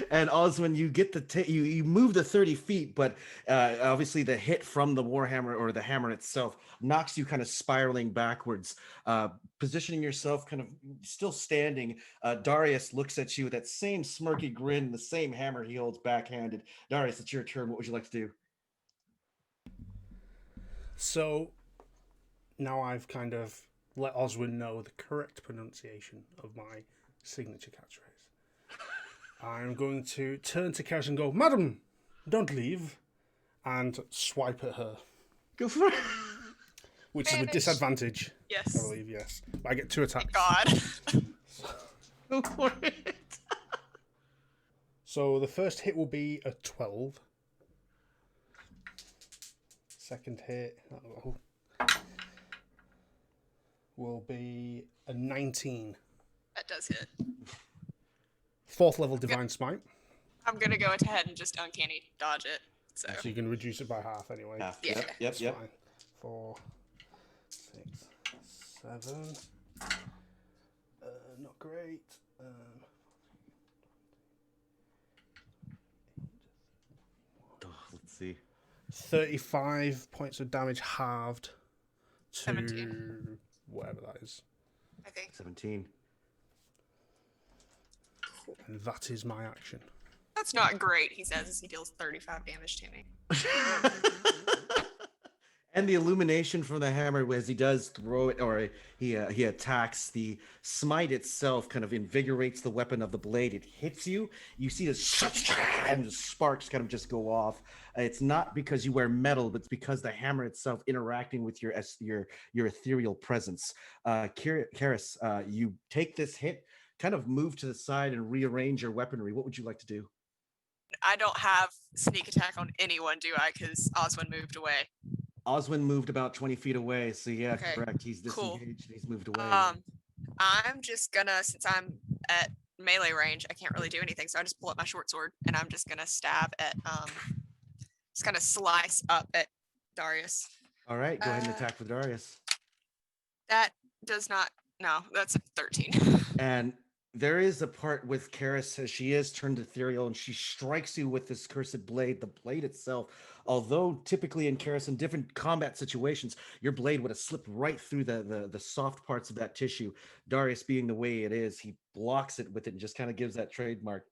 And Oswin, you get you move the 30 feet, but obviously the hit from the warhammer or the hammer itself knocks you kind of spiraling backwards, positioning yourself kind of still standing. Darius looks at you with that same smirky grin, the same hammer he holds backhanded. Darius, it's your turn. What would you like to do? So now I've kind of let Oswin know the correct pronunciation of my signature catchphrase. I'm going to turn to Keres and go, "Madam, don't leave," and swipe at her. Go for it. Which is with disadvantage. Yes. I believe, yes. I get 2 attacks. God. Go for it. So the first hit will be a 12. Second hit will be a 19. That does hit. 4th level Divine Smite. I'm going to go ahead and just uncanny dodge it. So you can reduce it by half anyway. Half. Yeah. Yep. Fine. 4, 6, 7. Not great. Let's see. 35 points of damage halved to 17. whatever that is. I think. 17. And that is my action. That's not great, he says as he deals 35 damage to me. And the illumination from the hammer, as he does throw it, or he attacks, the smite itself kind of invigorates the weapon of the blade. It hits you. You see this, and the sparks kind of just go off. It's not because you wear metal, but it's because the hammer itself interacting with your ethereal presence. Keres, you take this hit, kind of move to the side and rearrange your weaponry. What would you like to do? I don't have sneak attack on anyone, do I? Because Oswin moved away. Oswin moved about 20 feet away, so yeah, Okay, correct. He's cool. disengaged. He's moved away. I'm just gonna, since I'm at melee range, I can't really do anything, so I just pull up my short sword and I'm just gonna stab at, just kind of slice up at Darius. All right, go ahead and attack with Darius. That does not, no, that's a 13. And there is a part with Keres as she is turned ethereal and she strikes you with this cursed blade. The blade itself, although typically in Keres in different combat situations, your blade would have slipped right through the soft parts of that tissue. Darius, being the way it is, he blocks it with it and just kind of gives that trademark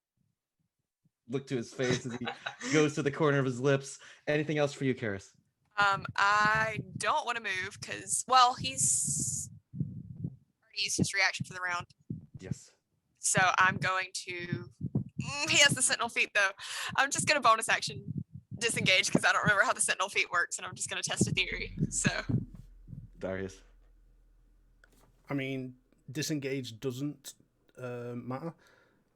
look to his face as he goes to the corner of his lips. Anything else for you, Keres? I don't want to move because, well, he's already used his reaction for the round. Yes. So I'm going to, he has the sentinel feet though. I'm just going to bonus action disengage because I don't remember how the sentinel feet works and I'm just going to test a theory. So. Darius. I mean, disengage doesn't matter.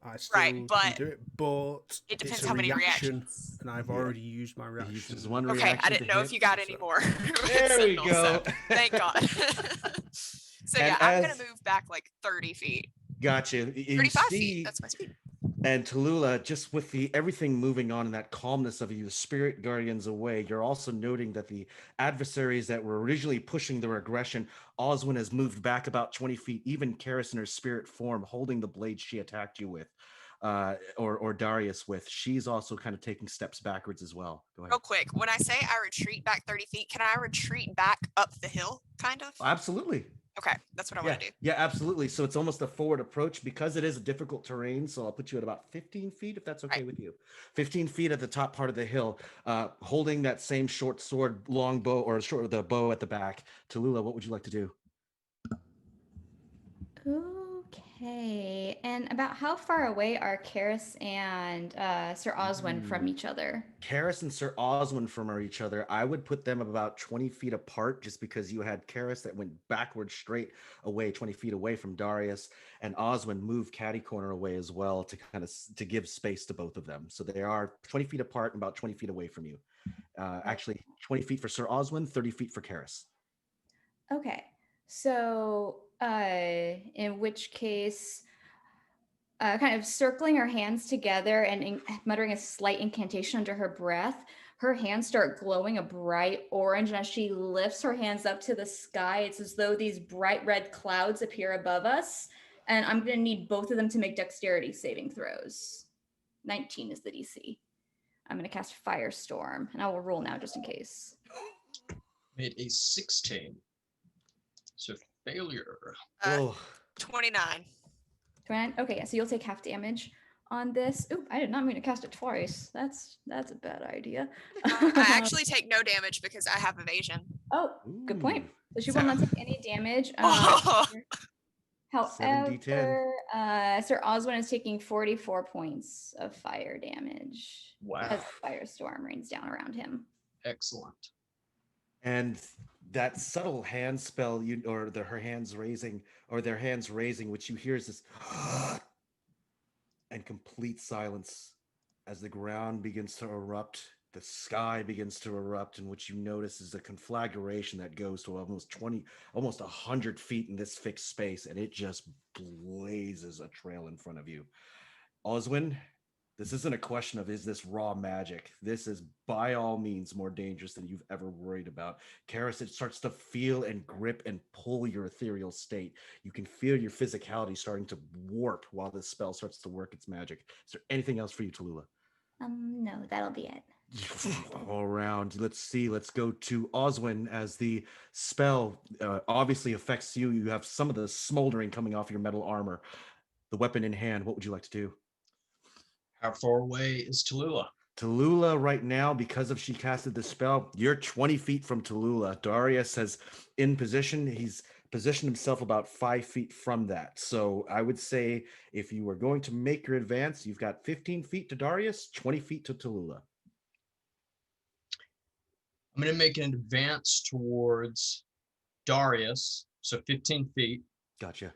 I still right, but can do it, but it depends it's a how many reaction, reactions. and I've already used my reaction. Just one Okay, reaction I didn't know hit. if you got any more. There we Sentinel, go. so thank God. So And yeah, I'm as- going to move back like 30 feet. Gotcha. 35 feet, that's my speed. And Tallulah, just with everything moving on and that calmness of you, the spirit guardians away, you're also noting that the adversaries that were originally pushing their aggression, Oswin has moved back about 20 feet, even Keres in her spirit form, holding the blade she attacked you with, or Darius with. She's also kind of taking steps backwards as well. Go ahead. Real quick, when I say I retreat back 30 feet, can I retreat back up the hill, kind of? Absolutely. Okay, that's what I want to do. Yeah, absolutely. So it's almost a forward approach because it is a difficult terrain. So I'll put you at about 15 feet, if that's okay with you. 15 feet at the top part of the hill, holding that same short sword, long bow, or the bow at the back. Tallulah, what would you like to do? Okay. And about how far away are Keres and Sir Oswin from each other? Keres and Sir Oswin from each other, I would put them about 20 feet apart just because you had Keres that went backwards straight away, 20 feet away from Darius, and Oswin moved catty corner away as well to kind of to give space to both of them. So they are 20 feet apart and about 20 feet away from you. Actually, 20 feet for Sir Oswin, 30 feet for Keres. Okay. So in which case, kind of circling her hands together and muttering a slight incantation under her breath, her hands start glowing a bright orange. And as she lifts her hands up to the sky, it's as though these bright red clouds appear above us. And I'm going to need both of them to make dexterity saving throws. 19 is the DC. I'm going to cast Firestorm, and I will roll now just in case. Made a 16. So failure. 29. 29? Okay, so you'll take half damage on this. Oop, I did not mean to cast it twice. That's a bad idea. I actually take no damage because I have evasion. Oh, good point. So she will not take any damage. However, Sir Oswin is taking 44 points of fire damage. Wow. As the firestorm rains down around him. Excellent. And that subtle hand spell, her hands raising, or their hands raising, which you hear is this and complete silence as the ground begins to erupt, the sky begins to erupt, and what you notice is a conflagration that goes to almost 100 feet in this fixed space, and it just blazes a trail in front of you. Oswin, this isn't a question of, is this raw magic? This is by all means more dangerous than you've ever worried about. Keres, it starts to feel and grip and pull your ethereal state. You can feel your physicality starting to warp while this spell starts to work its magic. Is there anything else for you, Tallulah? No, that'll be it. all around. Let's see. Let's go to Oswin as the spell obviously affects you. You have some of the smoldering coming off your metal armor. The weapon in hand. What would you like to do? How far away is Tallulah? Tallulah right now, because of she casted the spell, you're 20 feet from Tallulah. Darius has in position. He's positioned himself about 5 feet from that. So I would say if you were going to make your advance, you've got 15 feet to Darius, 20 feet to Tallulah. I'm going to make an advance towards Darius, so 15 feet. Gotcha.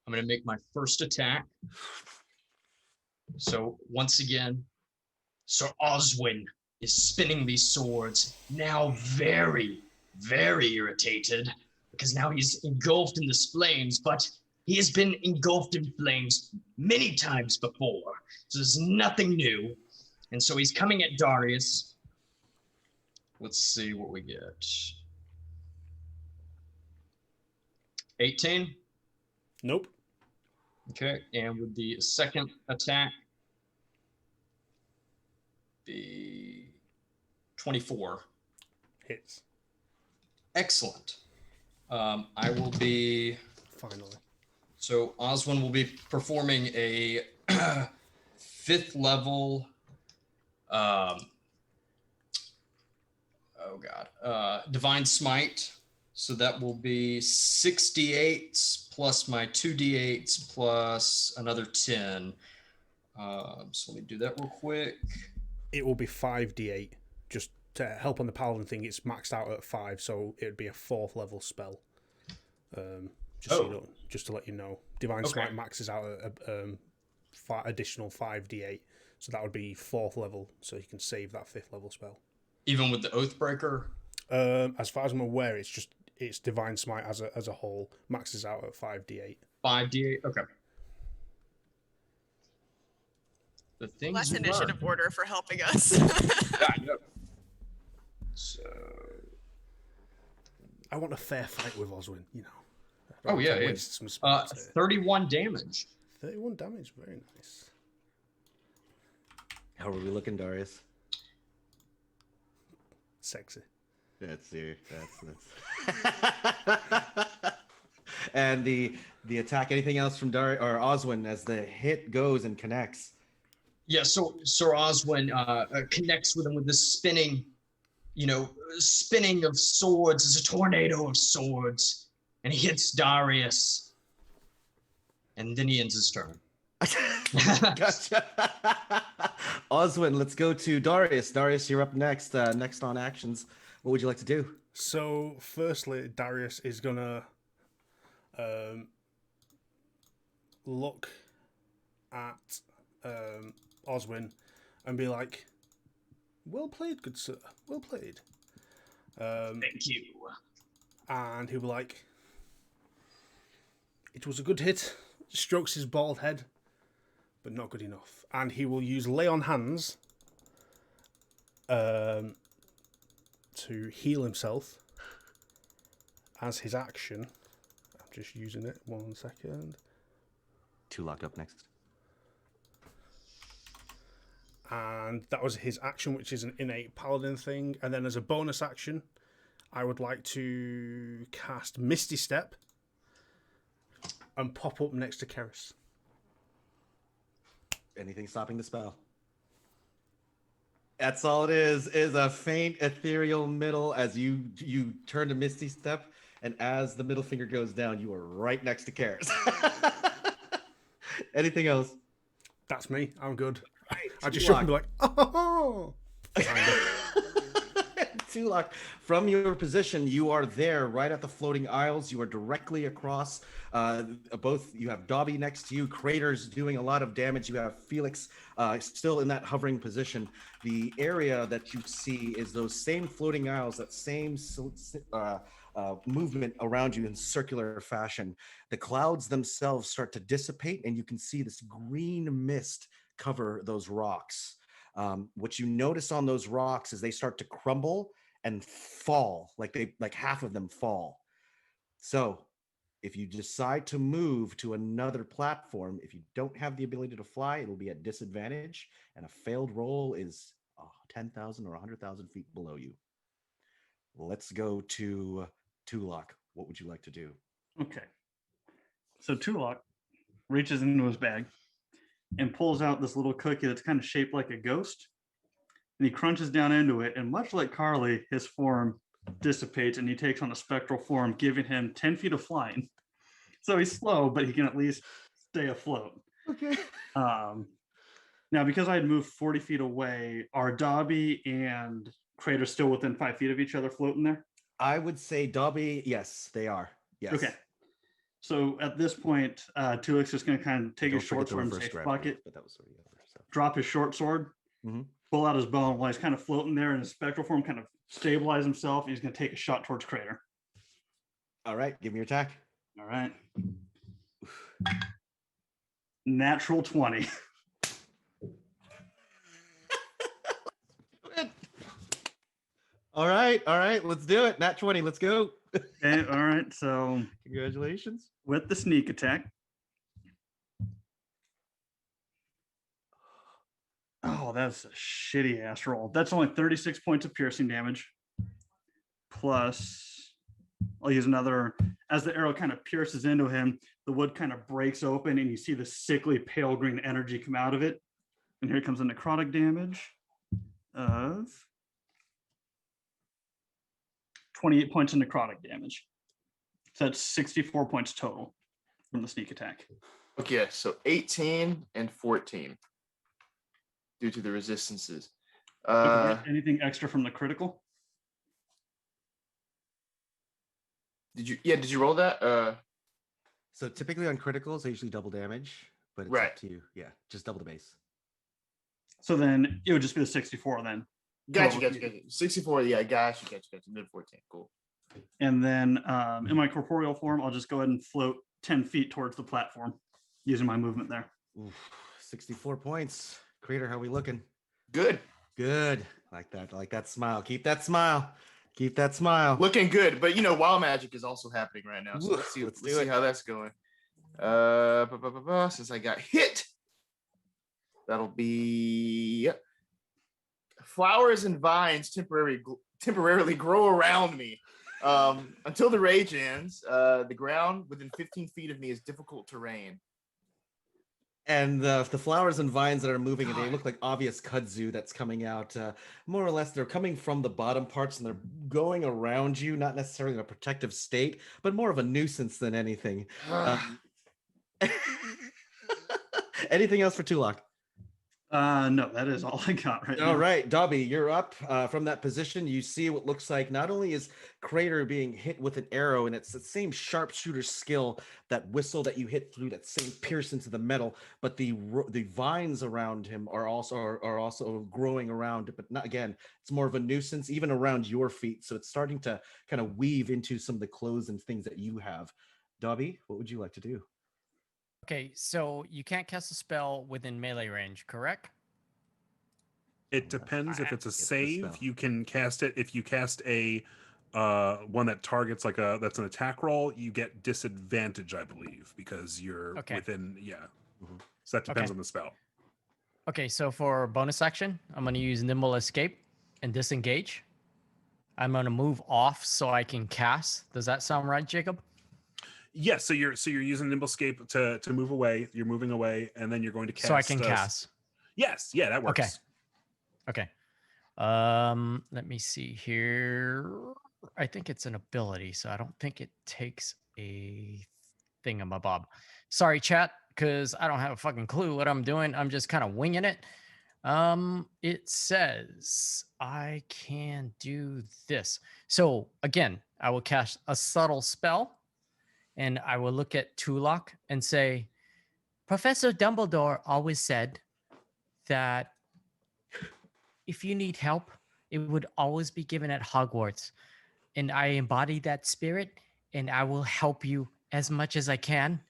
I'm going to make my first attack. So once again, Sir Oswin is spinning these swords, now very, very irritated, because now he's engulfed in this flames, but he has been engulfed in flames many times before, so there's nothing new. And so he's coming at Darius. Let's see what we get. 18. Nope. Okay, and with the second attack, the 24. Hits. Excellent. I will be... Finally. So Oswin will be performing a 5th level... Divine Smite. So that will be 6d8s plus my 2d8s plus another 10. So let me do that real quick. It will be 5d8. Just to help on the paladin thing, it's maxed out at 5, so it would be a 4th level spell. Just to let you know, Divine Smite maxes out at additional 5d8, so that would be 4th level, so you can save that 5th level spell. Even with the Oathbreaker? As far as I'm aware, it's Divine Smite as a whole maxes out at 5d8. 5d8, okay. The things Less you initiative learn. order for helping us. Yeah, I know. So I want a fair fight with Oswin, you know. Oh yeah, yeah. Some spells here. 31 damage. 31 damage, very nice. How are we looking, Darius? Sexy. That's and the attack. Anything else from Darius or Oswin as the hit goes and connects? Yeah, so Sir Oswin connects with him with this spinning of swords. It's a tornado of swords, and he hits Darius, and then he ends his turn. Gotcha. Oswin, let's go to Darius. Darius, you're up next. Next on actions. What would you like to do? So, firstly, Darius is gonna look at Oswin and be like, "Well played, good sir. Well played." Thank you. And he'll be like, "It was a good hit." Strokes his bald head, but not good enough. And he will use Lay on Hands to heal himself as his action. I'm just using it. 1 second. Tulak up next. And that was his action, which is an innate paladin thing. And then as a bonus action, I would like to cast Misty Step and pop up next to Keres. Anything stopping the spell? That's all it is a faint ethereal middle as you turn to Misty Step, and as the middle finger goes down, you are right next to Keres. Anything else? That's me. I'm good. Right, I just should be like, oh. Tulak, from your position, you are there right at the floating isles. You are directly across both. You have Dobbie next to you. Crater's doing a lot of damage. You have Felex still in that hovering position. The area that you see is those same floating isles, that same movement around you in circular fashion. The clouds themselves start to dissipate, and you can see this green mist cover those rocks. What you notice on those rocks is they start to crumble and fall, like half of them fall. So if you decide to move to another platform, if you don't have the ability to fly, it'll be at disadvantage, and a failed roll is 10,000 or 100,000 feet below you. Let's go to Tulak. What would you like to do? Okay. So Tulak reaches into his bag and pulls out this little cookie that's kind of shaped like a ghost. And he crunches down into it. And much like Carly, his form dissipates and he takes on a spectral form, giving him 10 feet of flying. So he's slow, but he can at least stay afloat. Okay. Now, because I had moved 40 feet away, are Dobbie and Crater still within 5 feet of each other floating there? I would say Dobbie, yes, they are. Yes. Okay. So at this point, Tulak's just going to kind of take Don't his short forget the sword and say, reverse fuck gravity, it, but that was already over. So. drop his short sword, Mhm. pull out his bow, and while he's kind of floating there in his spectral form, kind of stabilize himself, and he's going to take a shot towards Crater. All right, give me your attack. All right. Natural 20. All right, let's do it. Nat 20, let's go. Okay, all right. So Congratulations. with the sneak attack. Oh, that's a shitty ass roll. That's only 36 points of piercing damage. Plus, I'll use another. As the arrow kind of pierces into him, the wood kind of breaks open and you see the sickly pale green energy come out of it. And here comes the necrotic damage of 28 points of necrotic damage. So that's 64 points total from the sneak attack. Okay, so 18 and 14 due to the resistances. Anything extra from the critical? Did you roll that? So typically on criticals, they usually double damage, but it's Right. up to you. Yeah, just double the base. So then it would just be the 64 then. Gotcha. 64, yeah, gotcha. Mid 14, cool. And then in my corporeal form, I'll just go ahead and float 10 feet towards the platform using my movement there. Oof, 64 points. Creator, how we looking? Good. Good. Like that smile. Keep that smile. Keep that smile. Looking good, but wild magic is also happening right now. So Ooh, let's see let's do it. how that's going. Since I got hit, that'll be flowers and vines temporarily grow around me. Until the rage ends, the ground within 15 feet of me is difficult terrain. And the flowers and vines that are moving, and they look like obvious kudzu that's coming out. More or less, they're coming from the bottom parts, and they're going around you, not necessarily in a protective state, but more of a nuisance than anything. Anything else for Tulak? No, that is all I got right now. All right, Dobbie, you're up. From that position, you see what looks like not only is Crater being hit with an arrow, and it's the same sharpshooter skill, that whistle that you hit through, that same pierce into the metal, but the vines around him are also growing around it, but not, again, it's more of a nuisance even around your feet. So it's starting to kind of weave into some of the clothes and things that you have. Dobbie, what would you like to do? Okay, so you can't cast a spell within melee range, correct? It depends. If it's a Get the save, spell. you can cast it. If you cast a one that targets that's an attack roll, you get disadvantage, I believe, because you're within. Yeah. Mhm. So that depends on the spell. Okay, so for bonus action, I'm going to use Nimble Escape and Disengage. I'm going to move off so I can cast. Does that sound right, Jacob? Yes. So you're using Nimble Escape to move away. You're moving away, and then you're going to cast. So I can cast. Yes. Yeah, that works. Okay. Let me see here. I think it's an ability, so I don't think it takes a thingamabob. Sorry, chat, because I don't have a fucking clue what I'm doing. I'm just kind of winging it. It says I can do this. So again, I will cast a subtle spell, and I will look at Tulak and say, Professor Dumbledore always said that if you need help, it would always be given at Hogwarts. And I embody that spirit, and I will help you as much as I can.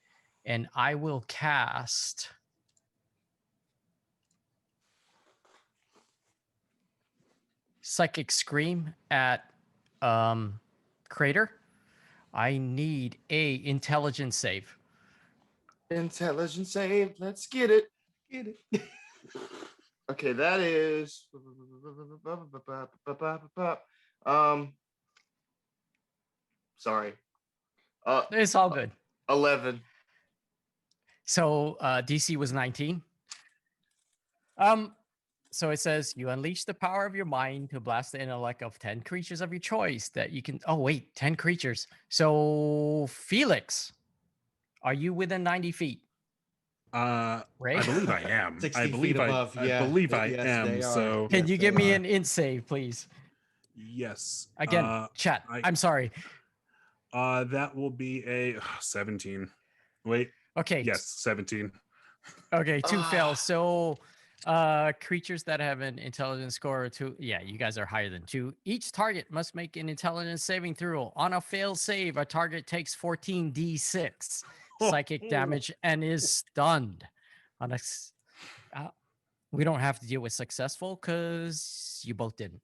And I will cast Psychic Scream at Crater. I need a intelligence save. Intelligence save. Let's get it. Get it. Okay, that is Sorry. It's all good. 11. So DC was 19. So it says you unleash the power of your mind to blast the intellect of 10 creatures of your choice that you can. Oh, wait, 10 creatures. So, Felix, are you within 90 feet? I believe I am. 60 I believe feet above. I Yeah, believe I yes, am. they are. So Can Yes, you they give me are. an int save, please? yes. Again, chat. I'm sorry. That will be a 17. Wait. Okay. Yes, 17. Okay, 2 fails. So creatures that have an intelligence score of 2, yeah, you guys are higher than 2. Each target must make an intelligence saving throw. On a failed save, a target takes 14d6 psychic damage and is stunned. On a we don't have to deal with successful because you both didn't.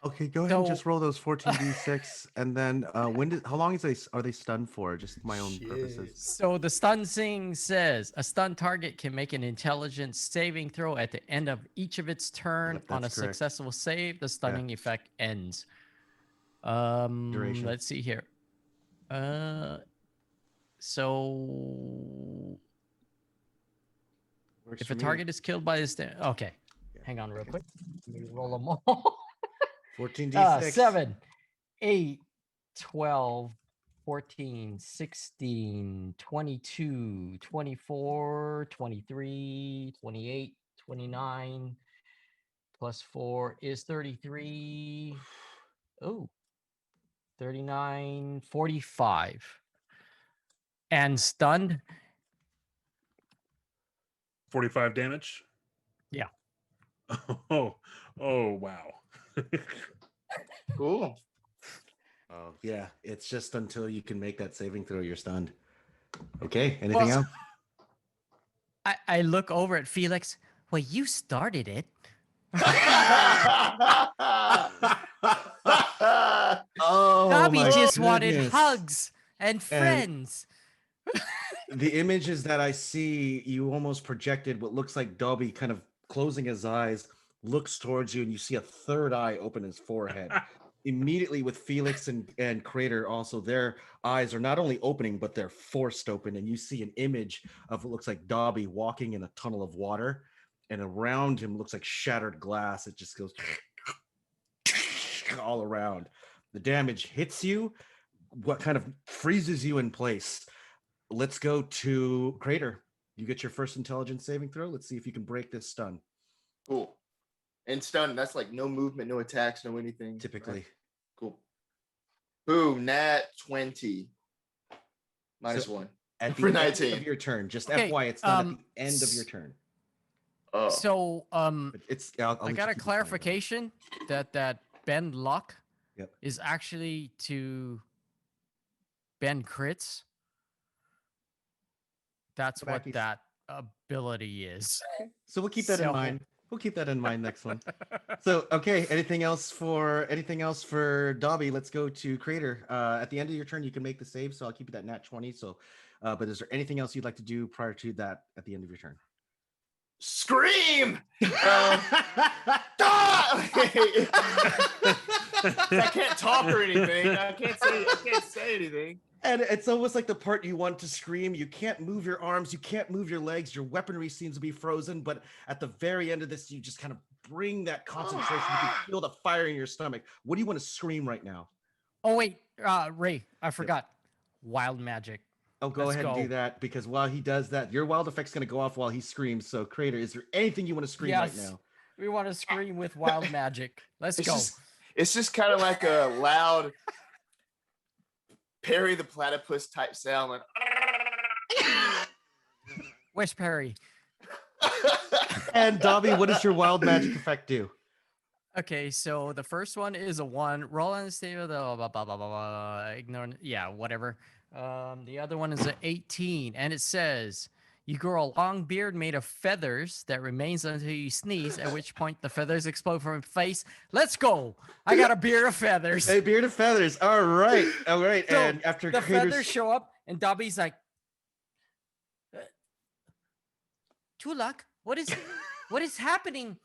Okay, go ahead and just roll those 14d6, and then how long are they stunned for? Just my own purposes. So the stun thing says a stunned target can make an intelligence saving throw at the end of each of its turn. On a that's correct. successful save, the stunning effect ends. Duration. Let's see here. So Works if for a me. target is killed by this, okay, hang on real quick. Let me roll them all. 14d6. 7, 8, 12, 14, 16, 22, 24, 23, 28, 29, plus 4 is 33. Oh, 39, 45. And stunned. 45 damage? Yeah. Oh, wow. Cool. Oh, yeah. It's just until you can make that saving throw, you're stunned. Okay. Anything else? I look over at Felix. Well, you started it. Oh, Dobbie my just wanted goodness. hugs and friends. The images that I see, you almost projected what looks like Dobbie kind of closing his eyes, looks towards you, and you see a third eye open his forehead. Immediately with Felix and Crater also, their eyes are not only opening, but they're forced open, and you see an image of what looks like Dobbie walking in a tunnel of water, and around him looks like shattered glass. It just goes all around. The damage hits you, what kind of freezes you in place. Let's go to Crater. You get your first intelligence saving throw. Let's see if you can break this stun. Cool. And stun, that's like no movement, no attacks, no anything. Typically. Right? Cool. Boom, nat 20. Minus 1. At the For end 19. of your turn. Just Okay, FY, it's done at the end of your turn. Oh. So But I'll I let got you a keep it clarification that bend luck Yep. is actually to bend crits. That's Go back, what that ability is. So we'll keep that in mind. We'll keep that in mind next one. So, okay, anything else for Dobbie? Let's go to Crater. At the end of your turn, you can make the save, so I'll keep it at nat 20. So, but is there anything else you'd like to do prior to that at the end of your turn? Scream! I can't talk or anything. I can't say anything. And it's almost like the part you want to scream. You can't move your arms. You can't move your legs. Your weaponry seems to be frozen. But at the very end of this, you just kind of bring that concentration. You can feel the fire in your stomach. What do you want to scream right now? Oh, wait, Ray, I forgot. Wild magic. Oh, go ahead and do that, because while he does that, your wild effect's going to go off while he screams. So, Crater, is there anything you want to scream right now? We want to scream with wild magic. Let's go. It's just kind of like a loud Perry the Platypus type sound. Like, Where's Perry? And Dobbie, what does your wild magic effect do? Okay, so the first one is a 1. Roll on the state of the blah, blah, blah, blah, blah, ignore, yeah, whatever. The other one is an 18, and it says you grow a long beard made of feathers that remains until you sneeze, at which point the feathers explode from your face. Let's go! I got a beard of feathers. A beard of feathers. All right, all right. So and after the feathers show up, and Dobbie's like, "Tulak, what is happening?"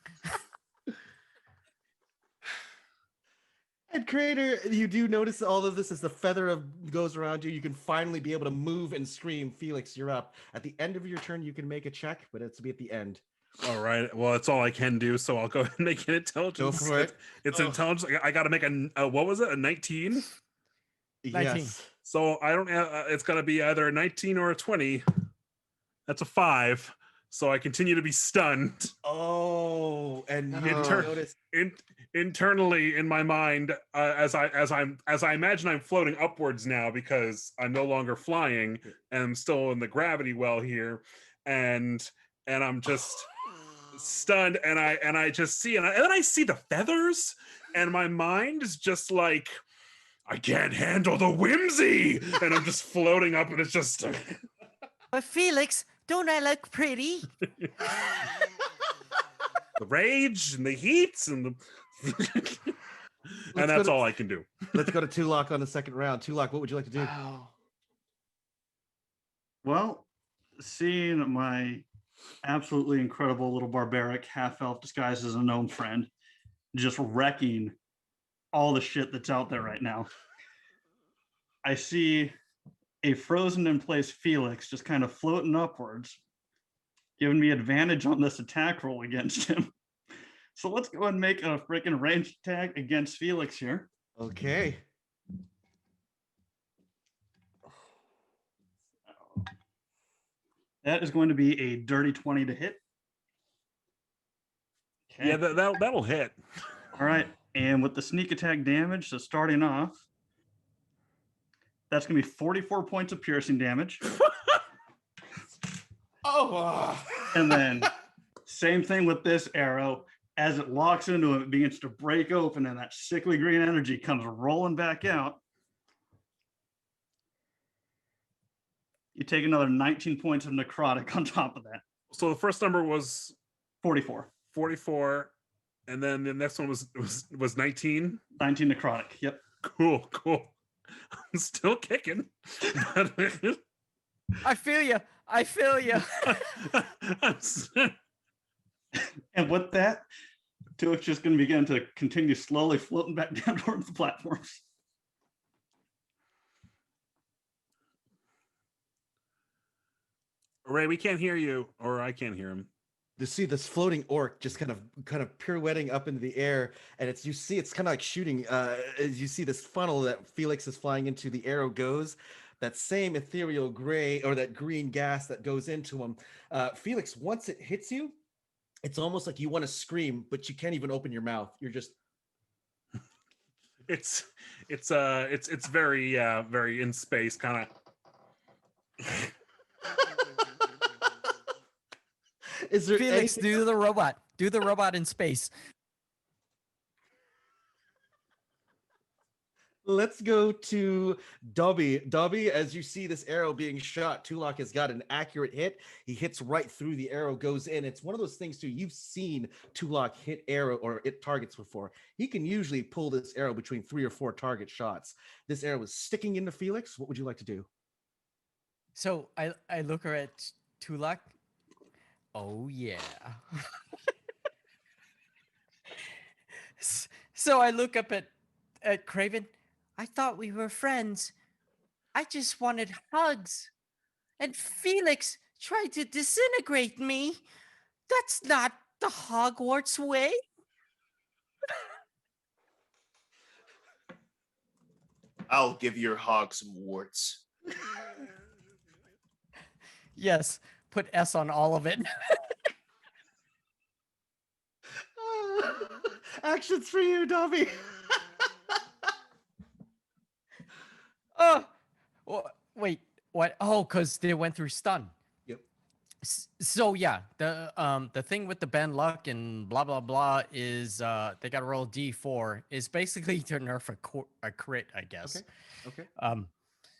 And Creator, you do notice all of this as the feather goes around you. You can finally be able to move and scream. Felix, you're up. At the end of your turn, you can make a check, but it's to be at the end. All right. Well, that's all I can do, so I'll go ahead and make an intelligence. Go for it. It's intelligence. I got to make what was it? A 19? 19. Yes. So I don't have. It's got to be either a 19 or a 20. That's a 5. So I continue to be stunned. Oh, and you notice internally in my mind, as I imagine I'm floating upwards now because I'm no longer flying and I'm still in the gravity well here, and I'm just stunned, and I just see, and then I see the feathers, and my mind is just like, I can't handle the whimsy, and I'm just floating up, and it's just. But Felix, don't I look pretty? The rage and the heats and the. And that's all I can do. Let's go to Tulak on the second round. Tulak, what would you like to do? Well, seeing my absolutely incredible little barbaric half-elf disguised as a gnome friend just wrecking all the shit that's out there right now, I see a frozen in place Felix just kind of floating upwards, giving me advantage on this attack roll against him. So let's go and make a freaking ranged attack against Felix here. Okay. That is going to be a dirty 20 to hit. Okay. Yeah, that'll hit. All right. And with the sneak attack damage, so starting off, that's going to be 44 points of piercing damage. And then same thing with this arrow. As it locks into him, it begins to break open, and that sickly green energy comes rolling back out. You take another 19 points of necrotic on top of that. So the first number was 44. 44, and then the next one was 19. 19 necrotic. Yep. Cool. I'm still kicking. I feel you. And with that, Tulak's just going to begin to continue slowly floating back down towards the platforms. Ray, we can't hear you, or I can't hear him. To see this floating orc just kind of pirouetting up into the air, and it's kind of like shooting. As you see this funnel that Felix is flying into, the arrow goes. That same ethereal gray or that green gas that goes into him. Felix, once it hits you, it's almost like you want to scream, but you can't even open your mouth. You're just. It's very very in space kind of. Is there Felix, do the robot. Do the robot in space. Let's go to Dobbie. Dobbie, as you see this arrow being shot, Tulak has got an accurate hit. He hits right through, the arrow goes in. It's one of those things too. You've seen Tulak hit arrow or hit targets before. He can usually pull this arrow between 3 or 4 target shots. This arrow is sticking into Felix. What would you like to do? So I look at Tulak. Oh yeah. So I look up at Craven. I thought we were friends. I just wanted hugs. And Felix tried to disintegrate me. That's not the Hogwarts way. I'll give your hog some warts. Yes, put S on all of it. Actions for you, Dobbie. Oh, wait, what? Oh, because they went through stun. Yep. So yeah, the thing with the Ben Luck and blah blah blah is they got to roll D4 is basically to nerf a crit, I guess. Okay.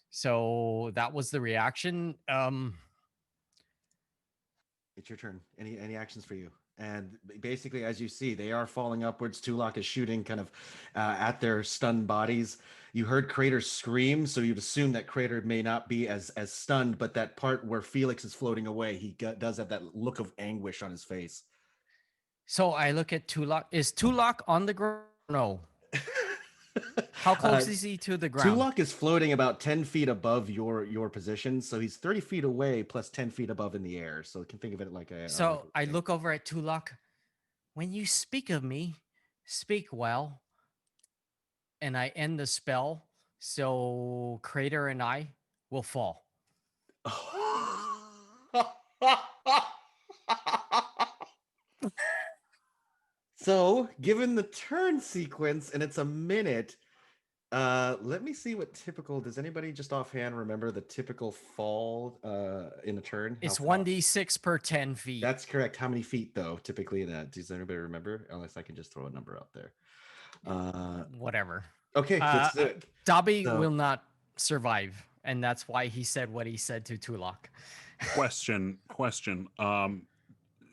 So that was the reaction. It's your turn. Any actions for you? And basically, as you see, they are falling upwards. Tulak is shooting kind of at their stunned bodies. You heard Crater scream, so you'd assume that Crater may not be as stunned, but that part where Felix is floating away, he does have that look of anguish on his face. So I look at Tulak. Is Tulak on the ground? No. How close is he to the ground? Tulak is floating about 10 feet above your position, so he's 30 feet away plus 10 feet above in the air. So you can think of it like a. So I look over at Tulak. When you speak of me, speak well. And I end the spell, so Crater and I will fall. So, given the turn sequence, and it's a minute, let me see what typical. Does anybody just offhand remember the typical fall in a turn? It's How far? 1d6 per 10 feet. That's correct. How many feet, though, typically in that? Does anybody remember? Unless I can just throw a number out there. Whatever. Okay, let's do it. Dobbie So- will not survive, and that's why he said what he said to Tulak. Question.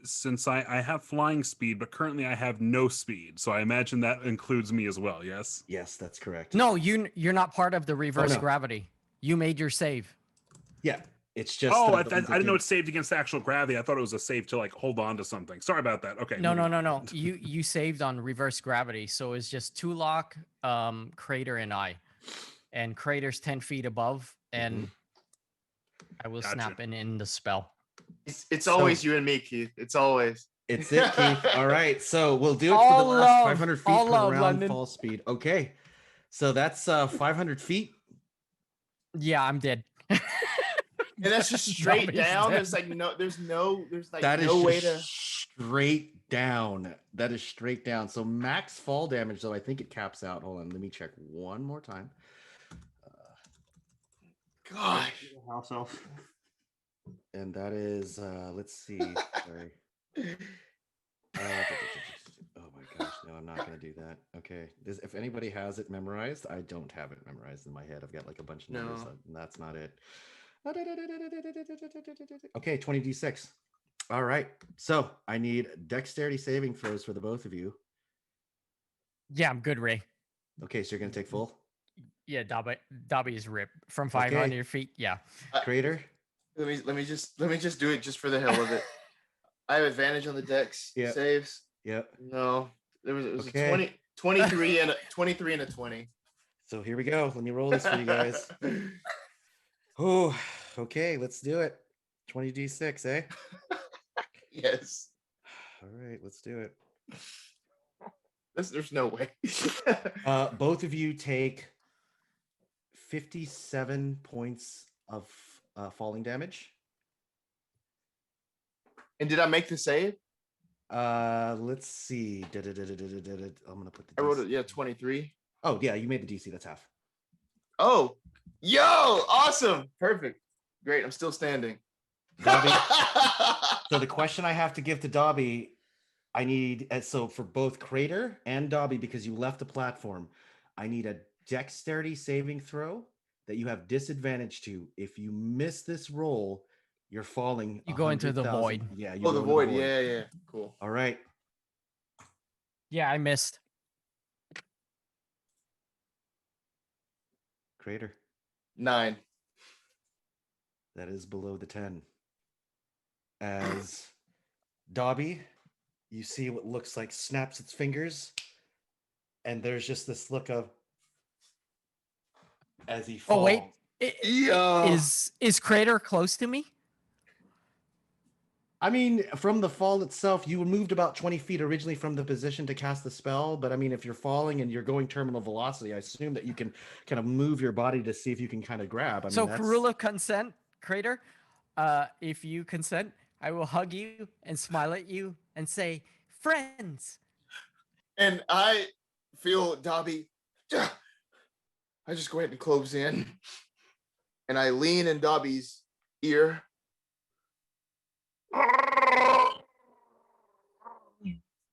Since I have flying speed, but currently I have no speed, so I imagine that includes me as well. Yes. Yes, that's correct. No, you're not part of the reverse no. gravity. You made your save. Yeah, it's just. Oh, I didn't know it saved against actual gravity. I thought it was a save to like hold on to something. Sorry about that. Okay. No. You saved on reverse gravity, so it's just Tulak, Crater, and I. And Crater's 10 feet above, and I will snap in the spell. It's always you and me, Keith. It's always. It's it, Keith. All right, so we'll do it for the last 500 feet per round London. fall speed. Okay, so that's 500 feet. Yeah, I'm dead. And that's just straight Dobbie's down. dead. There's like no That is no way just to. straight down. That is straight down. So max fall damage, though, I think it caps out. Hold on, let me check one more time. Gosh. House elf. And that is, let's see. Sorry. Oh my gosh, no, I'm not gonna do that. Okay, if anybody has it memorized, I don't have it memorized in my head. I've got like a bunch of numbers, and that's not it. Okay, 20d6. All right, so I need dexterity saving throws for the both of you. Yeah, I'm good, Ray. Okay, so you're gonna take full. Yeah, Dobbie is ripped from 500 feet. Yeah. Crater. Let me just do it just for the hell of it. I have advantage on the dex saves. Yep. No, it was Okay. a 23 and a 20. So here we go. Let me roll this for you guys. Oh, okay, let's do it. 20d6, eh? Yes. All right, let's do it. There's no way. Both of you take 57 points of falling damage. And did I make the save? Let's see. I'm gonna put the. I wrote DC. it. Yeah, 23. Oh yeah, you made the DC. That's half. Oh, yo, awesome, perfect, great. I'm still standing. Dobbie. So the question I have to give to Dobbie, I need so for both Crater and Dobbie, because you left the platform, I need a dexterity saving throw that you have disadvantage to. If you miss this roll, you're falling. You go into the 100,000. void. Yeah. You Oh, go the into void. Yeah. Cool. All right. Yeah, I missed. Crater. 9. That is below the 10. As Dobbie, you see what looks like snaps its fingers, and there's just this look of as he falls. Oh wait, is Crater close to me? I mean, from the fall itself, you moved about 20 feet originally from the position to cast the spell. But I mean, if you're falling and you're going terminal velocity, I assume that you can kind of move your body to see if you can kind of grab. I mean, So that's... Tallulah, consent, Crater. If you consent, I will hug you and smile at you and say, "Friends." And I feel Dobbie. I just go ahead and close in, and I lean in Dobbie's ear.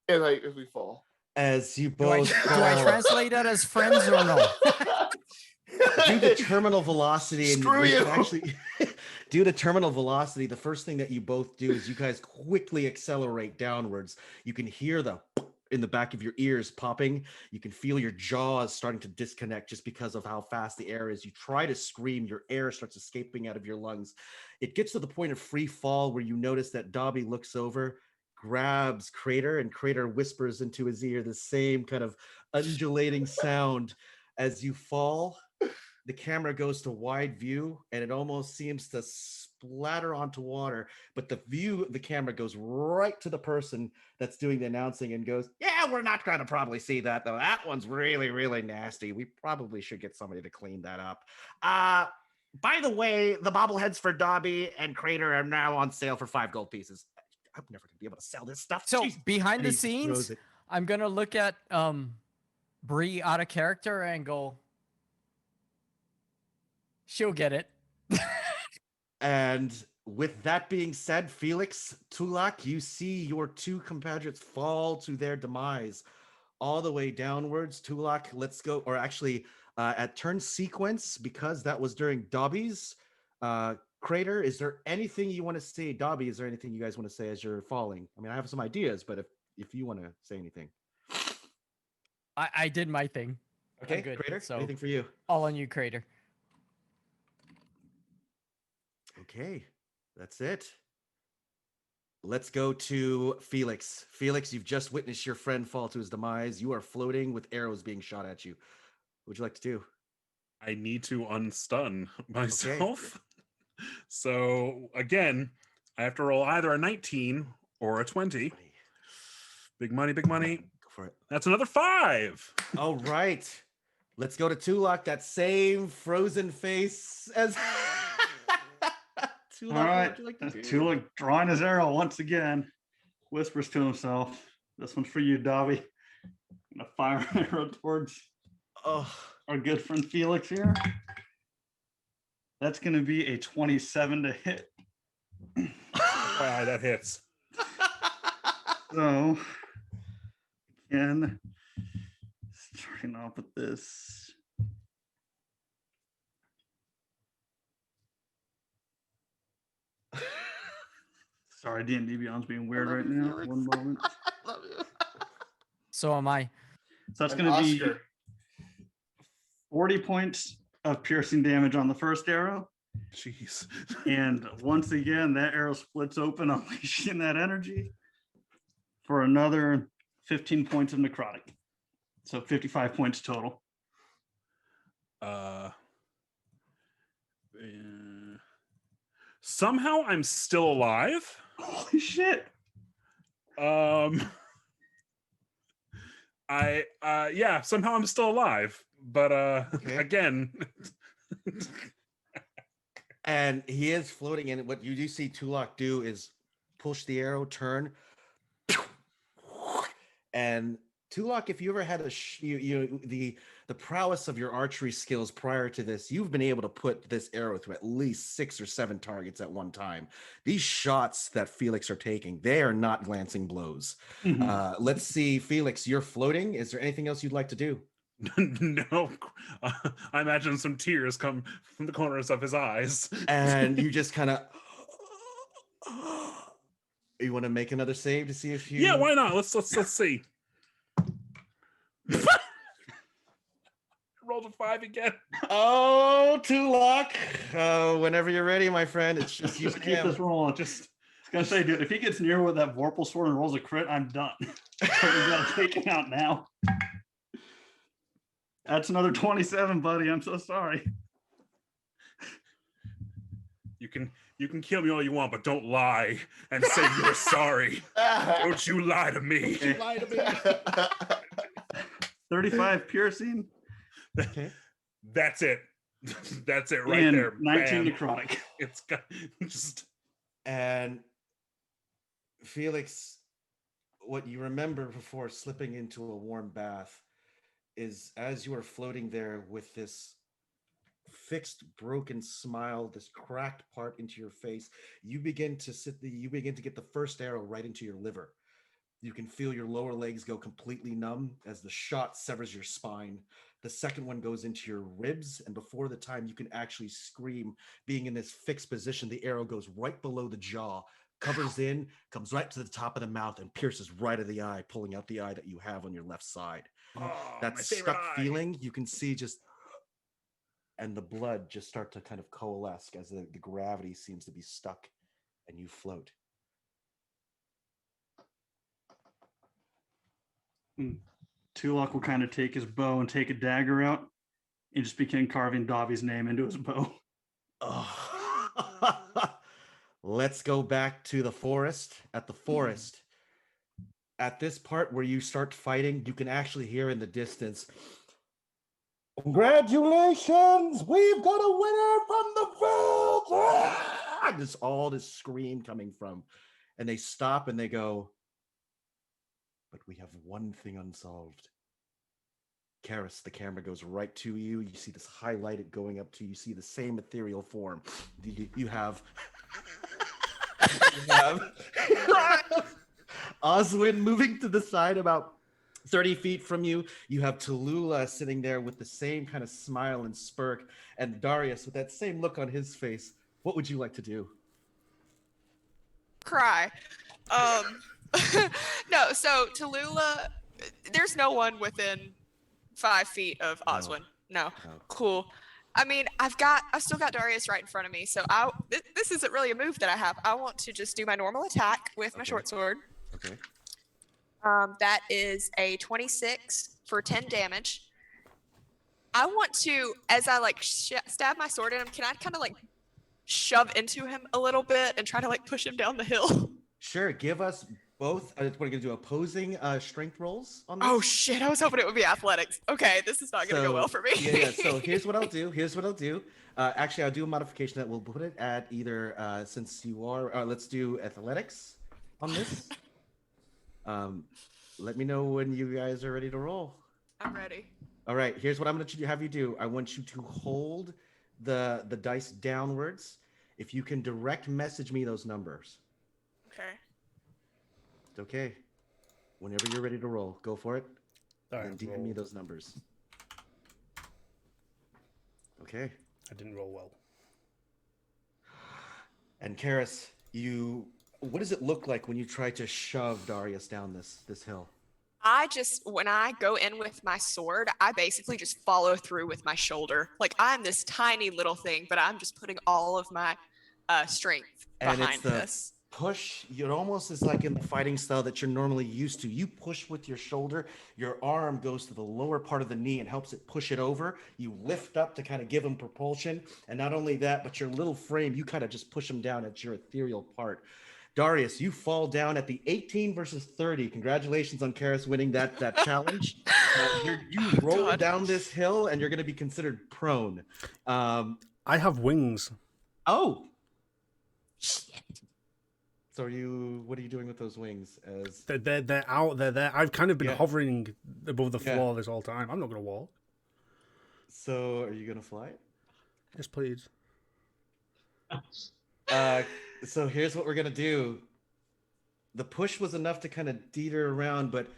As we fall. As you Do I both translate that as friends or no? due to terminal velocity, and Screw you. actually due to terminal velocity, the first thing that you both do is you guys quickly accelerate downwards. You can hear the in the back of your ears popping. You can feel your jaws starting to disconnect just because of how fast the air is. You try to scream, your air starts escaping out of your lungs. It gets to the point of free fall where you notice that Dobbie looks over, grabs Crater, and Crater whispers into his ear the same kind of undulating sound as you fall. The camera goes to wide view and it almost seems to splatter onto water, but the view of the camera goes right to the person that's doing the announcing and goes, yeah, we're not going to probably see that though. That one's really, really nasty. We probably should get somebody to clean that up. By the way, the bobbleheads for Dobbie and Crater are now on sale for 5 gold pieces. I'm never going to be able to sell this stuff. So Jeez. behind And the he throws scenes, it. I'm gonna look at Bree out of character and go, she'll get it. And with that being said, Felex, Tulak, you see your 2 compatriots fall to their demise all the way downwards. Tulak, let's go, or actually at turn sequence, because that was during Dobbie's crater, is there anything you want to say? Dobbie, is there anything you guys want to say as you're falling? I mean, I have some ideas, but if you want to say anything. I did my thing. Okay, I'm good. Crater, So anything for you? all on you, Crater. Okay, that's it. Let's go to Felex. Felex, you've just witnessed your friend fall to his demise. You are floating with arrows being shot at you. What would you like to do? I need to unstun myself. So again, I have to roll either a 19 or a 20. Big money, big money. Go for it. That's another 5. All right. Let's go to Tulak, that same frozen face as Tulak. All right. What would you like to do? Tulak drawing his arrow once again, whispers to himself, "This one's for you, Dobbie." I'm gonna fire an arrow towards our good friend Felex here. That's gonna be a 27 to hit. Wow, that hits. So again, starting off with this. Sorry, D&D Beyond's being weird right now. Felex. One moment. Love you. So am I. So that's An going to be Oscar. 40 points of piercing damage on the first arrow. Jeez. And once again, that arrow splits open, unleashing that energy for another 15 points of necrotic. So 55 points total. Somehow I'm still alive. Holy shit. Yeah, somehow I'm still alive. But Okay. again. And he is floating, and what you do see Tulak do is push the arrow, turn, and Tulak, if you ever had the prowess of your archery skills prior to this, you've been able to put this arrow through at least 6 or 7 targets at one time. These shots that Felex are taking, they are not glancing blows. Mm-hmm. Let's see, Felex, you're floating. Is there anything else you'd like to do? No, I imagine some tears come from the corners of his eyes. And you just kind of, you want to make another save to see if you? Yeah, why not? Let's see. Roll a 5 again. Oh, Tulak. Whenever you're ready, my friend. It's just you. Just keep this rolling. I was gonna say, dude, if he gets near with that Vorpal sword and rolls a crit, I'm done. So we gotta take him out now. That's another 27, buddy. I'm so sorry. You can kill me all you want, but don't lie and say you're sorry. Don't you lie to me. You lie to me. 35 piercing. Okay. That's it. That's it right And there. 19 Bam. necrotic. It's got just. And Felex, what you remember before slipping into a warm bath is as you are floating there with this fixed, broken smile, this cracked part into your face, you begin to get the first arrow right into your liver. You can feel your lower legs go completely numb as the shot severs your spine. The second one goes into your ribs, and before the time you can actually scream, being in this fixed position, the arrow goes right below the jaw, covers in, comes right to the top of the mouth, and pierces right of the eye, pulling out the eye that you have on your left side. Oh, That my favorite stuck eye. feeling, you can see just, and the blood just start to kind of coalesce as the gravity seems to be stuck, and you float. Tulak will kind of take his bow and take a dagger out and just begin carving Dobbie's name into his bow. Oh. Let's go back to the forest. At the forest, at this part where you start fighting, you can actually hear in the distance, "Congratulations! We've got a winner from the field!" Ah! There's all this scream coming from. And they stop and they go, "But we have one thing unsolved." Keres, the camera goes right to you. You see this highlighted going up to you. You see the same ethereal form. You have Oswin moving to the side about 30 feet from you. You have Tallulah sitting there with the same kind of smile and smirk, and Darius with that same look on his face. What would you like to do? Cry. No, so Tallulah, there's no one within 5 feet of Oswin. No. Cool. I mean, I've still got Darius right in front of me, so this isn't really a move that I have. I want to just do my normal attack with my short sword. Okay. That is a 26 for 10 damage. I want to, as I like stab my sword at him, can I kind of like shove into him a little bit and try to like push him down the hill? Sure. Give us both. We're going to do opposing strength rolls on this. Oh shit! I was hoping it would be athletics. Okay, this is not going to go well for me. Yeah. So here's what I'll do. Actually, I'll do a modification that we'll put it at either since you are. Let's do athletics on this. Let me know when you guys are ready to roll. I'm ready. All right. Here's what I'm going to have you do. I want you to hold the dice downwards. If you can direct message me those numbers. Okay. It's okay. Whenever you're ready to roll, go for it. All right, and DM me those numbers. Okay. I didn't roll well. And Keres, what does it look like when you try to shove Darius down this hill? When I go in with my sword, I basically just follow through with my shoulder. Like I'm this tiny little thing, but I'm just putting all of my strength behind this. Push, it almost is like in the fighting style that you're normally used to. You push with your shoulder, your arm goes to the lower part of the knee and helps it push it over. You lift up to kind of give him propulsion. And not only that, but your little frame, you kind of just push him down at your ethereal part. Darius, you fall down at the 18 versus 30. Congratulations on Keres winning that challenge. You roll down this hill and you're going to be considered prone. I have wings. Oh. Shit. So what are you doing with those wings? As They're out, they're there. I've kind of been hovering above the floor this whole time. I'm not going to walk. So are you going to fly? Yes, please. So here's what we're going to do. The push was enough to kind of teeter around, but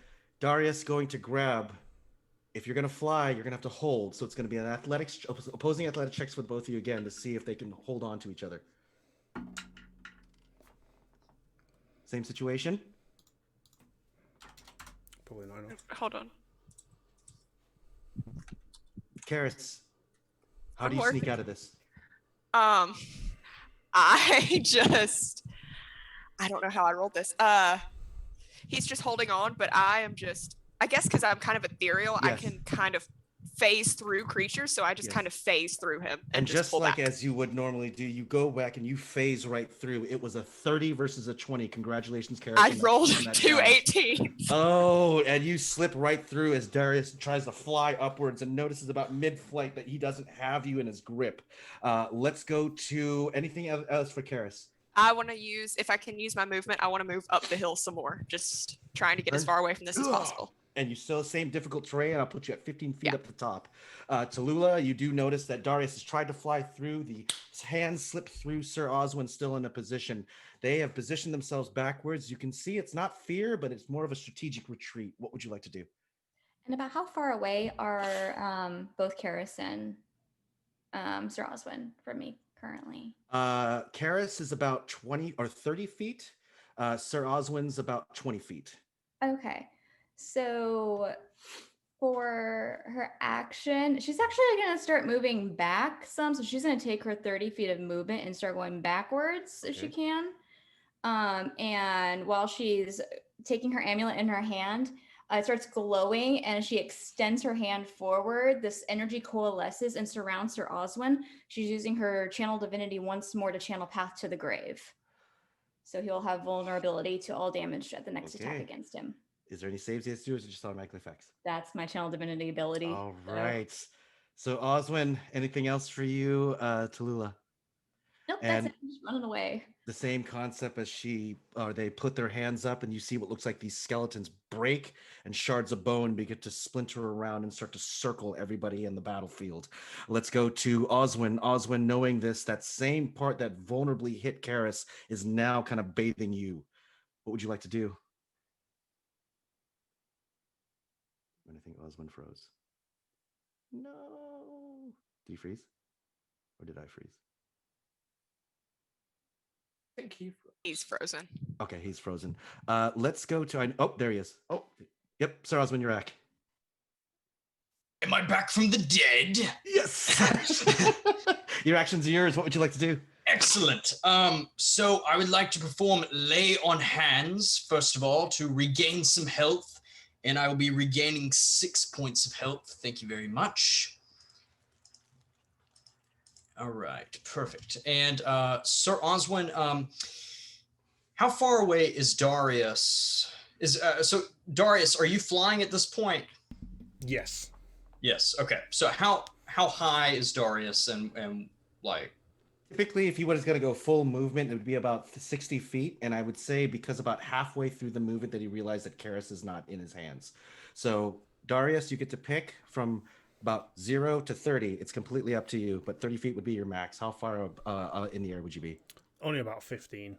Darius going to grab. If you're going to fly, you're going to have to hold. So it's going to be an opposing athletic checks with both of you again to see if they can hold on to each other. Same situation? Probably not enough. Hold on. Keres, how do you sneak out of this? I don't know how I rolled this. He's just holding on, but I guess because I'm kind of ethereal, yes. I can kind of phase through creatures, so I just kind of phase through him and just pull like back. As you would normally do, you go back and you phase right through. It was a 30 versus a 20. Congratulations, Keres. I rolled 2 18s. Oh, and you slip right through as Darius tries to fly upwards and notices about mid-flight that he doesn't have you in his grip. Let's go to anything else for Keres. I want to if I can use my movement, I want to move up the hill some more. Just trying to get as far away from this as possible. And you still same difficult terrain. I'll put you at 15 feet up the top. Tallulah, you do notice that Darius has tried to fly through. The hands slip through Sir Oswin still in a position. They have positioned themselves backwards. You can see it's not fear, but it's more of a strategic retreat. What would you like to do? And about how far away are both Keres and Sir Oswin from me currently? Keres is about 20 or 30 feet. Sir Oswin's about 20 feet. Okay. So for her action, she's actually going to start moving back some. So she's going to take her 30 feet of movement and start going backwards if she can. And while she's taking her amulet in her hand, It starts glowing, and she extends her hand forward. This energy coalesces and surrounds Sir Oswin. She's using her channel divinity once more to channel Path to the Grave. So he'll have vulnerability to all damage at the next attack against him. Is there any saves he has to do, or is it just automatically effects? That's my channel divinity ability. All right. So Oswin, anything else for you, Tallulah? Nope, that's it. I'm just running away. The same concept as they put their hands up, and you see what looks like these skeletons break, and shards of bone begin to splinter around and start to circle everybody in the battlefield. Let's go to Oswin. Oswin, knowing this, that same part that vulnerably hit Keres is now kind of bathing you. What would you like to do? I think Oswin froze. No. Did he freeze? Or did I freeze? I think he's frozen. Okay, he's frozen. Let's go to... Oh, there he is. Oh, yep. Sir Oswin, you're back. Am I back from the dead? Yes. Your actions are yours. What would you like to do? Excellent. So I would like to perform Lay on Hands, first of all, to regain some health. And I will be regaining 6 points of health. Thank you very much. All right, perfect. And Sir Oswin, how far away is Darius? So Darius, are you flying at this point? Yes. Yes. Okay. So how high is Darius and like? Typically, if he was going to go full movement, it would be about 60 feet. And I would say because about halfway through the movement that he realized that Keres is not in his hands. So Darius, you get to pick from about 0 to 30. It's completely up to you, but 30 feet would be your max. How far in the air would you be? Only about 15.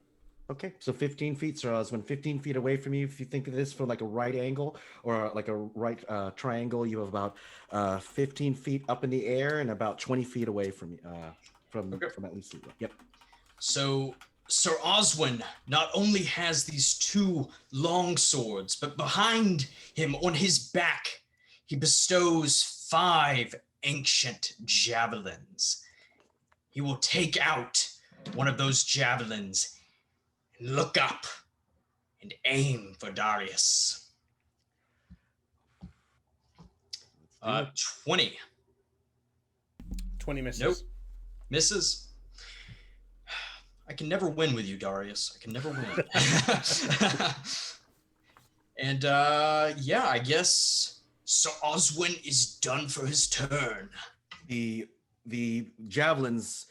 Okay, so 15 feet, Sir Oswin, 15 feet away from you. If you think of this from like a right angle or like a right triangle, you have about 15 feet up in the air and about 20 feet away from you. From at least, yep. So Sir Oswin not only has these 2 long swords, but behind him on his back, he bestows 5 ancient javelins. He will take out one of those javelins and look up and aim for Darius. 20. 20 misses. Nope. Misses. I can never win with you, Darius. I can never win. And yeah, I guess Sir Oswin is done for his turn. The javelins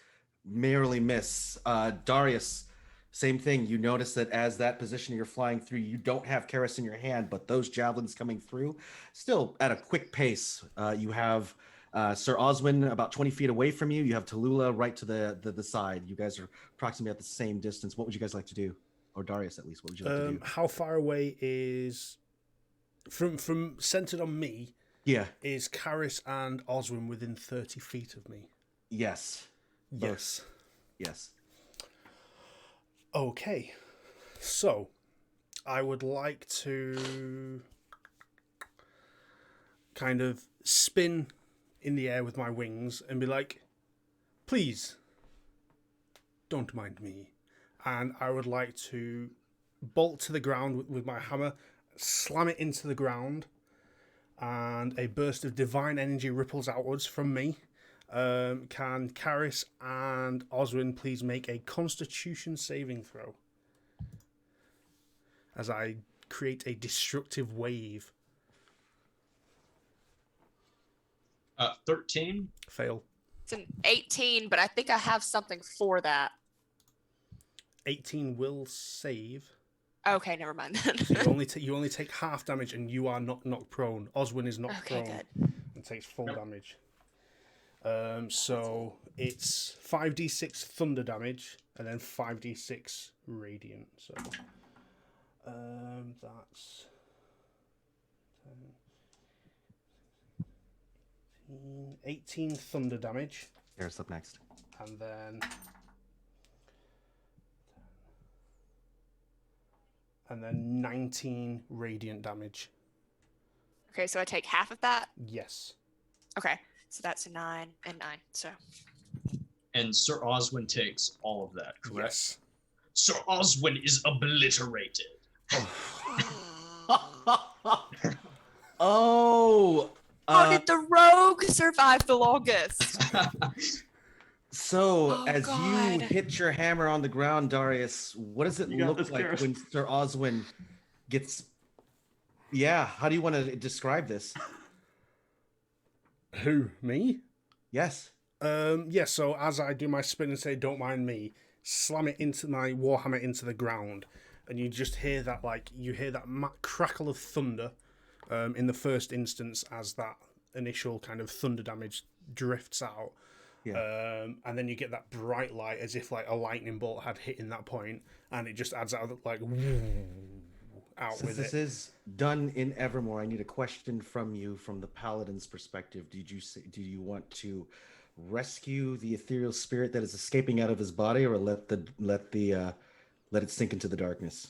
merely miss. Darius, same thing. You notice that as that position you're flying through, you don't have Keres in your hand, but those javelins coming through, still at a quick pace. You have Sir Oswin about 20 feet away from you. You have Tallulah right to the side. You guys are approximately at the same distance. What would you guys like to do? Or Darius, at least. What would you like to do? How far away is... From centered on me, is Keres and Oswin within 30 feet of me? Yes. Yes. Yes. Okay. So, I would like to kind of spin in the air with my wings and be like, please, don't mind me. And I would like to bolt to the ground with my hammer, slam it into the ground, and a burst of divine energy ripples outwards from me. Can Keres and Oswin please make a Constitution saving throw as I create a destructive wave? 13. Fail. It's an 18, but I think I have something for that. 18 will save. Okay, never mind then. So you only take half damage, and you are not knocked prone. Oswin is knocked prone and takes full damage. So it's 5d6 thunder damage and then 5d6 radiant. So that's 18 thunder damage. Keres up next. And then 19 radiant damage. Okay, so I take half of that? Yes. Okay, so that's a 9 and 9, so. And Sir Oswin takes all of that, correct? Yes. Sir Oswin is obliterated. Oh. How did the rogue survive the longest? So, Oh, as you God. hit your hammer on the ground, Darius, what does it You got look this, like Keres. when Sir Oswin gets? Yeah, how do you want to describe this? Who, me? Yes. Yeah, so as I do my spin and say, don't mind me, slam it into my warhammer into the ground, and you just hear that, crackle of thunder in the first instance as that initial kind of thunder damage drifts out. Yeah. And then you get that bright light as if like a lightning bolt had hit in that point, and it just adds out like out Since with this it. is done in Evermore, I need a question from you from the paladin's perspective. Do you want to rescue the ethereal spirit that is escaping out of his body, or let it sink into the darkness?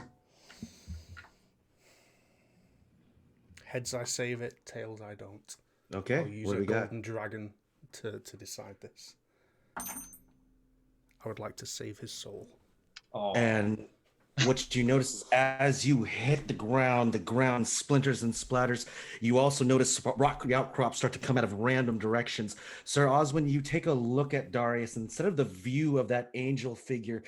Heads I save it, tails I don't. Okay. I'll use What do a we got? golden dragon to decide this. I would like to save his soul. Oh. And what you notice is as you hit the ground splinters and splatters. You also notice rock outcrops start to come out of random directions. Sir Oswin, you take a look at Darius, and instead of the view of that angel figure,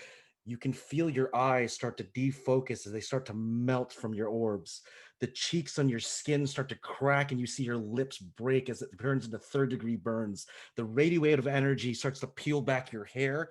you can feel your eyes start to defocus as they start to melt from your orbs. The cheeks on your skin start to crack, and you see your lips break as it turns into third-degree burns. The radioactive energy starts to peel back your hair.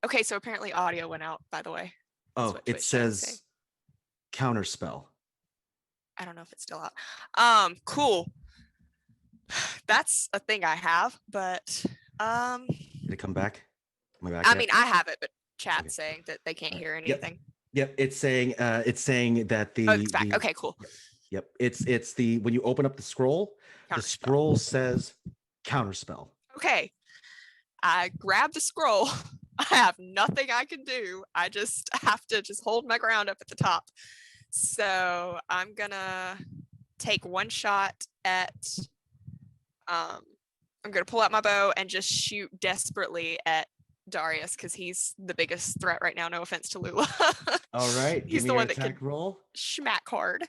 Okay, so apparently audio went out, by the way. That's Oh, what it Twitch tried to say. says counterspell. I don't know if it's still out. Cool. That's a thing I have, but Did it come back? Am I back I yet? mean I have it, but chat's Okay. saying that they can't Alright. hear Yep. anything. Yep, it's saying that the Oh, it's back. the- Okay, cool. Yep, it's the when you open up the scroll, the Counterspell. scroll says counterspell. Okay. I grab the scroll. I have nothing I can do. I just have to just hold my ground up at the top. So I'm gonna take one shot at I'm gonna pull out my bow and just shoot desperately at Darius because he's the biggest threat right now. No offense to Lula. All right, He's give me the your one that attack can roll. schmack hard.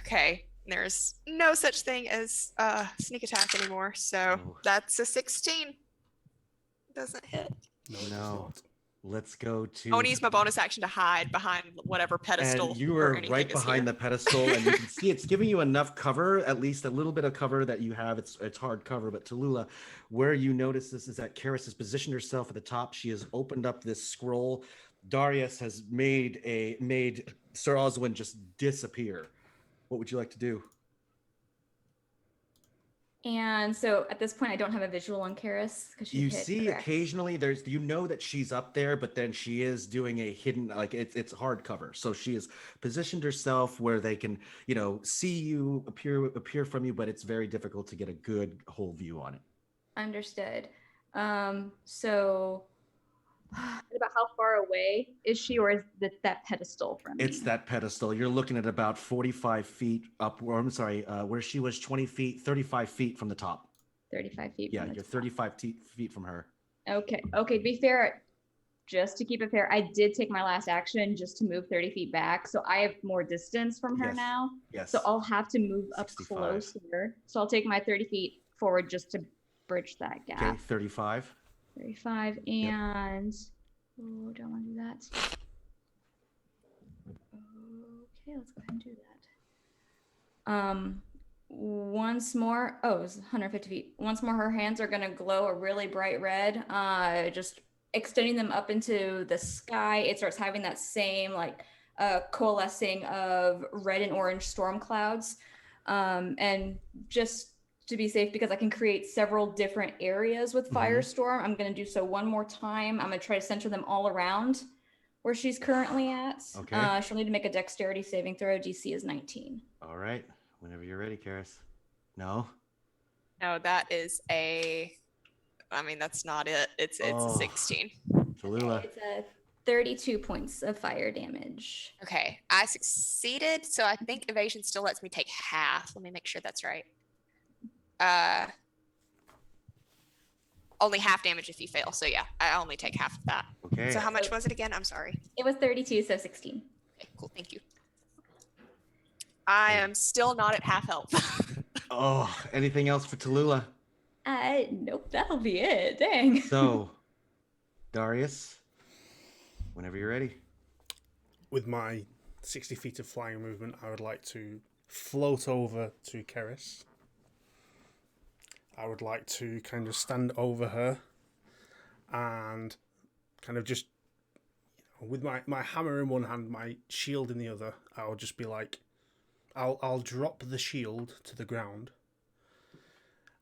Okay, there's no such thing as sneak attack anymore. So Oh. that's a 16. Doesn't hit. No, it does No. not. Let's go to. I want to use my bonus action to hide behind whatever pedestal. And you or are anything right is behind here. the pedestal, and you can see it's giving you enough cover, at least a little bit of cover that you have. It's hard cover, but Tallulah, where you notice this is that Keres has positioned herself at the top. She has opened up this scroll. Darius has made Sir Oswin just disappear. What would you like to do? And so at this point, I don't have a visual on Keres because she You hit see correct. occasionally that she's up there, but then she is doing a hidden, like it's hard cover. So she has positioned herself where they can, see you appear from you, but it's very difficult to get a good whole view on it. Understood. So about how far away is she, or is that pedestal from me? It's that pedestal. You're looking at about 45 feet up, or I'm sorry, where she was 20 feet, 35 feet from the top. 35 feet. Yeah, from the you're top. 35 feet from her. Okay. To be fair, just to keep it fair, I did take my last action just to move 30 feet back. So I have more distance from her Yes. now. Yes. So I'll have to move up 65. closer. So I'll take my 30 feet forward just to bridge that gap. Okay, 35. 35 and oh, don't want to do that. Okay, let's go ahead and do that. Once more, oh, it was 150 feet. Once more, her hands are gonna glow a really bright red, just extending them up into the sky. It starts having that same like coalescing of red and orange storm clouds. And just to be safe, because I can create several different areas with Firestorm, I'm gonna do so one more time. I'm gonna try to center them all around where she's currently at. Okay. She'll need to make a dexterity saving throw. DC is 19. All right. Whenever you're ready, Keres. No? No, that is a. I mean, that's not it. It's a 16. Tallulah. It's a 32 points of fire damage. Okay, I succeeded, so I think evasion still lets me take half. Let me make sure that's right. Only half damage if you fail. So yeah, I only take half of that. Okay. So how much was it again? I'm sorry. It was 32, so 16. Okay, cool. Thank you. I am still not at half health. Oh, anything else for Tallulah? Nope, that'll be it. Dang. So, Darius, whenever you're ready. With my 60 feet of flying movement, I would like to float over to Keres. I would like to kind of stand over her and kind of just, with my hammer in one hand, my shield in the other, I'll just be like, I'll drop the shield to the ground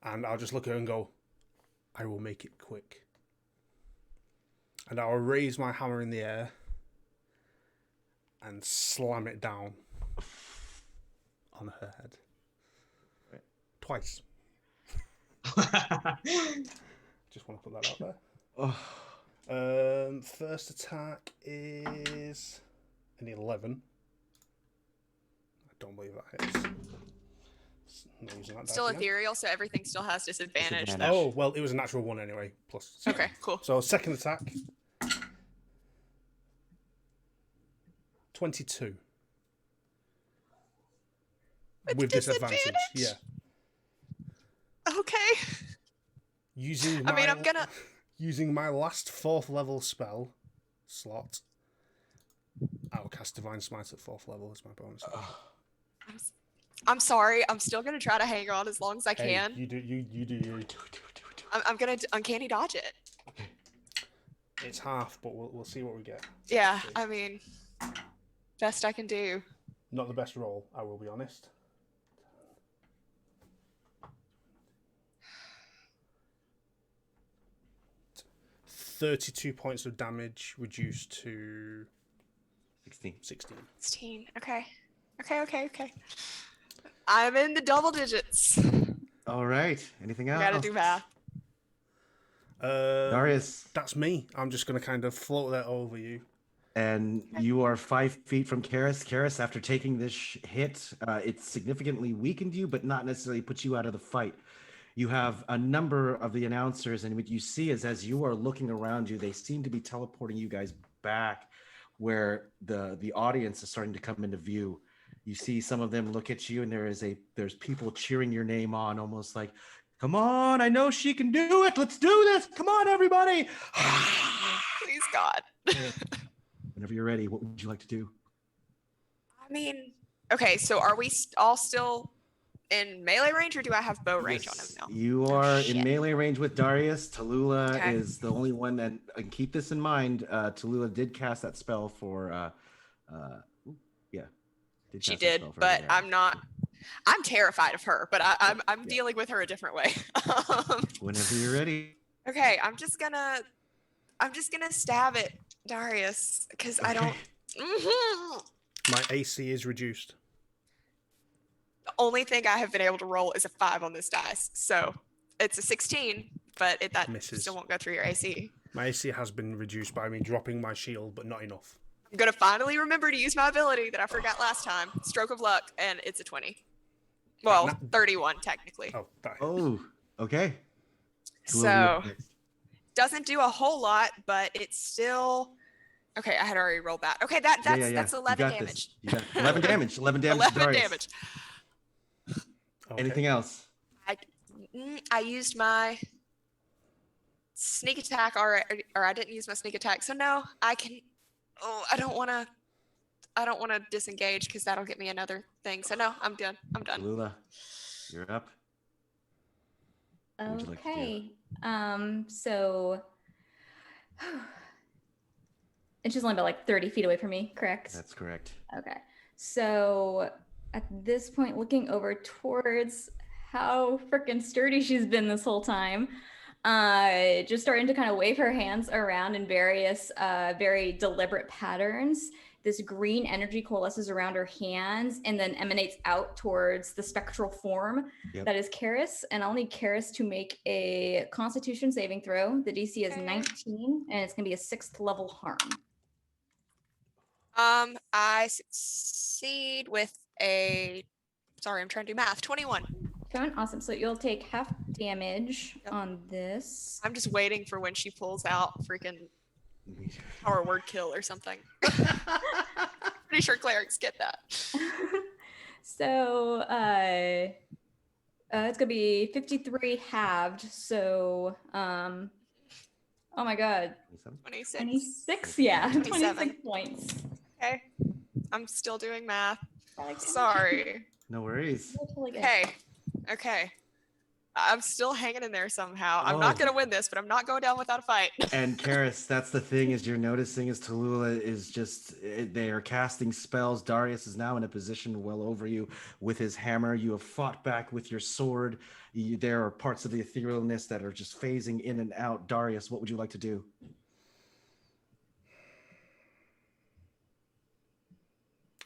and I'll just look at her and go, I will make it quick. And I'll raise my hammer in the air and slam it down on her head. Right. Twice. Just want to put that out there. Oh. First attack is an 11. I don't believe that hits. Not using that Still dice again. ethereal, so everything still has disadvantage. Disadvantage. Oh, well, it was a natural one anyway. Plus. Okay, cool. So second attack. 22. With disadvantage. Yeah. Okay. Using I mean, I'm gonna. using my last 4th level spell slot, I'll cast Divine Smite at 4th level as my bonus. I'm sorry. I'm still gonna try to hang on as long as I Hey, can. you do you. I'm gonna uncanny dodge it. It's half, but we'll see what we get. Yeah, I mean, best I can do. Not the best roll, I will be honest. $32 points of damage reduced to 16. 16. Okay. I'm in the double digits. All right. Anything else? Gotta do math. Darius. That's me. I'm just going to kind of float that over you. And you are 5 feet from Keres. Keres, after taking this hit, it significantly weakened you, but not necessarily put you out of the fight. You have a number of the announcers, and what you see is as you are looking around you, they seem to be teleporting you guys back where the audience is starting to come into view. You see some of them look at you, and there's people cheering your name on, almost like, come on, I know she can do it. Let's do this. Come on, everybody. Please, God. Whenever you're ready, what would you like to do? I mean, okay, so are we all still in melee range, or do I have bow range on him now? You are Shit. in melee range with Darius. Tallulah Okay. is the only one that, and keep this in mind, Tallulah did cast that spell for, She cast that did, spell for but her. I'm terrified of her, but I'm dealing with her a different way. Whenever you're ready. Okay, I'm just gonna stab it, Darius, because I don't. My AC is reduced. The only thing I have been able to roll is a 5 on this dice, so it's a 16, but that Misses. still won't go through your AC. My AC has been reduced by me dropping my shield, but not enough. I'm gonna finally remember to use my ability that I forgot last time, Stroke of Luck, and it's a 20. Well, 31 technically. Oh, that Oh, okay. Tallulah, So you're up next. doesn't do a whole lot, but it's still okay. I had already rolled that. Okay, that's You 11 got damage. this. You got 11 damage. 11 damage. 11 Darius. damage. okay. Anything else? I used my sneak attack or I didn't use my sneak attack. So no, I can. Oh, I don't want to disengage because that'll get me another thing. So no, I'm done. I'm done. Tallulah, you're up. What would you like to do? Okay. So and she's only about like 30 feet away from me, correct? That's correct. Okay. So at this point, looking over towards how freaking sturdy she's been this whole time, just starting to kind of wave her hands around in various very deliberate patterns. This green energy coalesces around her hands and then emanates out towards the spectral form that is Keres. And I'll need Keres to make a Constitution saving throw. The DC is 19, and it's going to be a 6th level harm. I succeed with a, sorry, I'm trying to do math, 21. Awesome. So you'll take half damage on this. I'm just waiting for when she pulls out freaking power word kill or something. Pretty sure clerics get that. So it's gonna be 53 halved. So oh my god, 26. 26. Yeah, 27. 26 points. Okay, I'm still doing math. Like Sorry. No worries. Okay. I'm still hanging in there somehow. I'm not gonna win this, but I'm not going down without a fight. And Keres, that's the thing is you're noticing is Tallulah is just, they are casting spells. Darius is now in a position well over you with his hammer. You have fought back with your sword. There are parts of the etherealness that are just phasing in and out. Darius, what would you like to do?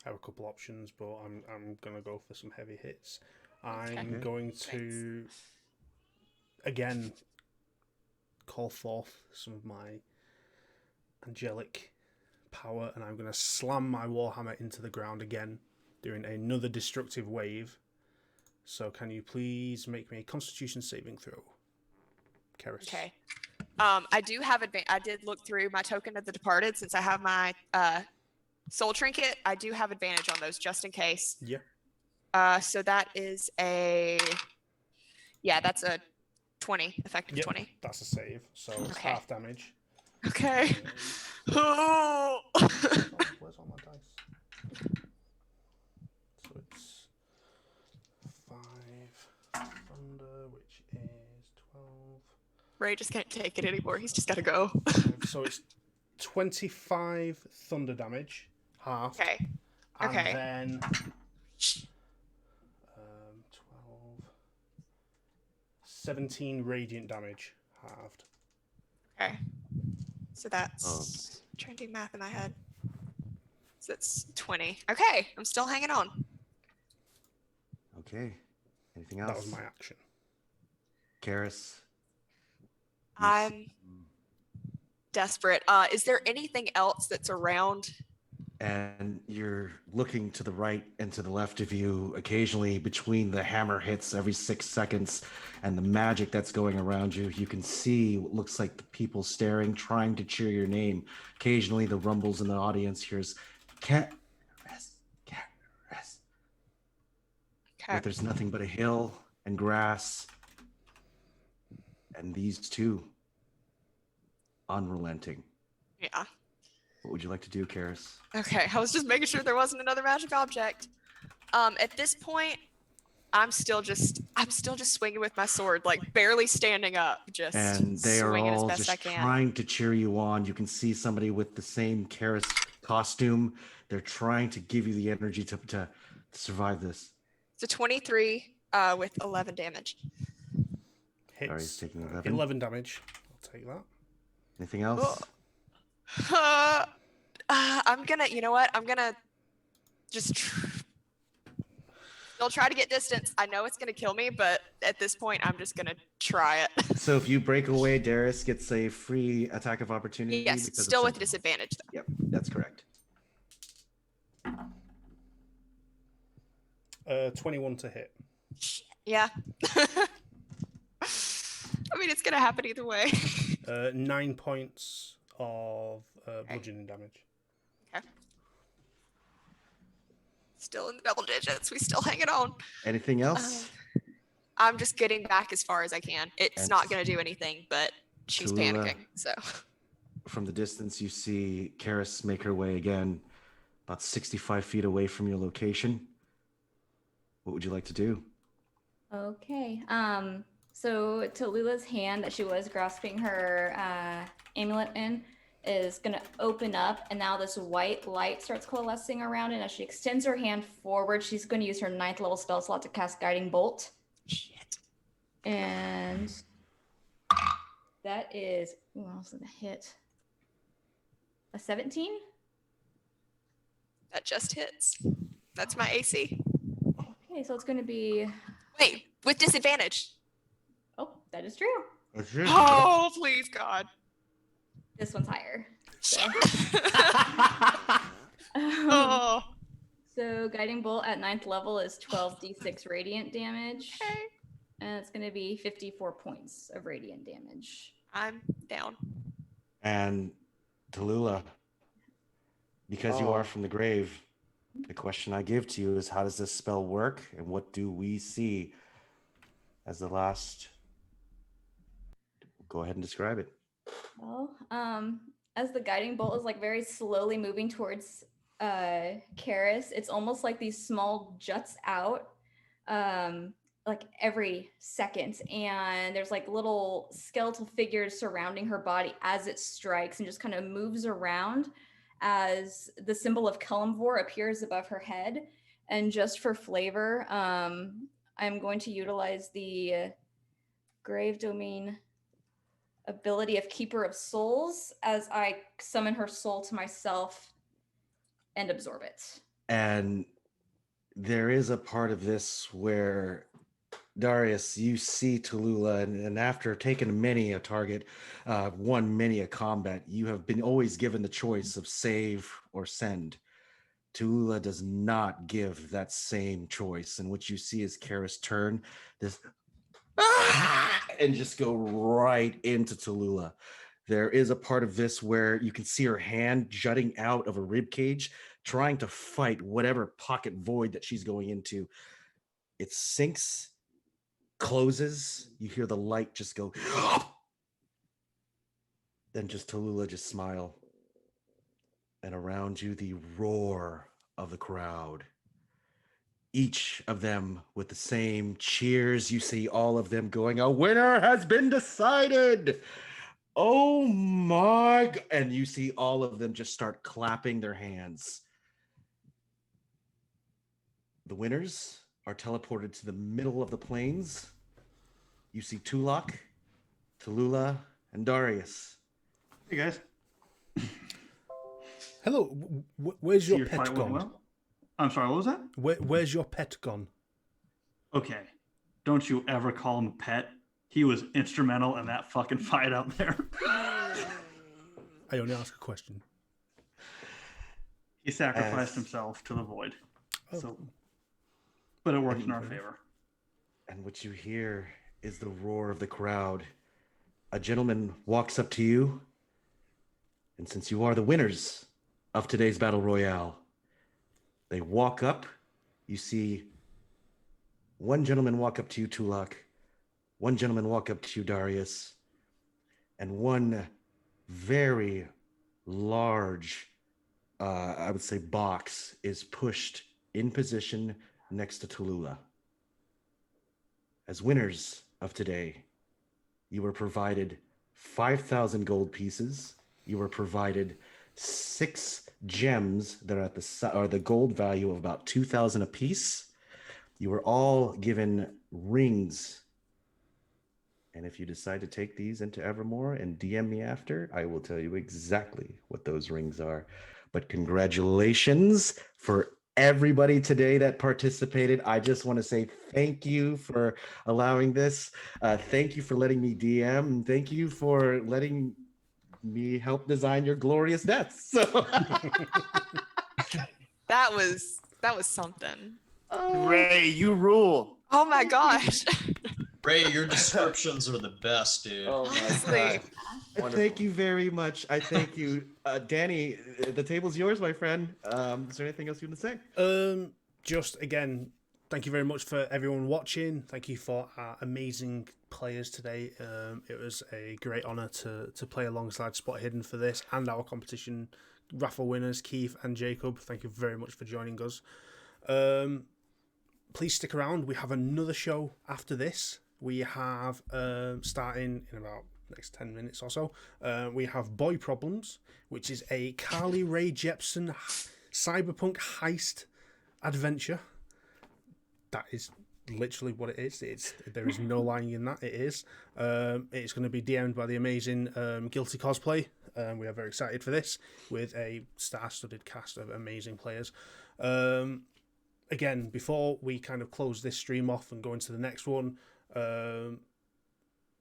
I have a couple options, but I'm gonna go for some heavy hits. I'm going to again call forth some of my angelic power, and I'm going to slam my warhammer into the ground again, doing another destructive wave. So can you please make me a Constitution saving throw, Keres? Okay. I do have I did look through my token of the departed since I have my soul trinket. I do have advantage on those just in case. Yeah. So that is that's a 20, effective 20. That's a save, so it's half damage. Okay. Oh. Where's all my dice? So it's 5 thunder, which is 12. Ray just can't take it anymore. He's just got to go. So it's 25 thunder damage, half. Okay. And then 17 radiant damage, halved. Okay. So that's trying to do math in my head. So it's 20. Okay, I'm still hanging on. Okay. Anything else? That was my action. Keres. I'm desperate. Is there anything else that's around? And you're looking to the right and to the left of you occasionally between the hammer hits every 6 seconds and the magic that's going around you. You can see what looks like the people staring, trying to cheer your name. Occasionally the rumbles in the audience hears, Keres. But there's nothing but a hill and grass and these two unrelenting. Yeah. What would you like to do, Keres? Okay, I was just making sure there wasn't another magic object. At this point, I'm still just swinging with my sword, like barely standing up, just and they are swinging all as best just I can. trying to cheer you on. You can see somebody with the same Keres costume. They're trying to give you the energy to survive this. It's a 23 with 11 damage. Hits. Sorry, he's taking 11. 11 damage. I'll take that. Anything else? I'm gonna, you know what? I'm gonna just still try to get distance. I know it's gonna kill me, but at this point, I'm just gonna try it. So if you break away, Darius gets a free attack of opportunity. Yes, still with disadvantage though. Yep, that's correct. 21 to hit. Yeah. I mean, it's gonna happen either way. 9 points of bludgeoning damage. Okay. Still in the double digits. We still hanging on. Anything else? I'm just getting back as far as I can. It's And not going to do anything, but she's Tallulah, panicking. So from the distance, you see Keres make her way again, about 65 feet away from your location. What would you like to do? Okay. So Tallulah's hand that she was grasping her amulet in is gonna open up, and now this white light starts coalescing around it. And as she extends her hand forward, she's going to use her 9th level spell slot to cast Guiding Bolt. shit. And that is, ooh, I was gonna hit a 17. That just hits. That's my AC. Okay, so it's gonna be, Wait, with disadvantage. oh, that is true. Oh, please, God. This one's higher. So, Oh. so Guiding Bolt at 9th level is 12d6 radiant damage. Okay. And it's going to be 54 points of radiant damage. I'm down. And Tallulah, because you Oh. are from the grave, the question I give to you is, how does this spell work, and what do we see as the last? Go ahead and describe it. Well, as the Guiding Bolt is like very slowly moving towards Keres, it's almost like these small juts out like every second, and there's like little skeletal figures surrounding her body as it strikes, and just kind of moves around as the symbol of Kelmvor appears above her head. And just for flavor, I'm going to utilize the Grave Domain ability of Keeper of Souls as I summon her soul to myself and absorb it. And there is a part of this where, Darius, you see Tallulah, and after taking many a target, won many a combat, you have been always given the choice of save or send. Tallulah does not give that same choice, and what you see is Keres turn this and just go right into Tallulah. There is a part of this where you can see her hand jutting out of a rib cage, trying to fight whatever pocket void that she's going into. It sinks, closes. You hear the light just go. Then just Tallulah just smile. And around you, the roar of the crowd. Each of them with the same cheers. You see all of them going, a winner has been decided. Oh my. And you see all of them just start clapping their hands. The winners are teleported to the middle of the plains. You see Tulak, Tallulah, and Darius. Hey guys. Hello, where's See your pet fight went gone? well? I'm sorry, what was that? Where's your pet gone? Okay. Don't you ever call him a pet. He was instrumental in that fucking fight out there. I only ask a question. He sacrificed himself to the void. Oh. So, but it worked in our favor. And what you hear is the roar of the crowd. A gentleman walks up to you, and since you are the winners of today's Battle Royale, they walk up. You see one gentleman walk up to you, Tulak, one gentleman walk up to you, Darius, and one very large, I would say, box is pushed in position next to Tallulah. As winners of today, you were provided 5,000 gold pieces. You were provided 6 gems that are the gold value of about 2,000 apiece. You were all given rings. And if you decide to take these into Evermore and DM me after, I will tell you exactly what those rings are. But congratulations for everybody today that participated. I just want to say thank you for allowing this. Thank you for letting me DM. And thank you for letting me help design your glorious deaths. So That was something. Ray, you rule. Oh my gosh. Ray, your descriptions are the best, dude. Oh my Honestly. God. thank you very much. I thank you. Danny, the table's yours, my friend. Is there anything else you want to say? Just again, thank you very much for everyone watching. Thank you for our amazing players today. It was a great honour to play alongside Spot Hidden for this and our competition raffle winners, Keith and Jacob. Thank you very much for joining us. Please stick around. We have another show after this. We have, starting in about next 10 minutes or so, we have Boy Problems, which is a Carly Rae Jepsen cyberpunk heist adventure. That is literally what it is. There is no lying in that. It is. It's going to be DM'd by the amazing Guilty Cosplay. We are very excited for this, with a star-studded cast of amazing players. Again, before we kind of close this stream off and go into the next one,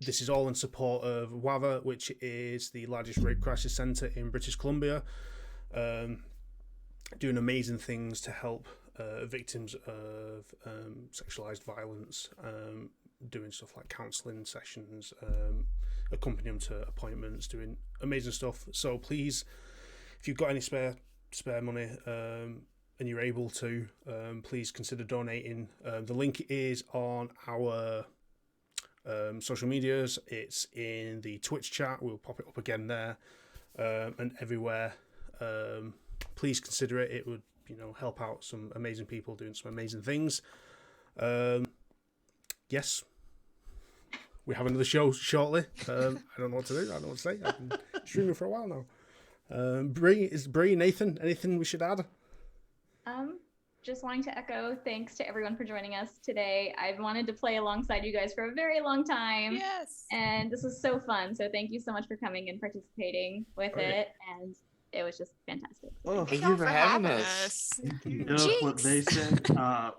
this is all in support of WAVAW, which is the largest rape crisis centre in British Columbia, doing amazing things to help victims of sexualized violence, doing stuff like counselling sessions, accompanying them to appointments, doing amazing stuff. So please, if you've got any spare money and you're able to, please consider donating. The link is on our social medias. It's in the Twitch chat. We'll pop it up again there, and everywhere. Please consider it. It would, help out some amazing people doing some amazing things. Yes, we have another show shortly. I don't know what to do. I don't know what to say. I've been streaming for a while now. Bree, Nathan, anything we should add? Just wanting to echo thanks to everyone for joining us today. I've wanted to play alongside you guys for a very long time. Yes. And this was so fun. So thank you so much for coming and participating with it. And it was just fantastic. Oh, thank you for having us. What they said.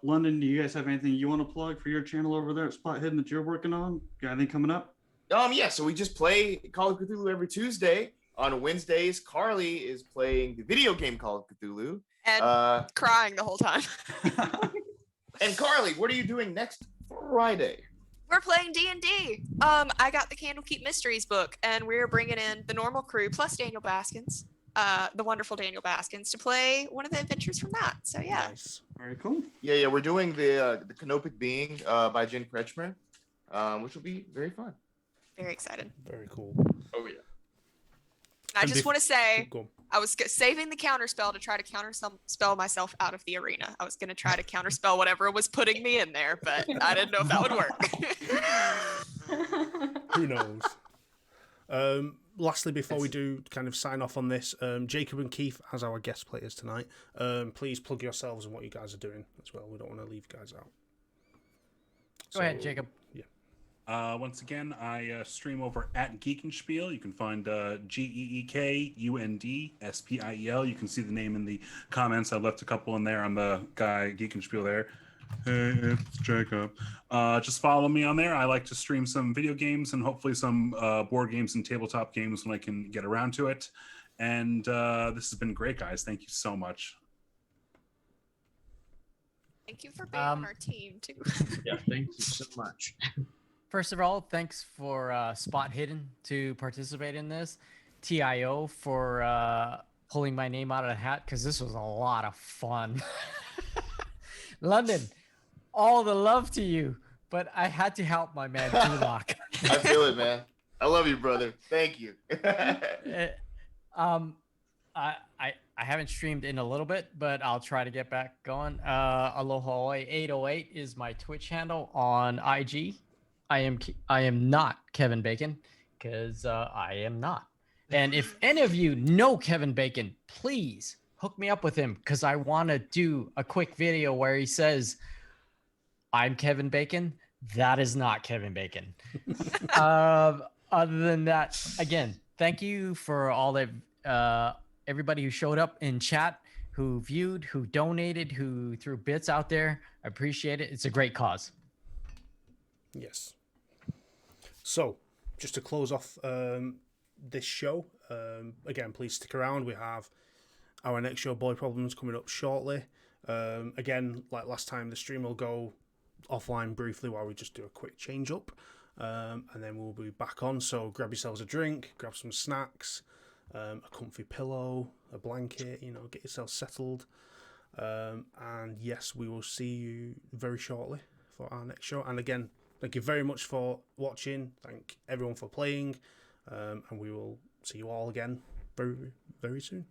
London, do you guys have anything you want to plug for your channel over there at Spot Hidden that you're working on? Got anything coming up? Yeah, so we just play Call of Cthulhu every Tuesday. On Wednesdays, Carly is playing the video game Call of Cthulhu. And crying the whole time. And Carly, what are you doing next Friday? We're playing D&D. I got the Candlekeep Mysteries book, and we're bringing in the normal crew plus Daniel Baskins, the wonderful Daniel Baskins, to play one of the adventures from that. So yeah. Nice. Very cool. Yeah, we're doing the Canopic Being by Jen Kretschmer, which will be very fun. Very excited. Very cool. Oh yeah. I just want to say, go on. I was saving the counterspell to try to counterspell myself out of the arena. I was going to try to counterspell whatever was putting me in there, but I didn't know if that would work. Who knows? Lastly, before we do kind of sign off on this, Jacob and Keith, as our guest players tonight, please plug yourselves and what you guys are doing as well. We don't want to leave you guys out. Go ahead, Jacob. Yeah. Once again, I stream over at Geekenspiel. You can find GeekUndSpiel. You can see the name in the comments. I left a couple in there. I'm the guy Geekenspiel there. Hey, it's Jacob. Just follow me on there. I like to stream some video games and hopefully some board games and tabletop games when I can get around to it. And this has been great, guys. Thank you so much. Thank you for being on our team, too. Yeah, thank you so much. First of all, thanks for Spot Hidden to participate in this. TIO for pulling my name out of the hat, because this was a lot of fun. London, all the love to you, but I had to help my man Tulak. I feel it, man. I love you, brother. Thank you. I haven't streamed in a little bit, but I'll try to get back going. Aloha 808 is my Twitch handle on IG. I am not Kevin Bacon, because I am not. And if any of you know Kevin Bacon, please hook me up with him, because I want to do a quick video where he says, "I'm Kevin Bacon." That is not Kevin Bacon. Other than that, again, thank you for all the everybody who showed up in chat, who viewed, who donated, who threw bits out there. I appreciate it. It's a great cause. Yes. So, just to close off this show, again, please stick around. We have our next show, Boy Problems, coming up shortly. Again, like last time, the stream will go offline briefly while we just do a quick change up, and then we'll be back on. So grab yourselves a drink, grab some snacks, a comfy pillow, a blanket, get yourself settled. And yes, we will see you very shortly for our next show. And again, thank you very much for watching. Thank everyone for playing. And we will see you all again very, very soon.